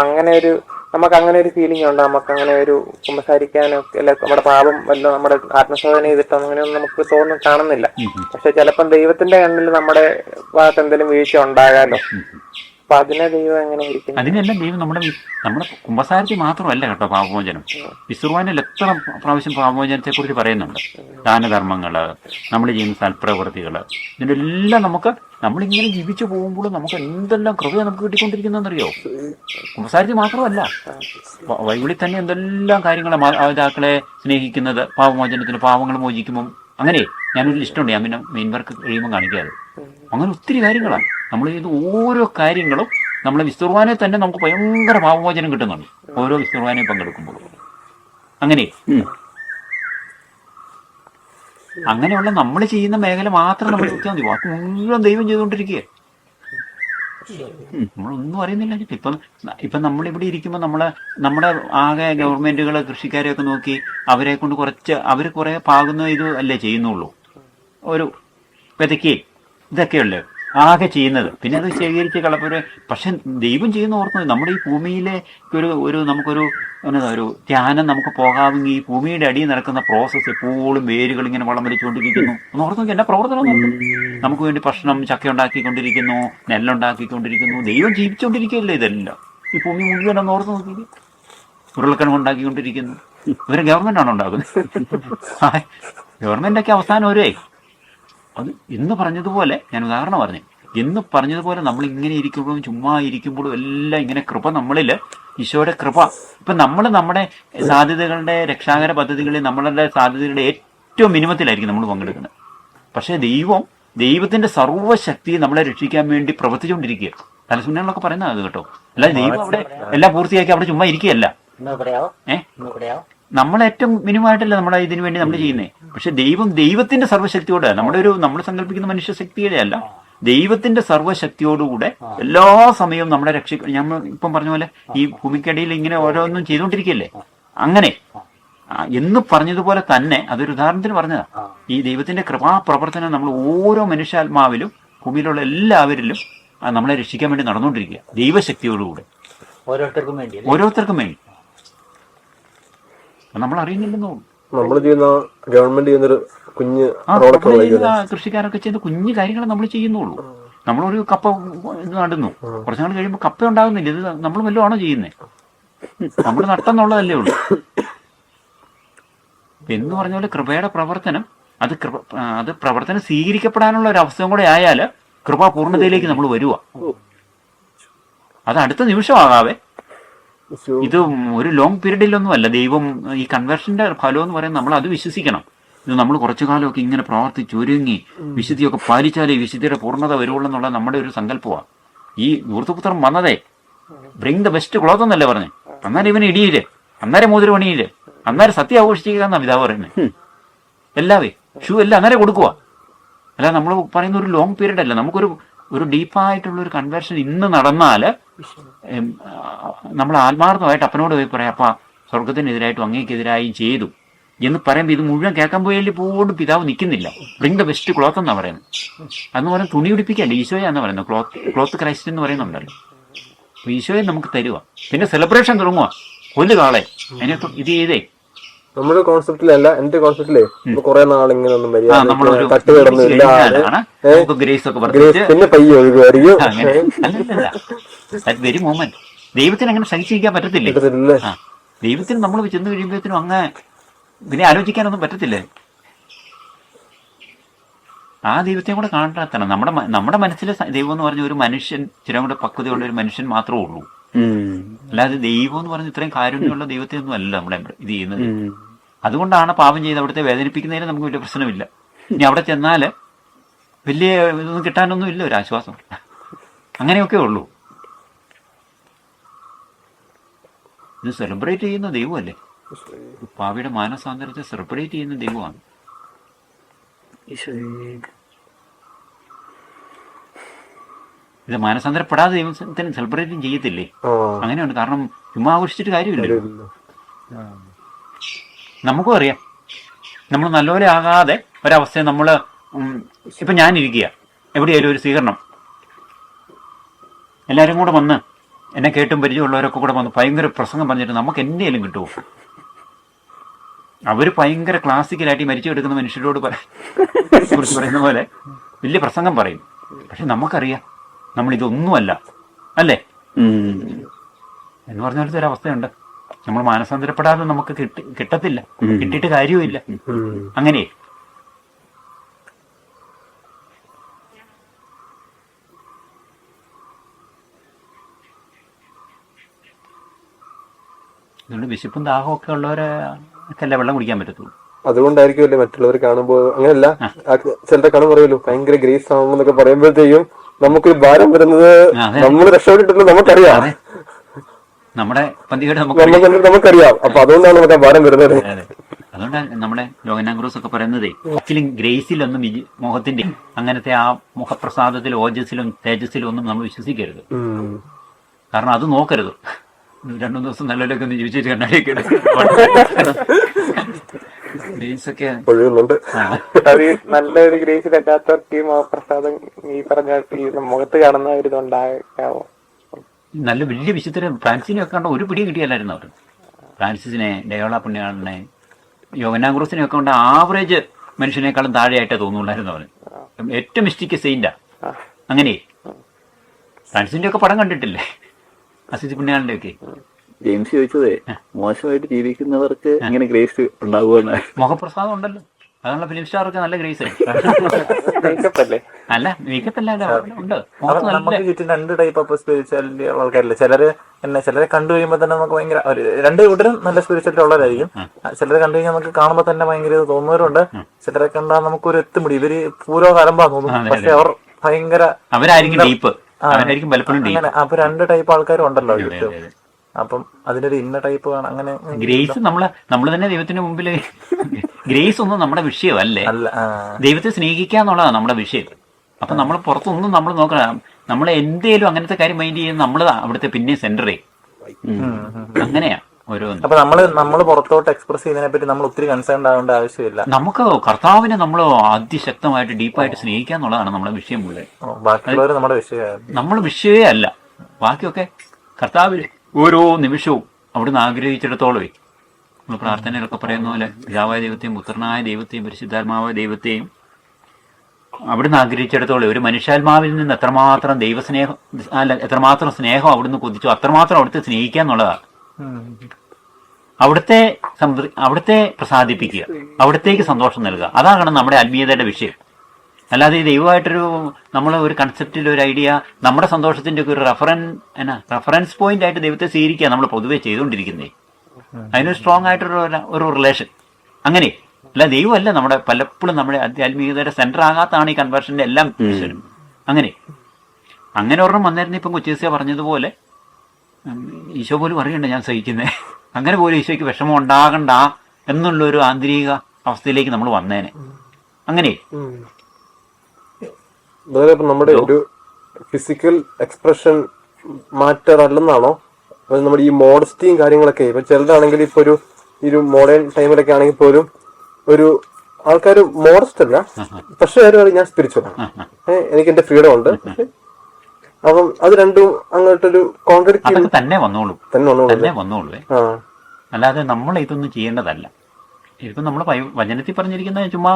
നമുക്ക് അങ്ങനെ ഒരു ഫീലിംഗ് ഉണ്ട്. നമുക്ക് അങ്ങനെ ഒരു കുമ്പസാരിക്കാനോ അല്ല നമ്മുടെ പാപം വല്ലോ നമ്മുടെ ആത്മശോധന ചെയ്തിട്ടോ അങ്ങനെയൊന്നും നമുക്ക് കാണുന്നില്ല. പക്ഷെ ചിലപ്പം ദൈവത്തിന്റെ കണ്ണിൽ നമ്മുടെ ഭാഗത്ത് എന്തെങ്കിലും വീഴ്ച ഉണ്ടാകാലോ. അപ്പൊ അതിനെ ദൈവം എങ്ങനെ ഇരിക്കും? അതിനെല്ലാം ദൈവം നമ്മുടെ കുമ്പസാരത്തിൽ മാത്രമല്ല കേട്ടോ പാപമോചനം. വിശുർവാനിൽ എത്ര പ്രാവശ്യം പാപമോചനത്തെ കുറിച്ച് പറയുന്നുണ്ട്. ദാനധർമ്മങ്ങള്, നമ്മൾ ചെയ്യുന്ന സൽപ്രവൃത്തികള്, ഇതിനെല്ലാം നമ്മളിങ്ങനെ ജീവിച്ചു പോകുമ്പോൾ നമുക്ക് എന്തെല്ലാം കൃപയാണ് നമുക്ക് കിട്ടിക്കൊണ്ടിരിക്കുന്നതെന്നറിയോ? കുമ്പസാരത്തിൽ മാത്രമല്ല, ബൈബിളിൽ തന്നെ എന്തെല്ലാം കാര്യങ്ങൾ മാതാക്കളെ സ്നേഹിക്കുന്നത്, പാപമോചനത്തിന്, പാവങ്ങൾ മോചിക്കുമ്പം, അങ്ങനെ ഞാനൊരു ലിസ്റ്റുണ്ട്, ഞാൻ പിന്നെ മെയിൻ വർക്ക് കഴിയുമ്പോൾ കാണിക്കാതെ. അങ്ങനെ ഒത്തിരി കാര്യങ്ങളാണ് നമ്മൾ ചെയ്ത് ഓരോ കാര്യങ്ങളും. നമ്മളെ വിസ്തുർവാനെ തന്നെ നമുക്ക് ഭയങ്കര പാപമോചനം കിട്ടുന്നുണ്ട് ഓരോ വിസ്തുർവാനെയും പങ്കെടുക്കുമ്പോൾ. അങ്ങനെയുള്ള നമ്മൾ ചെയ്യുന്ന മേഖല മാത്രം നമ്മൾ നോക്കിയാൽ മതി. ബാക്കി മുഴുവൻ ദൈവം ചെയ്തുകൊണ്ടിരിക്കുക. നമ്മളൊന്നും അറിയുന്നില്ല. ഇപ്പം നമ്മളിവിടെ ഇരിക്കുമ്പോൾ നമ്മുടെ ആകെ ഗവൺമെന്റുകൾ കൃഷിക്കാരെയൊക്കെ നോക്കി അവരെ കൊണ്ട് അവർ കുറെ പാകുന്ന ഇത് അല്ലേ ചെയ്യുന്നുള്ളൂ. ഒരു വിതയ്ക്കുകയും ഇതൊക്കെയല്ലേ ആകെ ചെയ്യുന്നത്. പിന്നെ അത് ശേഖരിച്ച് കളപ്പൊരു. പക്ഷെ ദൈവം ചെയ്യുന്ന ഓർക്കുന്നത് നമ്മുടെ ഈ ഭൂമിയിലെ നമുക്കൊരു ധ്യാനം നമുക്ക് പോകാമെങ്കിൽ ഈ ഭൂമിയുടെ അടിയിൽ നടക്കുന്ന പ്രോസസ്സ് എപ്പോഴും വേരുകൾ ഇങ്ങനെ വളം വലിച്ചുകൊണ്ടിരിക്കുന്നു. ഒന്ന് ഓർത്ത് നോക്കി എന്നാ പ്രവർത്തനം നമുക്ക് വേണ്ടി ഭക്ഷണം ചക്ക ഉണ്ടാക്കിക്കൊണ്ടിരിക്കുന്നു, നെല്ലുണ്ടാക്കിക്കൊണ്ടിരിക്കുന്നു. ദൈവം ജീവിച്ചുകൊണ്ടിരിക്കുകയല്ലേ ഇതെല്ലാം. ഈ ഭൂമി മുഴുവൻ ഒന്ന് ഓർത്ത് നോക്കി ഉരുളക്കിഴങ്ങ് ഉണ്ടാക്കിക്കൊണ്ടിരിക്കുന്നു. ഇവരെ ഗവൺമെന്റാണ് ഉണ്ടാക്കുന്നത്. ഗവൺമെന്റൊക്കെ അവസാനം അത് എന്ന് പറഞ്ഞതുപോലെ, ഞാൻ ഉദാഹരണം പറഞ്ഞു, എന്ന് പറഞ്ഞതുപോലെ നമ്മളിങ്ങനെ ഇരിക്കുമ്പോഴും ചുമ്മാ ഇരിക്കുമ്പോഴും എല്ലാം ഇങ്ങനെ കൃപ നമ്മളിൽ, ഈശോയുടെ കൃപ. ഇപ്പം നമ്മുടെ സാധ്യതകളുടെ രക്ഷാകര പദ്ധതികളിൽ നമ്മളുടെ സാധ്യതകളുടെ ഏറ്റവും മിനിമത്തിലായിരിക്കും നമ്മൾ പങ്കെടുക്കുന്നത്. പക്ഷേ ദൈവത്തിന്റെ സർവ്വശക്തി നമ്മളെ രക്ഷിക്കാൻ വേണ്ടി പ്രവർത്തിച്ചുകൊണ്ടിരിക്കുക. തലസുന്നങ്ങളൊക്കെ പറയുന്നത് അത് കേട്ടോ. അല്ലാതെ ദൈവം അവിടെ എല്ലാം പൂർത്തിയാക്കി അവിടെ ചുമ്മാ ഇരിക്കുകയല്ല. നമ്മളേറ്റവും മിനിമമായിട്ടല്ല നമ്മുടെ ഇതിനു വേണ്ടി നമ്മൾ ചെയ്യുന്നത്. പക്ഷെ ദൈവത്തിന്റെ സർവ്വശക്തിയോടെ നമ്മൾ സങ്കല്പിക്കുന്ന മനുഷ്യശക്തിയുടെ അല്ല, ദൈവത്തിന്റെ സർവ്വശക്തിയോടുകൂടെ എല്ലാ സമയവും നമ്മളെ ഞാൻ ഇപ്പം പറഞ്ഞ പോലെ ഈ ഭൂമിക്കടിയിൽ ഇങ്ങനെ ഓരോന്നും ചെയ്തുകൊണ്ടിരിക്കുകയല്ലേ. അങ്ങനെ എന്ന് പറഞ്ഞതുപോലെ തന്നെ അതൊരു ഉദാഹരണത്തിന് പറഞ്ഞതാ. ഈ ദൈവത്തിന്റെ കൃപാപ്രവർത്തനം നമ്മൾ ഓരോ മനുഷ്യാത്മാവിലും ഭൂമിയിലുള്ള എല്ലാവരിലും നമ്മളെ രക്ഷിക്കാൻ വേണ്ടി നടന്നുകൊണ്ടിരിക്കുക, ദൈവശക്തിയോടുകൂടെ ഓരോരുത്തർക്കും വേണ്ടി. നമ്മൾ അറിയുന്നില്ലെന്നോ. നമ്മൾ ചെയ്യുന്ന ഗവൺമെന്റ് ചെയ്യുന്നൊരു കുഞ്ഞ് കൃഷിക്കാരൊക്കെ ചെയ്യുന്ന കുഞ്ഞു കാര്യങ്ങൾ നമ്മൾ ചെയ്യുന്നുള്ളൂ. നമ്മളൊരു കപ്പ നടുന്നു, കുറച്ചു നാൾ കഴിയുമ്പോൾ കപ്പ ഉണ്ടാകുന്നില്ല. ഇത് നമ്മൾ വല്ലതും ആണോ ചെയ്യുന്നത്? നമ്മൾ നട്ടെന്നുള്ളതല്ലേ ഉള്ളൂ. എന്ന് പറഞ്ഞ പോലെ കൃപയുടെ പ്രവർത്തനം അത് പ്രവർത്തനം സ്വീകരിക്കപ്പെടാനുള്ള ഒരു അവസരം കൂടെ ആയാൽ കൃപാപൂർണ്ണതയിലേക്ക് നമ്മൾ വരുക. അത് അടുത്ത നിമിഷമാകാവേ. ഇത് ഒരു ലോങ് പീരീഡിലൊന്നുമല്ല. ദൈവം ഈ കൺവേർഷന്റെ ഫലം എന്ന് പറയുന്നത് നമ്മൾ അത് വിശ്വസിക്കണം. ഇത് നമ്മൾ കുറച്ചു കാലമൊക്കെ ഇങ്ങനെ പ്രവർത്തിച്ചൊരുങ്ങി വിശുദ്ധിയൊക്കെ പാലിച്ചാലേ ഈ വിശുദ്ധിയുടെ പൂർണ്ണത വരുവുള്ളൂ എന്നുള്ള നമ്മുടെ ഒരു സങ്കല്പമാണ്. ഈ ധൂർത്തപുത്രൻ വന്നതേ ബ്രിങ് ദ ബെസ്റ്റ് ക്ലോത്ത് എന്നല്ലേ പറഞ്ഞേ. അന്നേരം ഇവന് ഇടിയില്, അന്നേരം മോതിരം പണിയില്, അന്നേരം സത്യം ആഘോഷിക്കുക പിതാവ് പറയുന്നത്. എല്ലാവേ ഷൂ എല്ലാം അന്നേരം കൊടുക്കുക. അല്ല നമ്മൾ പറയുന്ന ഒരു ലോങ് പീരീഡ് അല്ല. നമുക്കൊരു ഡീപ്പായിട്ടുള്ള ഒരു കൺവേർഷൻ ഇന്ന് നടന്നാൽ നമ്മൾ ആത്മാർത്ഥമായിട്ട് അപ്പനോട് പോയി പറയാം, അപ്പ സ്വർഗത്തിനെതിരായിട്ടും അങ്ങേക്കെതിരായും ചെയ്തു എന്ന് പറയുമ്പോൾ ഇത് മുഴുവൻ കേൾക്കാൻ പോയാൽ പോലും പിതാവ് നിൽക്കുന്നില്ല. ബ്രിങ് ദ ബെസ്റ്റ് ക്ലോത്ത് എന്നാണ് പറയുന്നത്. അന്ന് പറഞ്ഞാൽ തുണി ഉടിപ്പിക്കല്ലേ, ഈശോയാന്ന് പറയുന്നത്. ക്ലോത്ത് ക്രൈസ്റ്റ് എന്ന് പറയുന്നുണ്ടല്ലോ. അപ്പൊ ഈശോയെ നമുക്ക് തരുക. പിന്നെ സെലിബ്രേഷൻ തുടങ്ങുക, കൊല്ലു കാളെ അതിനകത്ത് ഇത് ചെയ്തേ. നമ്മുടെ കോൺസെപ്റ്റിലല്ല, എന്റെ കോൺസെപ്റ്റിലെ കുറെ നാളിങ്ങനെ ഒന്നും പിന്നെ പയ്യെ ഒഴുകുമായിരിക്കും. വെരി മൊമെന്റ് ദൈവത്തിന് അങ്ങനെ സഹിച്ചിരിക്കാൻ പറ്റത്തില്ലേ? ദൈവത്തിന് നമ്മൾ ചെന്ന് കഴിയുമ്പോഴത്തേനും അങ്ങ് പിന്നെ ആലോചിക്കാനൊന്നും പറ്റത്തില്ലേ? ആ ദൈവത്തെ കൂടെ കാണാത്തണം. നമ്മുടെ മനസ്സിലെ ദൈവം എന്ന് പറഞ്ഞ ഒരു മനുഷ്യൻ, ചില കൂടെ പക്വതയുള്ള ഒരു മനുഷ്യൻ മാത്രമേ ഉള്ളൂ. അല്ലാതെ ദൈവം എന്ന് പറഞ്ഞ ഇത്രയും കാരുണ്യമുള്ള ദൈവത്തെ ഒന്നും അല്ല നമ്മളെ ഇത് ചെയ്യുന്നത്. അതുകൊണ്ടാണ് പാപം ചെയ്ത് അവിടുത്തെ വേദനിപ്പിക്കുന്നതിന് നമുക്ക് വലിയ പ്രശ്നമില്ല. ഇനി അവിടെ ചെന്നാൽ വലിയ ഇതൊന്നും കിട്ടാനൊന്നും ഇല്ല, ഒരു ആശ്വാസം. അങ്ങനെയൊക്കെ ഉള്ളൂ. ഇത് സെലിബ്രേറ്റ് ചെയ്യുന്ന ദൈവമല്ലേ, പാപിയുടെ മാനസാന്തരത്തെ സെലിബ്രേറ്റ് ചെയ്യുന്ന ദൈവമാണ്. ഇത് മാനസാന്തരപ്പെടാതെ ദൈവത്തിന് സെലിബ്രേറ്റും ചെയ്യത്തില്ലേ? അങ്ങനെയുണ്ട്. കാരണം ചുമ്മാ ആഘോഷിച്ചിട്ട് കാര്യമില്ലല്ലോ. നമുക്കും അറിയാം, നമ്മൾ നല്ലപോലെ ആകാതെ ഒരവസ്ഥയെ നമ്മൾ ഇപ്പം ഞാനിരിക്കുക എവിടെയായാലും ഒരു സ്വീകരണം, എല്ലാവരും കൂടെ വന്ന് എന്നെ കേട്ടും പരിചയമുള്ളവരൊക്കെ കൂടെ വന്ന് ഭയങ്കര പ്രസംഗം പറഞ്ഞിട്ട് നമുക്ക് എന്തെങ്കിലും കിട്ടുമോ? അവർ ഭയങ്കര ക്ലാസിക്കലായിട്ട് മരിച്ചു കിടക്കുന്ന മനുഷ്യരോട് കുറിച്ച് പറയുന്ന പോലെ വലിയ പ്രസംഗം പറയും. പക്ഷെ നമുക്കറിയാം നമ്മളിതൊന്നുമല്ല, അല്ലേ എന്ന് പറഞ്ഞാലത്തെ ഒരവസ്ഥയുണ്ട്. നമ്മൾ മാനസാന്തരപ്പെടാതെ നമുക്ക് കിട്ടത്തില്ല, കിട്ടിയിട്ട് കാര്യവുമില്ല. അങ്ങനെ അതുകൊണ്ട് വിശപ്പും ദാഹമൊക്കെ ഉള്ളവരൊക്കെയല്ലേ വെള്ളം കുടിക്കാൻ പറ്റത്തുള്ളൂ. അതുകൊണ്ടായിരിക്കുമല്ലേ മറ്റുള്ളവർ കാണുമ്പോൾ അങ്ങനെയല്ല, ചിലരെ കാണും പറയുമല്ലോ ഭയങ്കര ഗ്രേസ് ആണെന്നൊക്കെ പറയുമ്പോഴത്തേക്കും നമുക്കൊരു ഭാരം വരുന്നത് നമ്മൾ രക്ഷപ്പെട്ടിട്ടുള്ളത് നമുക്കറിയാം, നമ്മുടെ പന്തികേട് നമുക്കറിയാം. അപ്പൊ അതുകൊണ്ടാണ് നമുക്ക് ആ ഭാരം വരുന്നത്. അതുകൊണ്ടാണ് നമ്മുടെ യോഗനാഗ്രൂസ് ഒക്കെ പറയുന്നതേ, ഒരിക്കലും ഗ്രേസിലൊന്നും മോഹത്തിന്റെ അങ്ങനത്തെ ആ മുഖപ്രസാദത്തിൽ ഓജസ്സിലും തേജസ്സിലും ഒന്നും നമ്മൾ വിശ്വസിക്കരുത്. കാരണം അത് നോക്കരുത്. 2-3 ദിവസം നല്ലവരൊക്കെ ഒന്ന് ജീവിച്ചിട്ട് കണ്ണാടിയൊക്കെ ഗ്രേസൊക്കെ അത് നല്ലൊരു ഗ്രേസ് പറ്റാത്തവർക്ക് മുഖപ്രസാദം ഈ പറഞ്ഞ മുഖത്ത് കാണുന്ന ഒരു ഇതുണ്ടാകാവോ? നല്ല വലിയ വിശുദ്ധരെ ഫ്രാൻസിനെയൊക്കെ കണ്ട ഒരു പിടിയും കിട്ടിയല്ലായിരുന്നു അവർ. ഫ്രാൻസിസിനെ, ഡയോള പുണ്യാളനെ, യോഗനാഗ്രൂസിനെ ഒക്കെ കൊണ്ട് ആവറേജ് മനുഷ്യനേക്കാളും താഴെയായിട്ടേ തോന്നുള്ളായിരുന്നു അവന്. ഏറ്റവും മിസ്റ്റിക്ക് സെയിന്റാ. അങ്ങനെ ഫ്രാൻസിന്റെ ഒക്കെ പടം കണ്ടിട്ടില്ലേ, അസിസി പുണ്യാളന്റെ ഒക്കെ. ജെയിംസ് ചോദിച്ചതേ മോശമായിട്ട് ജീവിക്കുന്നവർക്ക് ഇങ്ങനെ ഗ്രേസ് ഉണ്ടാവുക. മുഖപ്രസാദം ഉണ്ടല്ലോ, അതുള്ള ഫിലിം സ്റ്റാറൊക്കെ നല്ല ഗ്രേസ് അല്ല, മേക്കപ്പല്ല ഉണ്ട്. നമുക്ക് ചുറ്റും 2 ടൈപ്പ് ഓഫ് സ്പിരിച്വാലിറ്റി ഉള്ള ആൾക്കാരില്ല. ചിലരെ കണ്ടു കഴിയുമ്പോൾ തന്നെ നമുക്ക് ഭയങ്കര 2 കൂട്ടരും നല്ല സ്പിരിച്വാലിറ്റി ഉള്ളവരായിരിക്കും. ചിലരെ കണ്ടു കഴിഞ്ഞാൽ നമുക്ക് കാണുമ്പോൾ തന്നെ ഭയങ്കര ഇത് തോന്നുന്നവരുണ്ട്. ചിലരെ കണ്ടാൽ നമുക്കൊരു എത്തുമുടി ഇവര് പൂരോ കലമ്പാ തോന്നും, പക്ഷെ അവർ ഭയങ്കര അവരായിരിക്കും ഡീപ്പ്, അവരായിരിക്കും പലപ്പോഴും അങ്ങനെ. അപ്പൊ 2 ടൈപ്പ് ആൾക്കാരും ഉണ്ടല്ലോ ചുറ്റും. അപ്പം അതിനൊരു ഇന്ന ടൈപ്പ് കാണാം. അങ്ങനെ ഗ്രേസ് നമ്മള് തന്നെ ദൈവത്തിന് മുമ്പിൽ ഗ്രേസ് ഒന്നും നമ്മുടെ വിഷയമല്ലേ, ദൈവത്തെ സ്നേഹിക്കുക എന്നുള്ളതാണ് നമ്മുടെ വിഷയം. അപ്പൊ നമ്മൾ പുറത്തൊന്നും നമ്മൾ നോക്കണം, നമ്മൾ എന്തേലും അങ്ങനത്തെ കാര്യം മൈൻഡ് ചെയ്യുന്ന നമ്മൾ അവിടുത്തെ പിന്നെ സെന്റർ ചെയ്യും. അങ്ങനെയാ ഓരോന്ന്. അപ്പൊ നമ്മള് പുറത്തോട്ട് എക്സ്പ്രസ് ചെയ്യുന്നതിനെ പറ്റി നമ്മൾ ഒത്തിരി കൺസേൺ ആവേണ്ട ആവശ്യമില്ല. നമുക്ക് കർത്താവിനെ നമ്മൾ അതിശക്തമായിട്ട് ഡീപ്പായിട്ട് സ്നേഹിക്കുക എന്നുള്ളതാണ് നമ്മുടെ വിഷയം മുഴുവൻ. ബാക്കിയുള്ളവർ നമ്മുടെ വിഷയം, നമ്മൾ വിഷയമേ അല്ല. ബാക്കിയൊക്കെ കർത്താവിൽ ഓരോ നിമിഷവും അവിടുന്ന് ആഗ്രഹിച്ചിടത്തോളമേ, നമ്മൾ പ്രാർത്ഥനയിലൊക്കെ പറയുന്ന പോലെ പിതാവായ ദൈവത്തെയും പുത്രനായ ദൈവത്തെയും പരിശുദ്ധാത്മാവായ ദൈവത്തെയും അവിടുന്ന് ആഗ്രഹിച്ചിടത്തോളം ഒരു മനുഷ്യാത്മാവിൽ നിന്ന് എത്രമാത്രം ദൈവസ്നേഹം എത്രമാത്രം സ്നേഹം അവിടുന്ന് കൊതിച്ചു അത്രമാത്രം അവിടുത്തെ സ്നേഹിക്കുക എന്നുള്ളതാണ്. അവിടുത്തെ പ്രസാദിപ്പിക്കുക, അവിടത്തേക്ക് സന്തോഷം നൽകുക, അതാണ് നമ്മുടെ ആത്മീയതയുടെ വിഷയം. അല്ലാതെ ഈ ദൈവമായിട്ടൊരു ഒരു കൺസെപ്റ്റിൽ ഒരു ഐഡിയ നമ്മുടെ സന്തോഷത്തിന്റെ ഒക്കെ ഒരു റെഫറൻസ് പോയിന്റ് ആയിട്ട് ദൈവത്തെ സ്വീകരിക്കുക നമ്മൾ പൊതുവെ ചെയ്തുകൊണ്ടിരിക്കുന്നേ. അതിനൊരു സ്ട്രോങ് ആയിട്ടൊരു റിലേഷൻ. അങ്ങനെ അല്ല, ദൈവമല്ല നമ്മുടെ പലപ്പോഴും നമ്മുടെ ആധ്യാത്മികതയുടെ സെന്റർ ആകാത്തതാണ് ഈ കൺവേർഷന്റെ എല്ലാം വിഷയം. അങ്ങനെ ഒരെണ്ണം വന്നിരുന്ന ഇപ്പം കൊച്ചേസിയ പറഞ്ഞതുപോലെ ഈശോ പോലും അറിയണ്ട ഞാൻ സഹിക്കുന്നേ. അങ്ങനെ പോലും ഈശോയ്ക്ക് വിഷമം ഉണ്ടാകണ്ട എന്നുള്ളൊരു ആന്തരിക അവസ്ഥയിലേക്ക് നമ്മൾ വന്നേനെ. അങ്ങനെ നമ്മുടെ ഒരു ഫിസിക്കൽ എക്സ്പ്രഷൻ മാറ്റർ അല്ലെന്നാണോ നമ്മുടെ ഈ മോഡസ്റ്റിയും കാര്യങ്ങളൊക്കെ? ഇപ്പൊ ചിലരാണെങ്കിൽ ഇപ്പൊ ഒരു മോഡേൺ ടൈമിലൊക്കെ ആണെങ്കിൽ പോലും ഒരു ആൾക്കാർ മോഡസ്റ്റ് അല്ല, പക്ഷെ ഞാൻ സ്പിരിച്വൽ ആണ്, എനിക്ക് എന്റെ ഫ്രീഡം ഉണ്ട്. അപ്പം അത് രണ്ടും അങ്ങോട്ടൊരു കോൺട്രാഡിക്റ്റ് തന്നെ വന്നോളൂ. അല്ലാതെ നമ്മൾ ഇതൊന്നും ചെയ്യേണ്ടതല്ല. ഇപ്പം നമ്മൾ വചനത്തിൽ പറഞ്ഞിരിക്കുന്ന ചുമ്മാ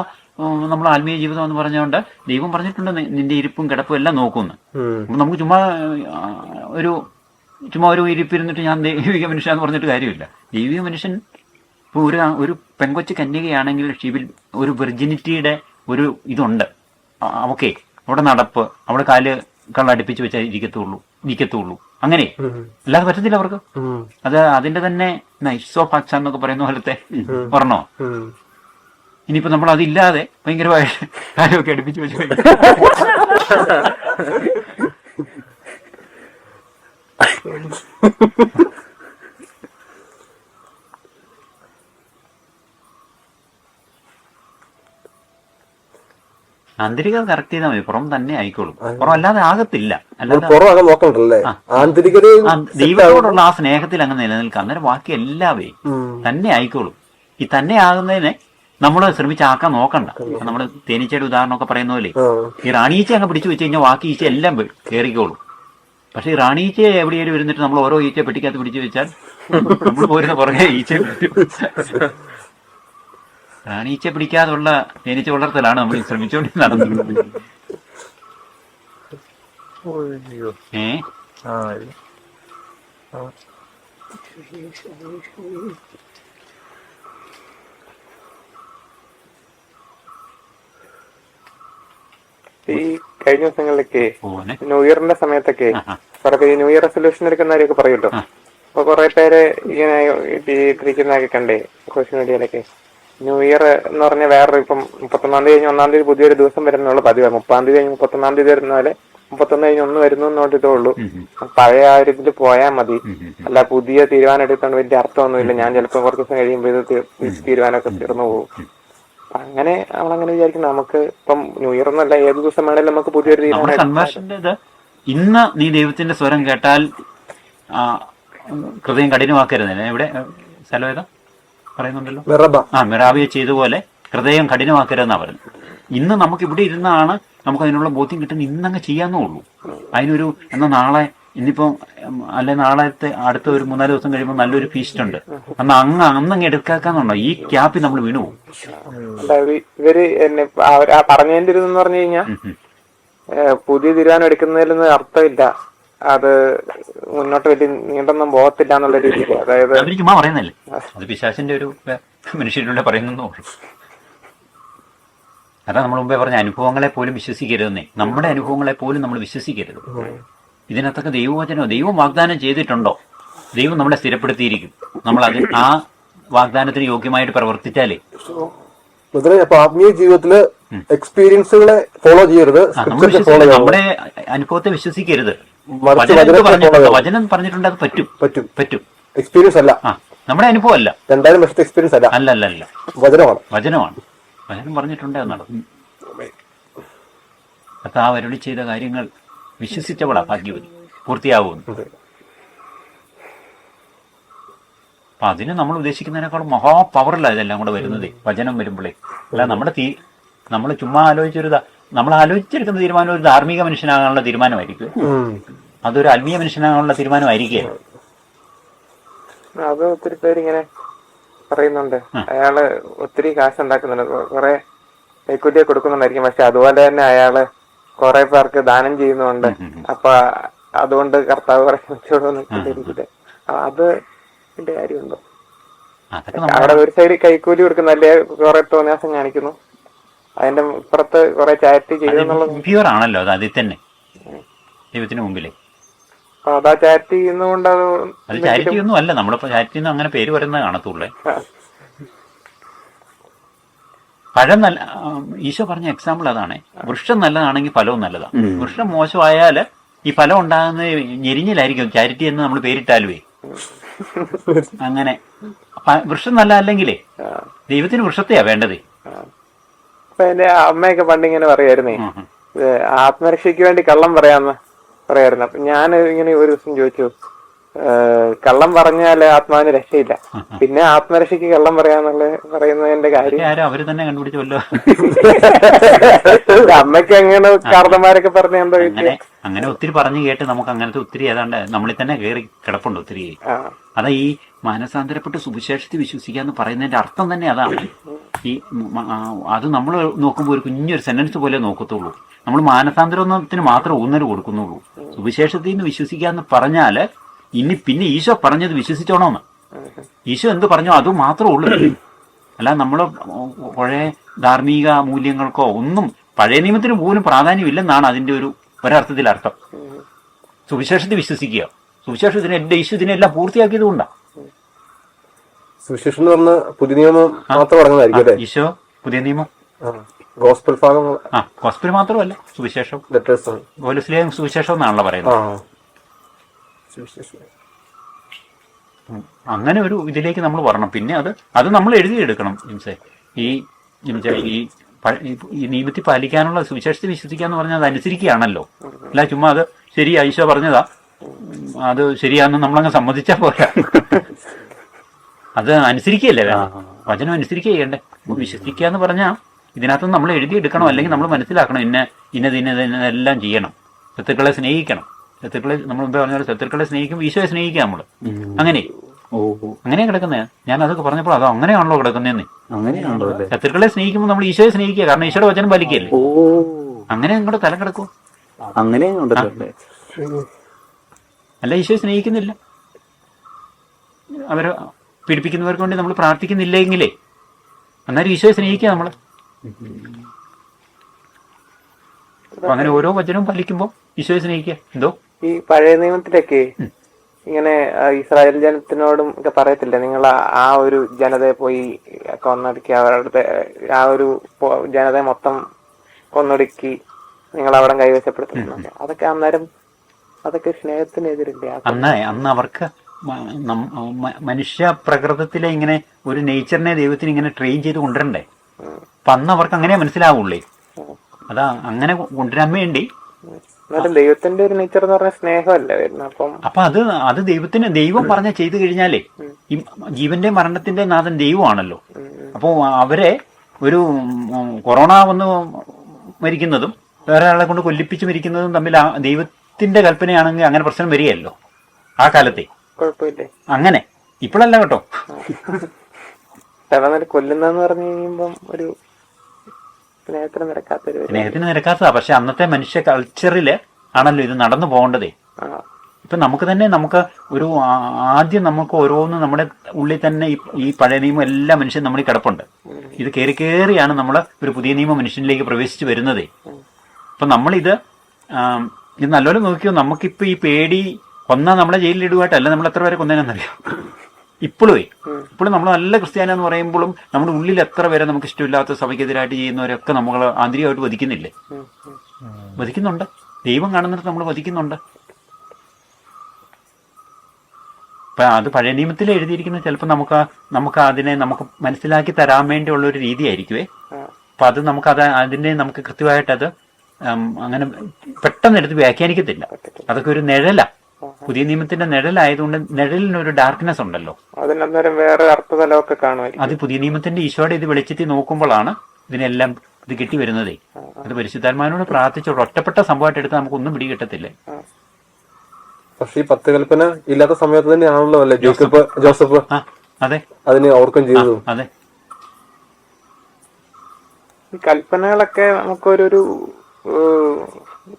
നമ്മൾ ആത്മീയ ജീവിതം എന്ന് പറഞ്ഞുകൊണ്ട് ദൈവം പറഞ്ഞിട്ടുണ്ട് നിന്റെ ഇരിപ്പും കിടപ്പും എല്ലാം നോക്കുന്നു. അപ്പം നമുക്ക് ചുമ്മാ ഒരു ഇരിപ്പിരുന്നിട്ട് ഞാൻ ദൈവിക മനുഷ്യന്ന് പറഞ്ഞിട്ട് കാര്യമില്ല. ദൈവിക മനുഷ്യൻ ഇപ്പോൾ ഒരു പെങ്കൊച്ച് കന്യകയാണെങ്കിൽ ഷിവിൽ ഒരു വെർജിനിറ്റിയുടെ ഒരു ഇതുണ്ട്. ഓക്കെ, അവിടെ നടപ്പ്, അവിടെ കാല് കള്ളടുപ്പിച്ച് വെച്ചാൽ ഇരിക്കത്തുള്ളൂ. അങ്ങനെ അല്ലാതെ പറ്റത്തില്ല അവർക്ക്. അതിന്റെ തന്നെ ഇറ്റ്സ് ഓഫ് അക്സ എന്നൊക്കെ പറയുന്ന പോലത്തെ പറഞ്ഞോ. ഉം. ഇനിയിപ്പോ നമ്മൾ അതില്ലാതെ ഭയങ്കരമായ കാര്യമൊക്കെ അടുപ്പിച്ച് വെച്ച് ആന്തരികത കറക്റ്റ് ചെയ്താൽ മതി, പുറം തന്നെ ആയിക്കോളും. പുറം അല്ലാതെ ആകത്തില്ല. അല്ലാതെ പുറം നോക്കണ്ടല്ലേ, ആന്തരികത ദൈവത്തോടുള്ള ആ സ്നേഹത്തിൽ അങ്ങ് നിലനിൽക്കുക. അന്നേരം ബാക്കി എല്ലാവേ തന്നെ ആയിക്കോളും. ഈ തന്നെ ആകുന്നതിനെ നമ്മൾ ശ്രമിച്ചാക്കാൻ നോക്കണ്ട. നമ്മൾ തേനീച്ചയുടെ ഉദാഹരണമൊക്കെ പറയുന്ന പോലെ ഈ റാണീച്ച അങ്ങ് പിടിച്ചു വെച്ച് കഴിഞ്ഞാൽ ബാക്കി ഈച്ച എല്ലാം കയറിക്കോളും. പക്ഷെ ഈ റാണീച്ച എവിടെയെങ്കിലും ഇരുന്നിട്ട് നമ്മൾ ഓരോ ഈച്ച പെട്ടിക്കകത്ത് പിടിച്ചു വെച്ചാൽ നമ്മൾ പോരുന്ന പുറകെ ഈച്ച റാണീച്ച പിടിക്കാതുള്ള തേനീച്ച വളർത്തലാണ് നമ്മൾ ശ്രമിച്ചുകൊണ്ട് നടന്നത്. ഈ കഴിഞ്ഞ ദിവസങ്ങളിലൊക്കെ ന്യൂ ഇയറിന്റെ സമയത്തൊക്കെ കുറെ പേര് ന്യൂ ഇയർ റെസൊല്യൂഷൻ എടുക്കുന്നവരൊക്കെ പറയുമല്ലോ. അപ്പൊ കുറെ പേര് ഇങ്ങനെ ഇരിക്കുന്നതൊക്കെ കണ്ടേ സോഷ്യൽ മീഡിയയിലൊക്കെ. ന്യൂ ഇയർ എന്ന് പറഞ്ഞാൽ വേറെ ഇപ്പം 31 തീയതി കഴിഞ്ഞ് 1 തീയതി പുതിയൊരു ദിവസം വരുന്നുള്ള പതിവ്. 30 തീയതി കഴിഞ്ഞ് 31 തീയതി വരുന്നാല് 31 കഴിഞ്ഞ് 1 വരുന്നു എന്നോട്ടിട്ടേ ഉള്ളൂ. പഴയ ആ ഒരു ഇതിൽ പോയാൽ മതി. അല്ല പുതിയ തീരുമാനം എടുത്തോണ്ട് വലിയ അർത്ഥമൊന്നുമില്ല. ഞാൻ ചിലപ്പോൾ കുറച്ച് ദിവസം കഴിയുമ്പോൾ ഇത് തീരുമാനമൊക്കെ തീർന്നു പോകും. അങ്ങനെ നമ്മളങ്ങനെ വിചാരിക്കുന്നു. നമുക്ക് ഇപ്പം ന്യൂ ഇയർ എന്നല്ല, ഏത് ദിവസം വേണേലും നമുക്ക് പുതിയൊരു തീരുമാനം. കൺവേർഷന്റെ ഇന്ന് നീ ദൈവത്തിന്റെ സ്വരം കേട്ടാൽ ഹൃദയം കഠിനമാക്കരുത്. ഇവിടെ സ്ഥലം ഏതാ പറയുന്നുണ്ടല്ലോ, മിറാബിയെ ചെയ്ത പോലെ ഹൃദയം കഠിനമാക്കരുതെന്നാ പറയുന്നത്. ഇന്ന് നമുക്ക് ഇവിടെ ഇരുന്നാണ് നമുക്ക് അതിനുള്ള ബോധ്യം കിട്ടുന്നത്. ഇന്നങ്ങ് ചെയ്യാന്നേ ഉള്ളൂ. അതിനൊരു എന്നാ നാളെ ഇന്നിപ്പോ അല്ലെ നാളത്തെ അടുത്ത ഒരു 3-4 ദിവസം കഴിയുമ്പോൾ നല്ലൊരു ഫീസ്റ്റ് ഉണ്ട്, അന്നങ്ങ് എടുക്കാക്കാന്നുണ്ടോ. ഈ ക്യാപ്പിൽ നമ്മൾ വീണു പോകും. ഇവര് എന്നെ പറഞ്ഞതിന്റെ ഒരു എന്ന് പറഞ്ഞു കഴിഞ്ഞാൽ പുതിയ തീരുമാനം എടുക്കുന്നതിലൊന്നും അർത്ഥമില്ല, അത് മുന്നോട്ട് വലിയ നീണ്ടൊന്നും പോകത്തില്ല എന്നുള്ള രീതിയിൽ. അതായത് അവര് ചുമ്മാ പറയുന്നല്ലേ, അത് പിശാചിന്റെ ഒരു മനുഷ്യരിലൂടെ പറയുന്നു. അതാ നമ്മൾ മുമ്പേ പറഞ്ഞ അനുഭവങ്ങളെ പോലും വിശ്വസിക്കരുതെന്നേ. നമ്മുടെ അനുഭവങ്ങളെ പോലും നമ്മൾ വിശ്വസിക്കരുത്. ഇതിനകത്തൊക്കെ ദൈവം വാഗ്ദാനം ചെയ്തിട്ടുണ്ടോ? ദൈവം നമ്മളെ സ്ഥിരപ്പെടുത്തിയിരിക്കും. നമ്മൾ ആ വാഗ്ദാനത്തിന് യോഗ്യമായിട്ട് പ്രവർത്തിച്ചാലേ. അപ്പൊ ആത്മീയ ജീവിതത്തില് എക്സ്പീരിയൻസുകളെ ഫോളോ ചെയ്യരുത്, നമ്മുടെ അനുഭവത്തെ വിശ്വസിക്കരുത്. വചനം പറഞ്ഞിട്ടുണ്ട്, അത് പറ്റും. എക്സ്പീരിയൻസ് അല്ല, നമ്മുടെ അനുഭവം അല്ല. 2000 വർഷത്തെ എക്സ്പീരിയൻസ് അല്ല, അല്ല വചനമാണ്. വചനം പറഞ്ഞിട്ടുണ്ട്, അത് നടക്കും. കർത്താവ് അരുളി ചെയ്ത കാര്യങ്ങൾ വിശ്വസിച്ചവളാ ഭാഗ്യവതി, പൂർത്തിയാവുന്നു. അപ്പൊ അതിന് നമ്മൾ ഉദ്ദേശിക്കുന്നതിനേക്കാളും മഹാപവറില്ല ഇതെല്ലാം കൂടെ വരുന്നത് വചനം വരുമ്പോഴേ. അല്ല നമ്മൾ ചുമ്മാ നമ്മൾ ആലോചിച്ചെടുക്കുന്ന തീരുമാനം ഒരു ധാർമ്മിക മനുഷ്യനാകാനുള്ള തീരുമാനമായിരിക്കും. അതൊരു ആത്മീയ മനുഷ്യനാകാനുള്ള തീരുമാനമായിരിക്കും. അത് ഒത്തിരി പേരിങ്ങനെ പറയുന്നുണ്ട്, അയാള് ഒത്തിരി കാശ് ഉണ്ടാക്കുന്നുണ്ട്, കുറെ കൈക്കൂലിയെ കൊടുക്കുന്നുണ്ടായിരിക്കും. പക്ഷെ അതുപോലെ തന്നെ അയാള് കുറെ പേർക്ക് ദാനം ചെയ്യുന്നുണ്ട്. അപ്പൊ അതുകൊണ്ട് കർത്താവ് പറയുന്നത് അത് ഇതിന്റെ കാര്യമുണ്ടോ? അവിടെ ഒരു സൈഡ് കൈക്കൂലി കൊടുക്കുന്നല്ലേ കുറെ തോന്നിയാസം കാണിക്കുന്നു, അതിന്റെ ഇപ്പുറത്ത് കുറെ ചാരിറ്റി ചെയ്യുന്നുള്ളതാണല്ലോ. അത് അതിൽ തന്നെ ദൈവത്തിന് മുമ്പിലേ അതാ ചാരിറ്റി ചെയ്യുന്നതുകൊണ്ട് അത് ചാരിറ്റി ഒന്നും അല്ല. നമ്മളിപ്പോ ചാരിറ്റി അങ്ങനെ പേര് പറയുന്നത് കാണത്തുള്ളേ. പഴം നല്ല, ഈശോ പറഞ്ഞ എക്സാമ്പിൾ അതാണ്. വൃക്ഷം നല്ലതാണെങ്കിൽ ഫലവും നല്ലതാണ്. വൃക്ഷം മോശമായാൽ ഈ ഫലം ഉണ്ടാകുന്നത് ഞെരിഞ്ഞിലായിരിക്കും ചാരിറ്റി എന്ന് നമ്മൾ പേരിട്ടാലുവേ. അങ്ങനെ വൃക്ഷം നല്ല അല്ലെങ്കിലേ ദൈവത്തിന് വൃക്ഷത്തെയാ വേണ്ടതേ. എന്റെ അമ്മയൊക്കെ പണ്ടിങ്ങനെ പറയായിരുന്നേ, ആത്മരക്ഷയ്ക്ക് വേണ്ടി കള്ളം പറയായിരുന്നു. അപ്പൊ ഞാൻ ഇങ്ങനെ ഒരു ദിവസം ചോദിച്ചു, കള്ളം പറഞ്ഞാല് ആത്മാവിന് രക്ഷയില്ല, പിന്നെ ആത്മരക്ഷയ്ക്ക് കള്ളം പറയുന്നതിന്റെ കാര്യം അവര് തന്നെ കണ്ടുപിടിച്ചല്ലോ. അമ്മയ്ക്ക് അങ്ങനെ കാർന്നമാരൊക്കെ പറഞ്ഞ എന്താ അങ്ങനെ ഒത്തിരി പറഞ്ഞു കേട്ട് നമുക്ക് അങ്ങനത്തെ ഒത്തിരി ഏതാണ്ട് നമ്മളിൽ തന്നെ കയറി കിടപ്പുണ്ട് ഒത്തിരി. അതാ ഈ മാനസാന്തരപ്പെട്ട് സുവിശേഷത്തിൽ വിശ്വസിക്കുക എന്ന് പറയുന്നതിന്റെ അർത്ഥം തന്നെ അതാണ്. ഈ അത് നമ്മൾ നോക്കുമ്പോൾ ഒരു കുഞ്ഞൊരു സെന്റൻസ് പോലെ നോക്കത്തുള്ളൂ. നമ്മൾ മാനസാന്തരത്തിന് മാത്രം ഊന്നൽ കൊടുക്കുന്നുള്ളൂ. സുവിശേഷത്തിൽ നിന്ന് വിശ്വസിക്കുക എന്ന് പറഞ്ഞാല് പിന്നെ ഈശോ പറഞ്ഞത് വിശ്വസിച്ചോണോന്ന്. ഈശോ എന്ത് പറഞ്ഞോ അത് മാത്രമേ ഉള്ളൂ. അല്ല നമ്മൾ പഴയ ധാർമ്മിക മൂല്യങ്ങൾക്കോ ഒന്നും പഴയ നിയമത്തിന് പോലും പ്രാധാന്യമില്ലെന്നാണ് അതിന്റെ ഒരർത്ഥത്തിൽ അർത്ഥം. സുവിശേഷത്തിൽ വിശ്വസിക്കുക, സുവിശേഷത്തിന് ഈശോ ഇതിനെല്ലാം പൂർത്തിയാക്കിയത് കൊണ്ടാണ്. സുവിശേഷം എന്ന് പറഞ്ഞ പുതിയ നിയമം മാത്രം അടങ്ങുന്നതായിരിക്കും അല്ലേ? ഈശോ പുതിയ നിയമം, ഗോസ്പൽ ഭാഗം, ഗോസ്പൽ മാത്രമല്ല സുവിശേഷം. ലെറ്റേഴ്സ്, പൗലോസ്ലീഹ സുവിശേഷം എന്നാണല്ലോ പറയുന്നത്. സുവിശേഷം. അങ്ങനെ ഒരു ഇതിലേക്ക് നമ്മൾ വരണം. പിന്നെ അത് നമ്മൾ എഴുതിയെടുക്കണം. ഈ നിയമത്തിൽ പാലിക്കാനുള്ള, സുവിശേഷത്തെ വിശ്വസിക്കാന്ന് പറഞ്ഞാൽ അത് അനുസരിക്കുകയാണല്ലോ. അല്ല ചുമ്മാ അത് ശരി ഈശോ പറഞ്ഞതാ അത് ശരിയാന്ന് നമ്മളങ്ങ് സമ്മതിച്ചാ പോരാ. അത് അനുസരിക്കുകയല്ലേ വേണം, വചനം അനുസരിക്കുക ചെയ്യണ്ടേ. വിശ്വസിക്കുക എന്ന് പറഞ്ഞാൽ ഇതിനകത്ത് നമ്മൾ എഴുതിയെടുക്കണം, അല്ലെങ്കിൽ നമ്മൾ മനസ്സിലാക്കണം ഇന്നതെല്ലാം ചെയ്യണം. ശത്രുക്കളെ സ്നേഹിക്കണം. ശത്രുക്കളെ നമ്മൾ മുമ്പേ പറഞ്ഞ ശത്രുക്കളെ സ്നേഹിക്കും, ഈശോയെ സ്നേഹിക്കുക നമ്മൾ. അങ്ങനെ അങ്ങനെയാ കിടക്കുന്നത്. ഞാൻ അതൊക്കെ പറഞ്ഞപ്പോൾ അത് അങ്ങനെയാണല്ലോ കിടക്കുന്നതെന്ന്. അങ്ങനെയാണല്ലോ. ശത്രുക്കളെ സ്നേഹിക്കുമ്പോൾ നമ്മൾ ഈശോയെ സ്നേഹിക്കുക, കാരണം ഈശോയുടെ വചനം പാലിക്കുകയല്ലേ. അങ്ങനെ നിങ്ങളുടെ തല കിടക്കും. അങ്ങനെയുണ്ടല്ലേ? അല്ല, ഈശോയെ സ്നേഹിക്കുന്നില്ല, അവരെ പീഡിപ്പിക്കുന്നവർക്ക് വേണ്ടി നമ്മൾ പ്രാർത്ഥിക്കുന്നില്ലെങ്കിലേ അന്നേരം ഈശോയെ സ്നേഹിക്കുക നമ്മൾ. അപ്പൊ അങ്ങനെ ഓരോ വചനവും പാലിക്കുമ്പോൾ ഈശോയെ സ്നേഹിക്കുക. എന്തോ ഈ പഴയ നിയമത്തിലൊക്കെ ഇങ്ങനെ ഇസ്രായേൽ ജനത്തിനോടും ഒക്കെ പറയത്തില്ല, നിങ്ങൾ ആ ഒരു ജനതയെ പോയി കൊന്നൊടുക്കി, അവരുടെ ആ ഒരു ജനതയെ മൊത്തം കൊന്നൊടുക്കി നിങ്ങൾ അവിടെ കൈവശപ്പെടുത്തുന്നു. അതൊക്കെ അന്നേരം അതൊക്കെ സ്നേഹത്തിനെതിരില്ലേ? അന്ന് അവർക്ക് മനുഷ്യ പ്രകൃതത്തിലെ ഇങ്ങനെ ഒരു നേച്ചറിനെ ദൈവത്തിന് ഇങ്ങനെ ട്രെയിൻ ചെയ്ത് കൊണ്ടുവരണ്ടേ. അപ്പൊ അന്ന് അവർക്ക് അങ്ങനെ മനസ്സിലാവുള്ളേ. അതാ അങ്ങനെ കൊണ്ടുവരാൻ വേണ്ടി. ദൈവത്തിന്റെ ഒരു നേച്ചർ എന്ന് പറഞ്ഞ സ്നേഹമല്ലേ വരുന്നത്. അപ്പൊ അത് ദൈവം പറഞ്ഞ ചെയ്തു കഴിഞ്ഞാലേ, ഈ ജീവന്റെ മരണത്തിന്റെ നാഥൻ ദൈവമാണല്ലോ. അപ്പോ അവരെ ഒരു കൊറോണ വന്ന് മരിക്കുന്നതും വേറെ ആളെ കൊണ്ട് കൊല്ലിപ്പിച്ച് മരിക്കുന്നതും തമ്മിൽ ദൈവത്തിന്റെ കൽപ്പനയാണെങ്കിൽ അങ്ങനെ പ്രശ്നം വരികയല്ലോ ആ കാലത്തെ. കുഴപ്പമില്ലേ അങ്ങനെ. ഇപ്പോഴല്ല കേട്ടോ. കൊല്ലുന്നെന്ന് പറഞ്ഞു കഴിയുമ്പം ഒരു സ്നേഹത്തിന് നിരക്കാത്തതാ. പക്ഷെ അന്നത്തെ മനുഷ്യ കൾച്ചറില് ആണല്ലോ ഇത് നടന്നു പോകേണ്ടതേ. ഇപ്പൊ നമുക്ക് ഒരു ആദ്യം നമുക്ക് ഓരോന്ന് നമ്മുടെ ഉള്ളിൽ തന്നെ ഈ പഴയ നിയമം എല്ലാ മനുഷ്യനും നമ്മൾ കിടപ്പുണ്ട്. ഇത് കയറിയാണ് നമ്മൾ ഒരു പുതിയ നിയമ മനുഷ്യനിലേക്ക് പ്രവേശിച്ച് വരുന്നതേ. അപ്പൊ നമ്മളിത് ഇത് നല്ലപോലെ നോക്കിയോ. നമുക്കിപ്പോ ഈ പേടി കൊന്നാ നമ്മളെ ജയിലിലിടുവായിട്ടല്ല നമ്മൾ എത്ര പേരെ കൊന്നേനെന്നറിയാം. ഇപ്പോഴും നമ്മൾ നല്ല ക്രിസ്ത്യാനെന്ന് പറയുമ്പോഴും നമ്മുടെ ഉള്ളിൽ എത്ര പേരെ നമുക്ക് ഇഷ്ടമില്ലാത്ത സഭയ്ക്കെതിരായിട്ട് ചെയ്യുന്നവരൊക്കെ നമ്മൾ ആന്തരികമായിട്ട് വധിക്കുന്നില്ലേ? വധിക്കുന്നുണ്ട്. ദൈവം കാണുന്നിടത്ത് നമ്മൾ വധിക്കുന്നുണ്ട്. അപ്പൊ അത് പഴയ നിയമത്തിൽ എഴുതിയിരിക്കുന്നത് ചിലപ്പോൾ നമുക്ക് അതിനെ നമുക്ക് മനസ്സിലാക്കി തരാൻ വേണ്ടിയുള്ള ഒരു രീതിയായിരിക്കുവേ. അപ്പൊ അത് നമുക്ക് കൃത്യമായിട്ട് അത് അങ്ങനെ പെട്ടെന്ന് എടുത്ത് വ്യാഖ്യാനിക്കത്തില്ല. അതൊക്കെ ഒരു നിഴലാ. പുതിയ നിയമത്തിന്റെ നിഴലായതുകൊണ്ട് നിഴലിനൊരു ഡാർക്ക്നെസ് ഉണ്ടല്ലോ. വേറെ അർത്ഥതലമൊക്കെ കാണുമായിരിക്കും. അത് പുതിയ നിയമത്തിന്റെ ഈശോയുടെ ഇത് വെളിച്ചത്തിൽ നോക്കുമ്പോഴാണ് ഇതിനെല്ലാം ഇത് കിട്ടി വരുന്നതേ. അത് പരിശുദ്ധാത്മാവിനോട് പ്രാർത്ഥിച്ചോളൂ. ഒറ്റപ്പെട്ട സംഭവമായിട്ട് എടുത്താൽ നമുക്കൊന്നും പിടി കിട്ടത്തില്ലേ. പക്ഷെ ഈ 10 കൽപ്പന ഇല്ലാത്ത സമയത്ത് തന്നെയാണല്ലോ അല്ലെ ജോസഫ് അതെ അതിന് ഓർക്കും ചെയ്തു. അതെ, ഈ കൽപ്പനകളൊക്കെ നമുക്കൊരു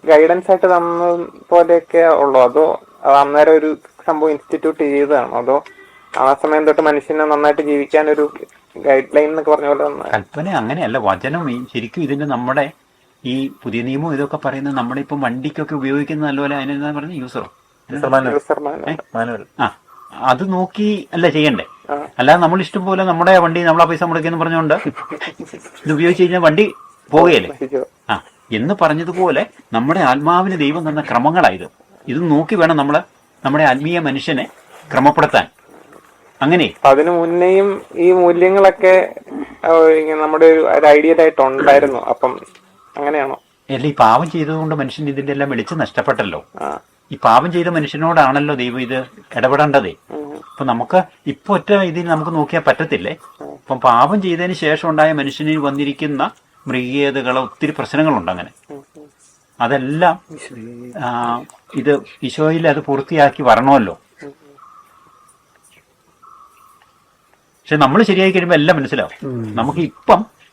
ഗൈഡൻസ് ആയിട്ട് തന്ന പോലെയൊക്കെ ഉള്ളൂ, അതോ അന്നേരം ഒരു സംഭവം ഇൻസ്റ്റിറ്റ്യൂട്ട് ചെയ്തതാണോ, അതോ ആ സമയം തൊട്ട് മനുഷ്യനെ നന്നായിട്ട് ജീവിക്കാൻ ഒരു ഗൈഡ് ലൈൻ എന്നൊക്കെ പറഞ്ഞ പോലെ? കൽപ്പന അങ്ങനെയല്ല. വചനം ശരിക്കും ഇതിന്റെ നമ്മുടെ ഈ പുതിയ നിയമം ഇതൊക്കെ പറയുന്നത് നമ്മളിപ്പം വണ്ടിക്കൊക്കെ ഉപയോഗിക്കുന്ന നല്ലപോലെ അതിനെന്താ പറഞ്ഞ യൂസറോ അത് നോക്കി അല്ല ചെയ്യണ്ടേ. അല്ലാതെ നമ്മൾ ഇഷ്ടം പോലെ നമ്മുടെ വണ്ടി നമ്മളാ പൈസ മുടക്കിയെന്ന് പറഞ്ഞുകൊണ്ട് ഇത് ഉപയോഗിച്ച് കഴിഞ്ഞാൽ വണ്ടി പോവുകയല്ലേ. എന്ന് പറഞ്ഞതുപോലെ നമ്മുടെ ആത്മാവിന് ദൈവം തന്ന ക്രമങ്ങളായത്. ഇത് നോക്കി വേണം നമ്മുടെ ആത്മീയ മനുഷ്യനെ ക്രമപ്പെടുത്താൻ. അങ്ങനെ അതിനു മുന്നേയും ഈ മൂല്യങ്ങളൊക്കെ നമ്മുടെ ഒരു ഐഡിയൽ ആയിട്ട് ഉണ്ടായിരുന്നു. അപ്പം അങ്ങനെയാണോ? അല്ല, ഈ പാപം ചെയ്തതുകൊണ്ട് മനുഷ്യൻ ഇതിന്റെ എല്ലാം വെളിച്ചം നഷ്ടപ്പെട്ടല്ലോ. ഈ പാപം ചെയ്ത മനുഷ്യനോടാണല്ലോ ദൈവം ഇത് ഇടപെടേണ്ടതേ. അപ്പൊ നമുക്ക് ഇപ്പൊ ഒറ്റ ഇതിൽ നമുക്ക് നോക്കിയാൽ പറ്റത്തില്ലേ. അപ്പം പാപം ചെയ്തതിന് ശേഷം ഉണ്ടായ മനുഷ്യനിൽ വന്നിരിക്കുന്ന മൃഗീയതകളോ ഒത്തിരി പ്രശ്നങ്ങളുണ്ട്. അങ്ങനെ അതെല്ലാം ഇത് ഈശോയിൽ അത് പൂർത്തിയാക്കി വരണമല്ലോ. പക്ഷെ നമ്മൾ ശരിയായി കഴിയുമ്പോൾ എല്ലാം മനസ്സിലാവും.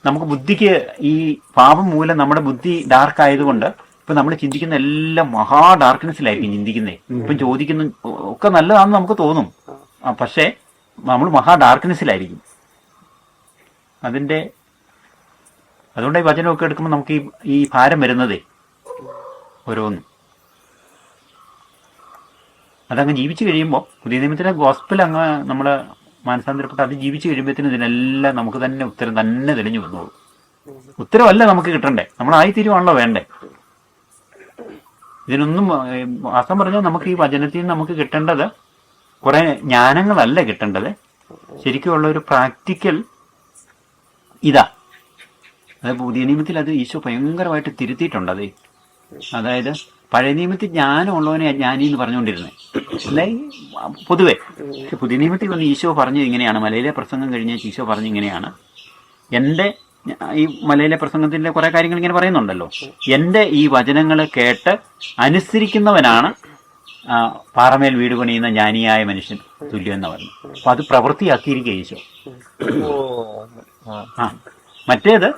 നമുക്ക് ബുദ്ധിക്ക് ഈ പാപം മൂലം നമ്മുടെ ബുദ്ധി ഡാർക്ക് ആയതുകൊണ്ട് ഇപ്പൊ നമ്മൾ ചിന്തിക്കുന്ന എല്ലാം മഹാ ഡാർക്ക്നെസ്സിലായിരിക്കും ചിന്തിക്കുന്നേ. ഇപ്പം ചോദിക്കുന്ന ഒക്കെ നല്ലതാണെന്ന് നമുക്ക് തോന്നും, പക്ഷേ നമ്മൾ മഹാ ഡാർക്ക്നെസ്സിലായിരിക്കും. അതുകൊണ്ട് ഈ വചനമൊക്കെ എടുക്കുമ്പോൾ നമുക്ക് ഈ ഭാരം വരുന്നതേ ഓരോന്നും. അതങ്ങ് ജീവിച്ചു കഴിയുമ്പോൾ പുതിയ നിയമത്തിലെ ഗോസ്പൽ അങ്ങ് നമ്മൾ മാനസാന്തരപ്പെട്ട് അത് ജീവിച്ച് കഴിയുമ്പോഴത്തേനും ഇതിനെല്ലാം നമുക്ക് തന്നെ ഉത്തരം തന്നെ തെളിഞ്ഞു വന്നോളൂ. ഉത്തരവല്ല നമുക്ക് കിട്ടണ്ടേ, നമ്മളായിത്തീരുവാണല്ലോ വേണ്ടേ. ഇതിനൊന്നും വാസ്തവം പറഞ്ഞാൽ നമുക്ക് ഈ വചനത്തിൽ നിന്ന് നമുക്ക് കിട്ടേണ്ടത് കുറെ ജ്ഞാനങ്ങളല്ല കിട്ടേണ്ടത്, ശരിക്കുമുള്ള ഒരു പ്രാക്ടിക്കൽ ഇതാ. അത് പുതിയ നിയമത്തിൽ അത് ഈശോ ഭയങ്കരമായിട്ട് തിരുത്തിയിട്ടുണ്ട്. അതായത് പഴയ നിയമത്തിൽ ജ്ഞാനമുള്ളവനെ ജ്ഞാനി എന്ന് പറഞ്ഞുകൊണ്ടിരുന്നത് അല്ലേ പൊതുവെ. പക്ഷെ പുതിയ നിയമത്തിൽ വന്ന് ഈശോ പറഞ്ഞു ഇങ്ങനെയാണ്, മലയിലെ പ്രസംഗം കഴിഞ്ഞ ഈശോ പറഞ്ഞു ഇങ്ങനെയാണ്, എൻ്റെ ഈ മലയിലെ പ്രസംഗത്തിന്റെ കുറെ കാര്യങ്ങൾ ഇങ്ങനെ പറയുന്നുണ്ടല്ലോ, എൻ്റെ ഈ വചനങ്ങൾ കേട്ട് അനുസരിക്കുന്നവനാണ് പാറമേൽ വീട് പണിയുന്ന ജ്ഞാനിയായ മനുഷ്യൻ തുല്യം എന്ന് പറഞ്ഞു. അപ്പൊ അത് പ്രവൃത്തിയാക്കിയിരിക്കുക ഈശോ. മറ്റേത്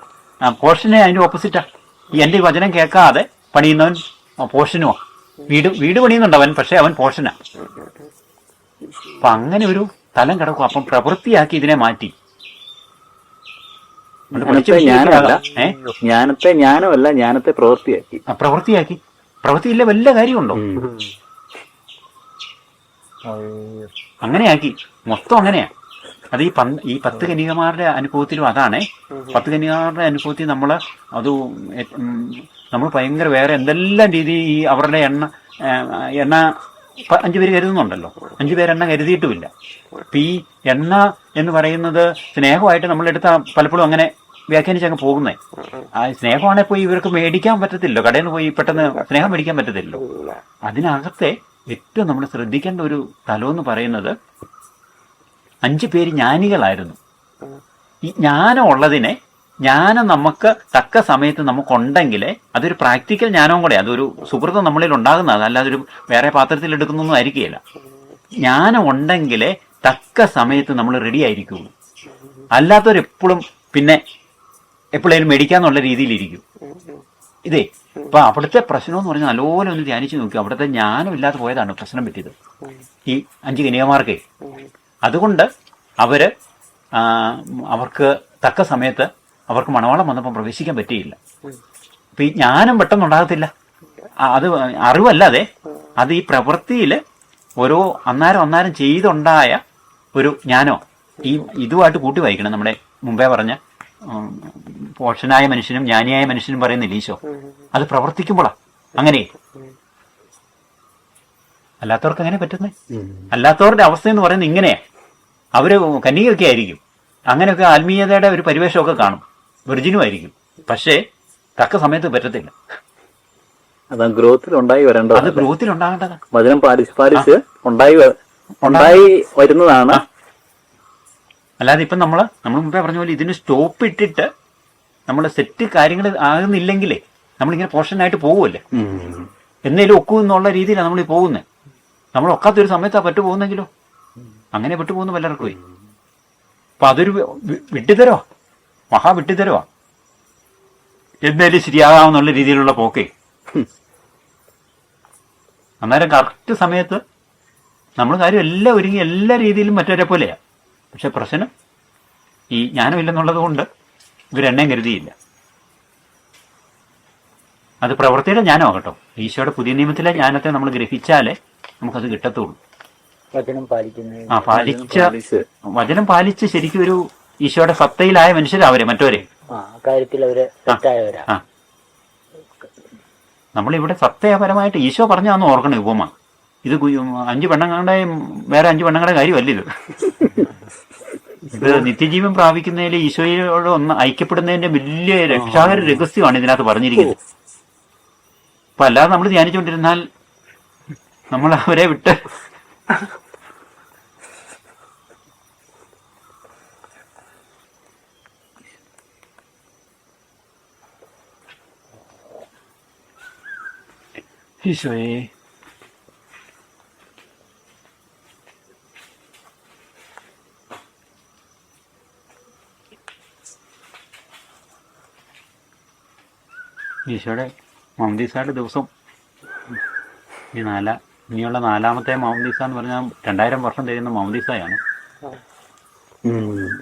പോർഷനെ അതിന്റെ ഓപ്പോസിറ്റാ. എൻ്റെ ഈ വചനം കേൾക്കാതെ പണിയുന്നവൻ പോർഷനുമോ, വീട് പണിയുന്നുണ്ട് അവൻ, പക്ഷെ അവൻ പോർഷനാ. അപ്പൊ അങ്ങനെ ഒരു തലം കിടക്കും. അപ്പം പ്രവൃത്തിയാക്കി ഇതിനെ മാറ്റി. ജ്ഞാനത്തെ ജ്ഞാനമല്ല, ജ്ഞാനത്തെ പ്രവൃത്തിയാക്കി. പ്രവൃത്തിയില്ല വല്ല കാര്യമുണ്ടോ? അങ്ങനെയാക്കി മൊത്തം അങ്ങനെയാ. അത് ഈ 10 കന്യകമാരുടെ അനുഭവത്തിലും അതാണേ. 10 കന്യകമാരുടെ അനുഭവത്തിൽ നമ്മൾ ഭയങ്കര വേറെ എന്തെല്ലാം രീതി ഈ അവരുടെ എണ്ണ 5 പേര് കരുതുന്നുണ്ടല്ലോ, 5 പേര് എണ്ണ കരുതിയിട്ടുമില്ല. അപ്പൊ ഈ എണ്ണ എന്ന് പറയുന്നത് സ്നേഹമായിട്ട് നമ്മളെടുത്ത പലപ്പോഴും അങ്ങനെ വ്യാഖ്യാനിച്ചങ്ങ് പോകുന്നേ. ആ സ്നേഹമാണെ പോയി ഇവർക്ക് മേടിക്കാൻ പറ്റത്തില്ലോ, കടയിൽ നിന്ന് പോയി പെട്ടെന്ന് സ്നേഹം മേടിക്കാൻ പറ്റത്തില്ലോ. അതിനകത്തെ ഏറ്റവും നമ്മൾ ശ്രദ്ധിക്കേണ്ട ഒരു തലമെന്ന് പറയുന്നത് 5 പേര് ജ്ഞാനികളായിരുന്നു. ഈ ജ്ഞാനം ഉള്ളതിനെ, ജ്ഞാനം നമുക്ക് തക്ക സമയത്ത് നമുക്കുണ്ടെങ്കിൽ അതൊരു പ്രാക്ടിക്കൽ ജ്ഞാനവും കൂടെ, അതൊരു സുഹൃതം നമ്മളിൽ ഉണ്ടാകുന്നത്, അല്ലാതെ ഒരു വേറെ പാത്രത്തിൽ എടുക്കുന്നൊന്നും ആയിരിക്കുകയില്ല. ജ്ഞാനം ഉണ്ടെങ്കിലേ തക്ക സമയത്ത് നമ്മൾ റെഡി ആയിരിക്കുള്ളൂ. അല്ലാത്തവരെപ്പോഴും പിന്നെ എപ്പോഴേലും മേടിക്കാന്നുള്ള രീതിയിലിരിക്കും. ഇതേ ഇപ്പൊ അവിടുത്തെ പ്രശ്നം എന്ന് പറഞ്ഞാൽ നല്ലപോലെ ഒന്ന് ധ്യാനിച്ചു നോക്കി. അവിടുത്തെ ജ്ഞാനം ഇല്ലാതെ പോയതാണ് പ്രശ്നം പറ്റിയത് ഈ 5 കന്യകമാർക്കേ. അതുകൊണ്ട് അവർക്ക് തക്ക സമയത്ത് അവർക്ക് മണവാളം വന്നപ്പോൾ പ്രവേശിക്കാൻ പറ്റിയില്ല. അപ്പൊ ഈ ജ്ഞാനം പെട്ടെന്നുണ്ടാകത്തില്ല. അത് അറിവല്ലാതെ അത് ഈ പ്രവൃത്തിയിൽ ഓരോ അന്നേരം ചെയ്തുണ്ടായ ഒരു ജ്ഞാനോ. ഈ ഇതുമായിട്ട് കൂട്ടി വായിക്കണം. നമ്മുടെ മുമ്പേ പറഞ്ഞ പോഷനായ മനുഷ്യനും ജ്ഞാനിയായ മനുഷ്യനും പറയുന്നില്ല ഈശോ. അത് പ്രവർത്തിക്കുമ്പോഴാ അങ്ങനെ. അല്ലാത്തവർക്ക് അങ്ങനെ പറ്റുന്നേ. അല്ലാത്തവരുടെ അവസ്ഥ എന്ന് പറയുന്നത് ഇങ്ങനെയാ. അവര് കന്യകയൊക്കെ ആയിരിക്കും, അങ്ങനെയൊക്കെ ആത്മീയതയുടെ ഒരു പരിവേഷമൊക്കെ കാണും, വെർജിനും ആയിരിക്കും, പക്ഷേ തക്ക സമയത്ത് പറ്റത്തില്ല. അത് ഗ്രോത്തിൽ ഉണ്ടായി വരേണ്ടത്. അത് ഗ്രോത്തിൽ ഉണ്ടാകേണ്ടതാ. വചനം പാലിച്ച് ഉണ്ടായി വരുന്നതാണ്. അല്ലാതെ ഇപ്പം നമ്മൾ മുമ്പേ പറഞ്ഞ പോലെ ഇതിന് സ്റ്റോപ്പ് ഇട്ടിട്ട് നമ്മൾ സെറ്റ് കാര്യങ്ങൾ ആകുന്നില്ലെങ്കിലേ നമ്മളിങ്ങനെ പോർഷനായിട്ട് പോകുമല്ലേ. എന്നേലും ഒക്കും എന്നുള്ള രീതിയിലാണ് നമ്മൾ പോകുന്നത്. നമ്മൾ ഒക്കാത്തൊരു സമയത്താ പറ്റു പോകുന്നെങ്കിലോ അങ്ങനെ വിട്ടുപോകുന്ന പലർക്കുമേ. അപ്പൊ അതൊരു വിട്ടുതരോ, മഹാവിട്ടുതരോ. എന്തായാലും ശരിയാകാമെന്നുള്ള രീതിയിലുള്ള പോക്കേ. അന്നേരം കറക്റ്റ് സമയത്ത് നമ്മൾ കാര്യം എല്ലാം ഒരുങ്ങി എല്ലാ രീതിയിലും മറ്റവരെ പോലെയാ. പക്ഷെ പ്രശ്നം ഈ ജ്ഞാനമില്ലെന്നുള്ളത് കൊണ്ട് ഇവരെണ്ണയും കരുതിയില്ല. അത് പ്രവൃത്തിയുടെ ജ്ഞാനമാകട്ടോ. ഈശോയുടെ പുതിയ നിയമത്തിലെ ജ്ഞാനത്തെ നമ്മൾ ഗ്രഹിച്ചാലേ നമുക്കത് കിട്ടത്തുള്ളൂ. വചനം പാലിച്ച് ശരിക്കും ഒരു ഈശോയുടെ സത്തയിലായ മനുഷ്യരാവരെ മറ്റവരെ നമ്മളിവിടെ സത്യപരമായിട്ട് ഈശോ പറഞ്ഞാന്ന് ഓർക്കണം. ഉപമ ഇത് 5 പെണ്ണുങ്ങളുടെ വേറെ 5 പെണ്ണുങ്ങളുടെ കാര്യമല്ല ഇത്. ഇത് നിത്യജീവൻ പ്രാപിക്കുന്നതിൽ ഈശോയോട് ഒന്ന് ഐക്യപ്പെടുന്നതിന്റെ വലിയ രക്ഷാകര രഹസ്യമാണ് ഇതിനകത്ത് പറഞ്ഞിരിക്കുന്നത്. അപ്പൊ അല്ലാതെ നമ്മൾ ധ്യാനിച്ചുകൊണ്ടിരുന്നാൽ നമ്മൾ അവരെ വിട്ട് ഈശോയെ ഈശോയുടെ മൗന്തീസയുടെ ദിവസം ഇനിയുള്ള 4ാമത്തെ മൗന്തീസ എന്ന് പറഞ്ഞാൽ 2000 വർഷം തരുന്ന മൗന്തീസയാണ്.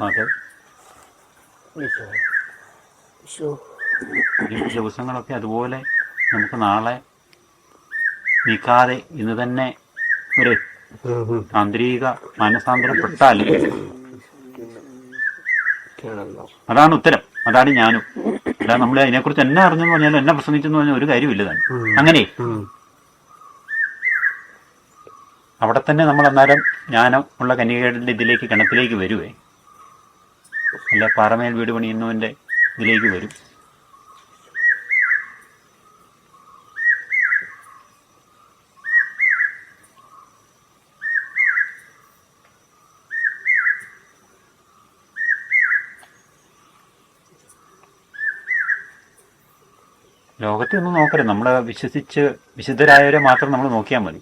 അത് ഈ ദിവസങ്ങളൊക്കെ അതുപോലെ നമുക്ക് നാളെ നീക്കാതെ ഇന്ന് തന്നെ ഒരു ആന്തരിക മാനസാന്തരപ്പെട്ടാൽ അതാണ് ഉത്തരം, അതാണ് ഞാനും. അല്ലാതെ നമ്മൾ അതിനെക്കുറിച്ച് എന്നെ അറിഞ്ഞെന്ന് പറഞ്ഞാലും എന്നെ പ്രസംഗിച്ചെന്ന് പറഞ്ഞാൽ ഒരു കാര്യമില്ല താൻ. അങ്ങനെ അവിടെ തന്നെ നമ്മൾ അന്നേരം ജ്ഞാനം ഉള്ള കന്യകയുടെ ഇതിലേക്ക് കിണത്തിലേക്ക് വരുവേ, അല്ല പാറമേൽ വീട് പണിയുന്നവന്റെ ഇതിലേക്ക് വരും. ലോകത്തെ ഒന്നും നോക്കരുത്, നമ്മളെ വിശുദ്ധരായവരെ മാത്രം നമ്മൾ നോക്കിയാൽ മതി.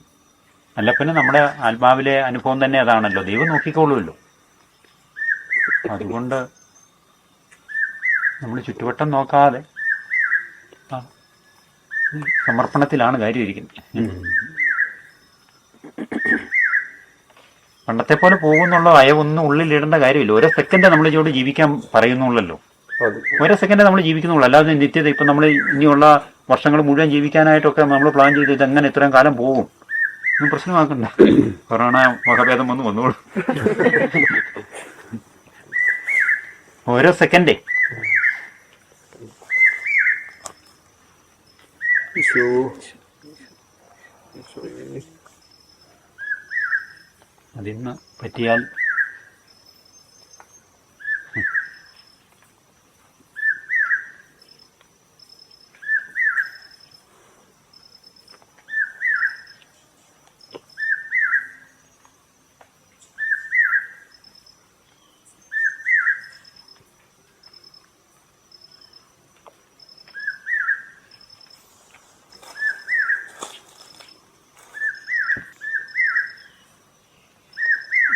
അല്ല പിന്നെ നമ്മുടെ ആത്മാവിലെ അനുഭവം തന്നെ അതാണല്ലോ, ദൈവം നോക്കിക്കോളുമല്ലോ. അതുകൊണ്ട് നമ്മൾ ചുറ്റുവട്ടം നോക്കാതെ സമർപ്പണത്തിലാണ് കാര്യം ഇരിക്കുന്നത്. പണ്ടത്തെ പോലെ പോകുന്നുള്ള അയവൊന്നും ഉള്ളിലിടേണ്ട കാര്യമില്ല. ഓരോ സെക്കൻഡ് നമ്മൾ ഇതിലൂടെ ജീവിക്കാൻ പറയുന്നുള്ളല്ലോ, ഓരോ സെക്കൻഡ് നമ്മൾ ജീവിക്കുന്നുള്ളൂ. അല്ലാതെ നിത്യത ഇപ്പം നമ്മൾ ഇനിയുള്ള വർഷങ്ങൾ മുഴുവൻ ജീവിക്കാനായിട്ടൊക്കെ നമ്മൾ പ്ലാൻ ചെയ്ത് ഇതെങ്ങനെ ഇത്രയും കാലം പോകും ഒന്നും പ്രശ്നമാക്കണ്ട. കൊറോണ വകഭേദം വന്നോളൂ. ഓരോ സെക്കൻഡേ അതിന്ന് പറ്റിയാൽ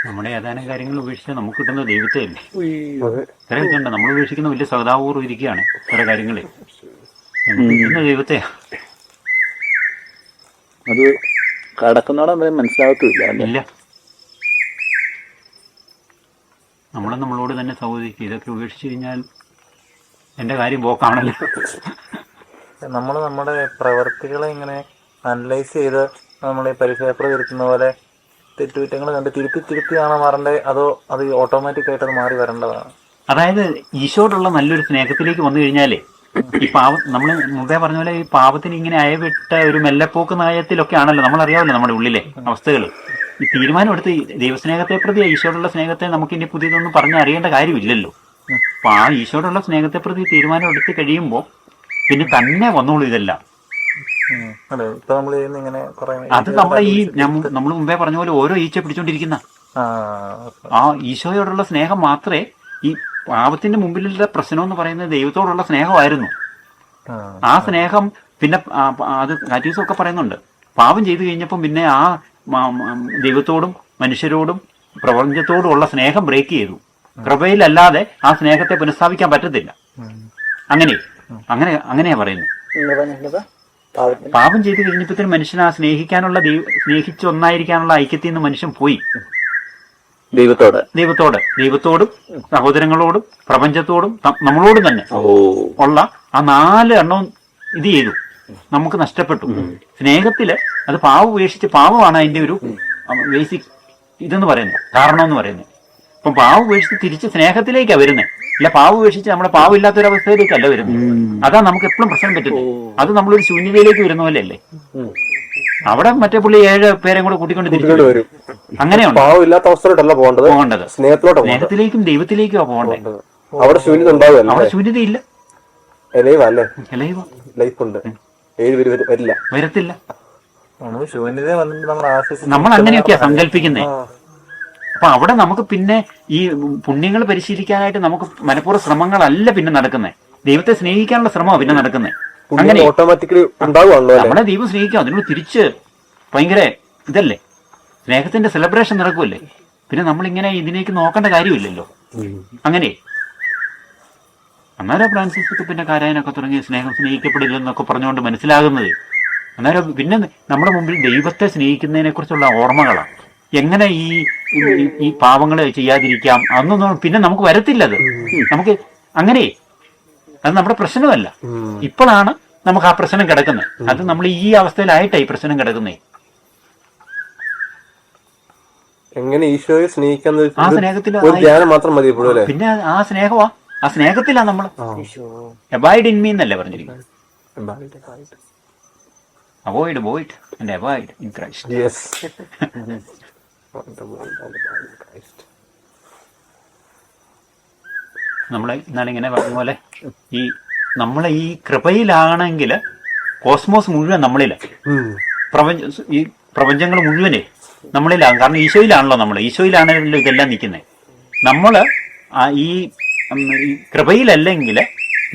നമ്മുടെ ഏതാനും കാര്യങ്ങൾ ഉപേക്ഷിച്ചാൽ നമുക്ക് കിട്ടുന്ന ദൈവത്തെ അല്ലേ. ഇത്രയൊക്കെ ഉണ്ട്, നമ്മൾ ഉപേക്ഷിക്കുന്ന വലിയ സഹതാപൂർവ്വം ഇരിക്കുകയാണ് ഓരോ കാര്യങ്ങളെ. കിട്ടുന്ന ദൈവത്തെയാ. അത് കടക്കുന്നോടെ മനസ്സിലാകത്തില്ല. ഇല്ല, നമ്മളോട് തന്നെ സഹോദരിക്കും ഇതൊക്കെ ഉപേക്ഷിച്ച് കഴിഞ്ഞാൽ എൻ്റെ കാര്യം പോക്കാണല്ലോ. നമ്മൾ നമ്മുടെ പ്രവർത്തികളെ ഇങ്ങനെ അനലൈസ് ചെയ്ത് നമ്മൾ ഈ പരീക്ഷാപേപ്പർ തിരുത്തുന്ന പോലെ തെറ്റുകുറ്റങ്ങൾ കണ്ട് തിരുത്തിയാണോ മാറേണ്ടത്, അതോ അത് ഓട്ടോമാറ്റിക് ആയിട്ട് അത് മാറി വരേണ്ടതാണ്? അതായത് ഈശോയോടുള്ള നല്ലൊരു സ്നേഹത്തിലേക്ക് വന്നു കഴിഞ്ഞാലേ ഈ പാവം, നമ്മൾ മുമ്പേ പറഞ്ഞ പോലെ ഈ പാവത്തിന് ഇങ്ങനെ അയവിട്ട ഒരു മെല്ലപ്പോക്ക് നയത്തിലൊക്കെ ആണല്ലോ നമ്മളറിയാമല്ലോ നമ്മുടെ ഉള്ളിലെ അവസ്ഥകൾ. ഈ തീരുമാനം എടുത്ത് ദൈവസ്നേഹത്തെ പ്രതി ഈശോയോടുള്ള സ്നേഹത്തെ നമുക്ക് ഇനി പുതിയതൊന്നും പറഞ്ഞറിയേണ്ട കാര്യമില്ലല്ലോ. അപ്പൊ ആ ഈശോയോടുള്ള സ്നേഹത്തെ പ്രതി തീരുമാനം എടുത്ത് കഴിയുമ്പോൾ പിന്നെ തന്നെ വന്നോളൂ ഇതെല്ലാം. അത് നമ്മളെ ഈ നമ്മൾ മുമ്പേ പറഞ്ഞ പോലെ ഓരോ ഈച്ച പിടിച്ചോണ്ടിരിക്കുന്ന ആ ഈശോയോടുള്ള സ്നേഹം മാത്രമേ, ഈ പാപത്തിന്റെ മുമ്പിലുള്ള പ്രശ്നം എന്ന് പറയുന്നത് ദൈവത്തോടുള്ള സ്നേഹമായിരുന്നു. ആ സ്നേഹം പിന്നെ അത് കാറ്റീസൊക്കെ പറയുന്നുണ്ട്, പാപം ചെയ്തു കഴിഞ്ഞപ്പം പിന്നെ ആ ദൈവത്തോടും മനുഷ്യരോടും പ്രപഞ്ചത്തോടും ഉള്ള സ്നേഹം ബ്രേക്ക് ചെയ്തു. കൃപയിലല്ലാതെ ആ സ്നേഹത്തെ പുനഃസ്ഥാപിക്കാൻ പറ്റത്തില്ല. അങ്ങനെയാ പറയുന്നത്. പാപം ചെയ്ത് കഴിഞ്ഞപ്പോഴത്തേനും മനുഷ്യൻ ആ സ്നേഹിച്ച് ഒന്നായിരിക്കാനുള്ള ഐക്യത്തിൽ നിന്ന് മനുഷ്യൻ പോയി. ദൈവത്തോടും സഹോദരങ്ങളോടും പ്രപഞ്ചത്തോടും നമ്മളോടും തന്നെ ഉള്ള ആ 4 എണ്ണവും ഇത് ചെയ്തു, നമുക്ക് നഷ്ടപ്പെട്ടു. സ്നേഹത്തില് അത് പാവം ഉപേക്ഷിച്ച്, പാവമാണ് അതിന്റെ ഒരു ബേസിക് ഇതെന്ന് പറയുന്നത്, കാരണം എന്ന് പറയുന്നത്. ഇപ്പം പാവം ഉപേക്ഷിച്ച് തിരിച്ച് സ്നേഹത്തിലേക്കാണ് വരുന്നത്, അല്ല പാവം ഉപേക്ഷിച്ച് നമ്മുടെ പാവം ഇല്ലാത്തൊരവസ്ഥയിലേക്കല്ല വരുന്നത്. അതാ നമുക്ക് എപ്പോഴും പ്രശ്നം പറ്റുന്നത്. അത് നമ്മളൊരു ശൂന്യതയിലേക്ക് വരുന്ന പോലെ അല്ലേ. അവിടെ മറ്റേ പുള്ളി 7 പേരെ കൂടെ കൂട്ടിക്കൊണ്ട് തിരിച്ചു വരും. അങ്ങനെയുണ്ട്. പോകേണ്ടത് സ്നേഹത്തിലേക്കും ദൈവത്തിലേക്കും പോകേണ്ടത്. അവിടെ ശൂന്യത ഉണ്ടാവില്ല, അവിടെ ശൂന്യതയില്ല, വരത്തില്ല. നമ്മൾ അങ്ങനെയൊക്കെയാ സങ്കല്പിക്കുന്നേ. അപ്പൊ അവിടെ നമുക്ക് പിന്നെ ഈ പുണ്യങ്ങൾ പരിശീലിക്കാനായിട്ട് നമുക്ക് മനഃപൂർവ്വ ശ്രമങ്ങളല്ല പിന്നെ നടക്കുന്നത്, ദൈവത്തെ സ്നേഹിക്കാനുള്ള ശ്രമമാണ് പിന്നെ നടക്കുന്നത്. അങ്ങനെ ഓട്ടോമാറ്റിക്കലി നമ്മളെ ദൈവം സ്നേഹിക്കാം, അതിനോട് തിരിച്ച് ഭയങ്കര ഇതല്ലേ, സ്നേഹത്തിന്റെ സെലിബ്രേഷൻ നടക്കുമല്ലേ. പിന്നെ നമ്മളിങ്ങനെ ഇതിലേക്ക് നോക്കേണ്ട കാര്യമില്ലല്ലോ. അങ്ങനെ അന്നേരം ഫ്രാൻസിസ് പിന്നെ കരയാനൊക്കെ തുടങ്ങി സ്നേഹിക്കപ്പെടില്ലെന്നൊക്കെ പറഞ്ഞുകൊണ്ട് മനസ്സിലാകുന്നത്. അന്നേരം പിന്നെ നമ്മുടെ മുമ്പിൽ ദൈവത്തെ സ്നേഹിക്കുന്നതിനെ കുറിച്ചുള്ള ഓർമ്മകളാണ്. എങ്ങനെ ഈ പാവങ്ങളെ ചെയ്യാതിരിക്കാം അതൊന്നും പിന്നെ നമുക്ക് വരത്തില്ലത്. നമുക്ക് അങ്ങനെ അത് നമ്മുടെ പ്രശ്നമല്ല. ഇപ്പോഴാണ് നമുക്ക് ആ പ്രശ്നം കിടക്കുന്നത്. അത് നമ്മൾ ഈ അവസ്ഥയിലായിട്ടാണ് ഈ പ്രശ്നം കിടക്കുന്നേ. എങ്ങനെ ഈശോയെ സ്നേഹിക്കാൻ ആ സ്നേഹത്തിൽ ഒരു ധ്യാനം മാത്രം മതി ഇപ്പോഴും അല്ലേ? പിന്നെ ആ സ്നേഹമാ, ആ സ്നേഹത്തിലാ നമ്മൾ. അബൈഡ് ഇൻ മീ എന്നല്ലേ പറഞ്ഞിരിക്കുന്നത്. Avoid Boyd and abide in Christ. Yes. നമ്മളെ ഇന്നാളിങ്ങനെ പറഞ്ഞ പോലെ ഈ നമ്മളെ ഈ കൃപയിലാണെങ്കിൽ കോസ്മോസ് മുഴുവൻ നമ്മളിലാണ്. ഈ പ്രപഞ്ചങ്ങൾ മുഴുവനെ നമ്മളിലാണ്. കാരണം ഈശോയിലാണല്ലോ നമ്മൾ, ഈശോയിലാണല്ലോ ഇതെല്ലാം നിൽക്കുന്നത്. നമ്മൾ ഈ കൃപയിലല്ലെങ്കിൽ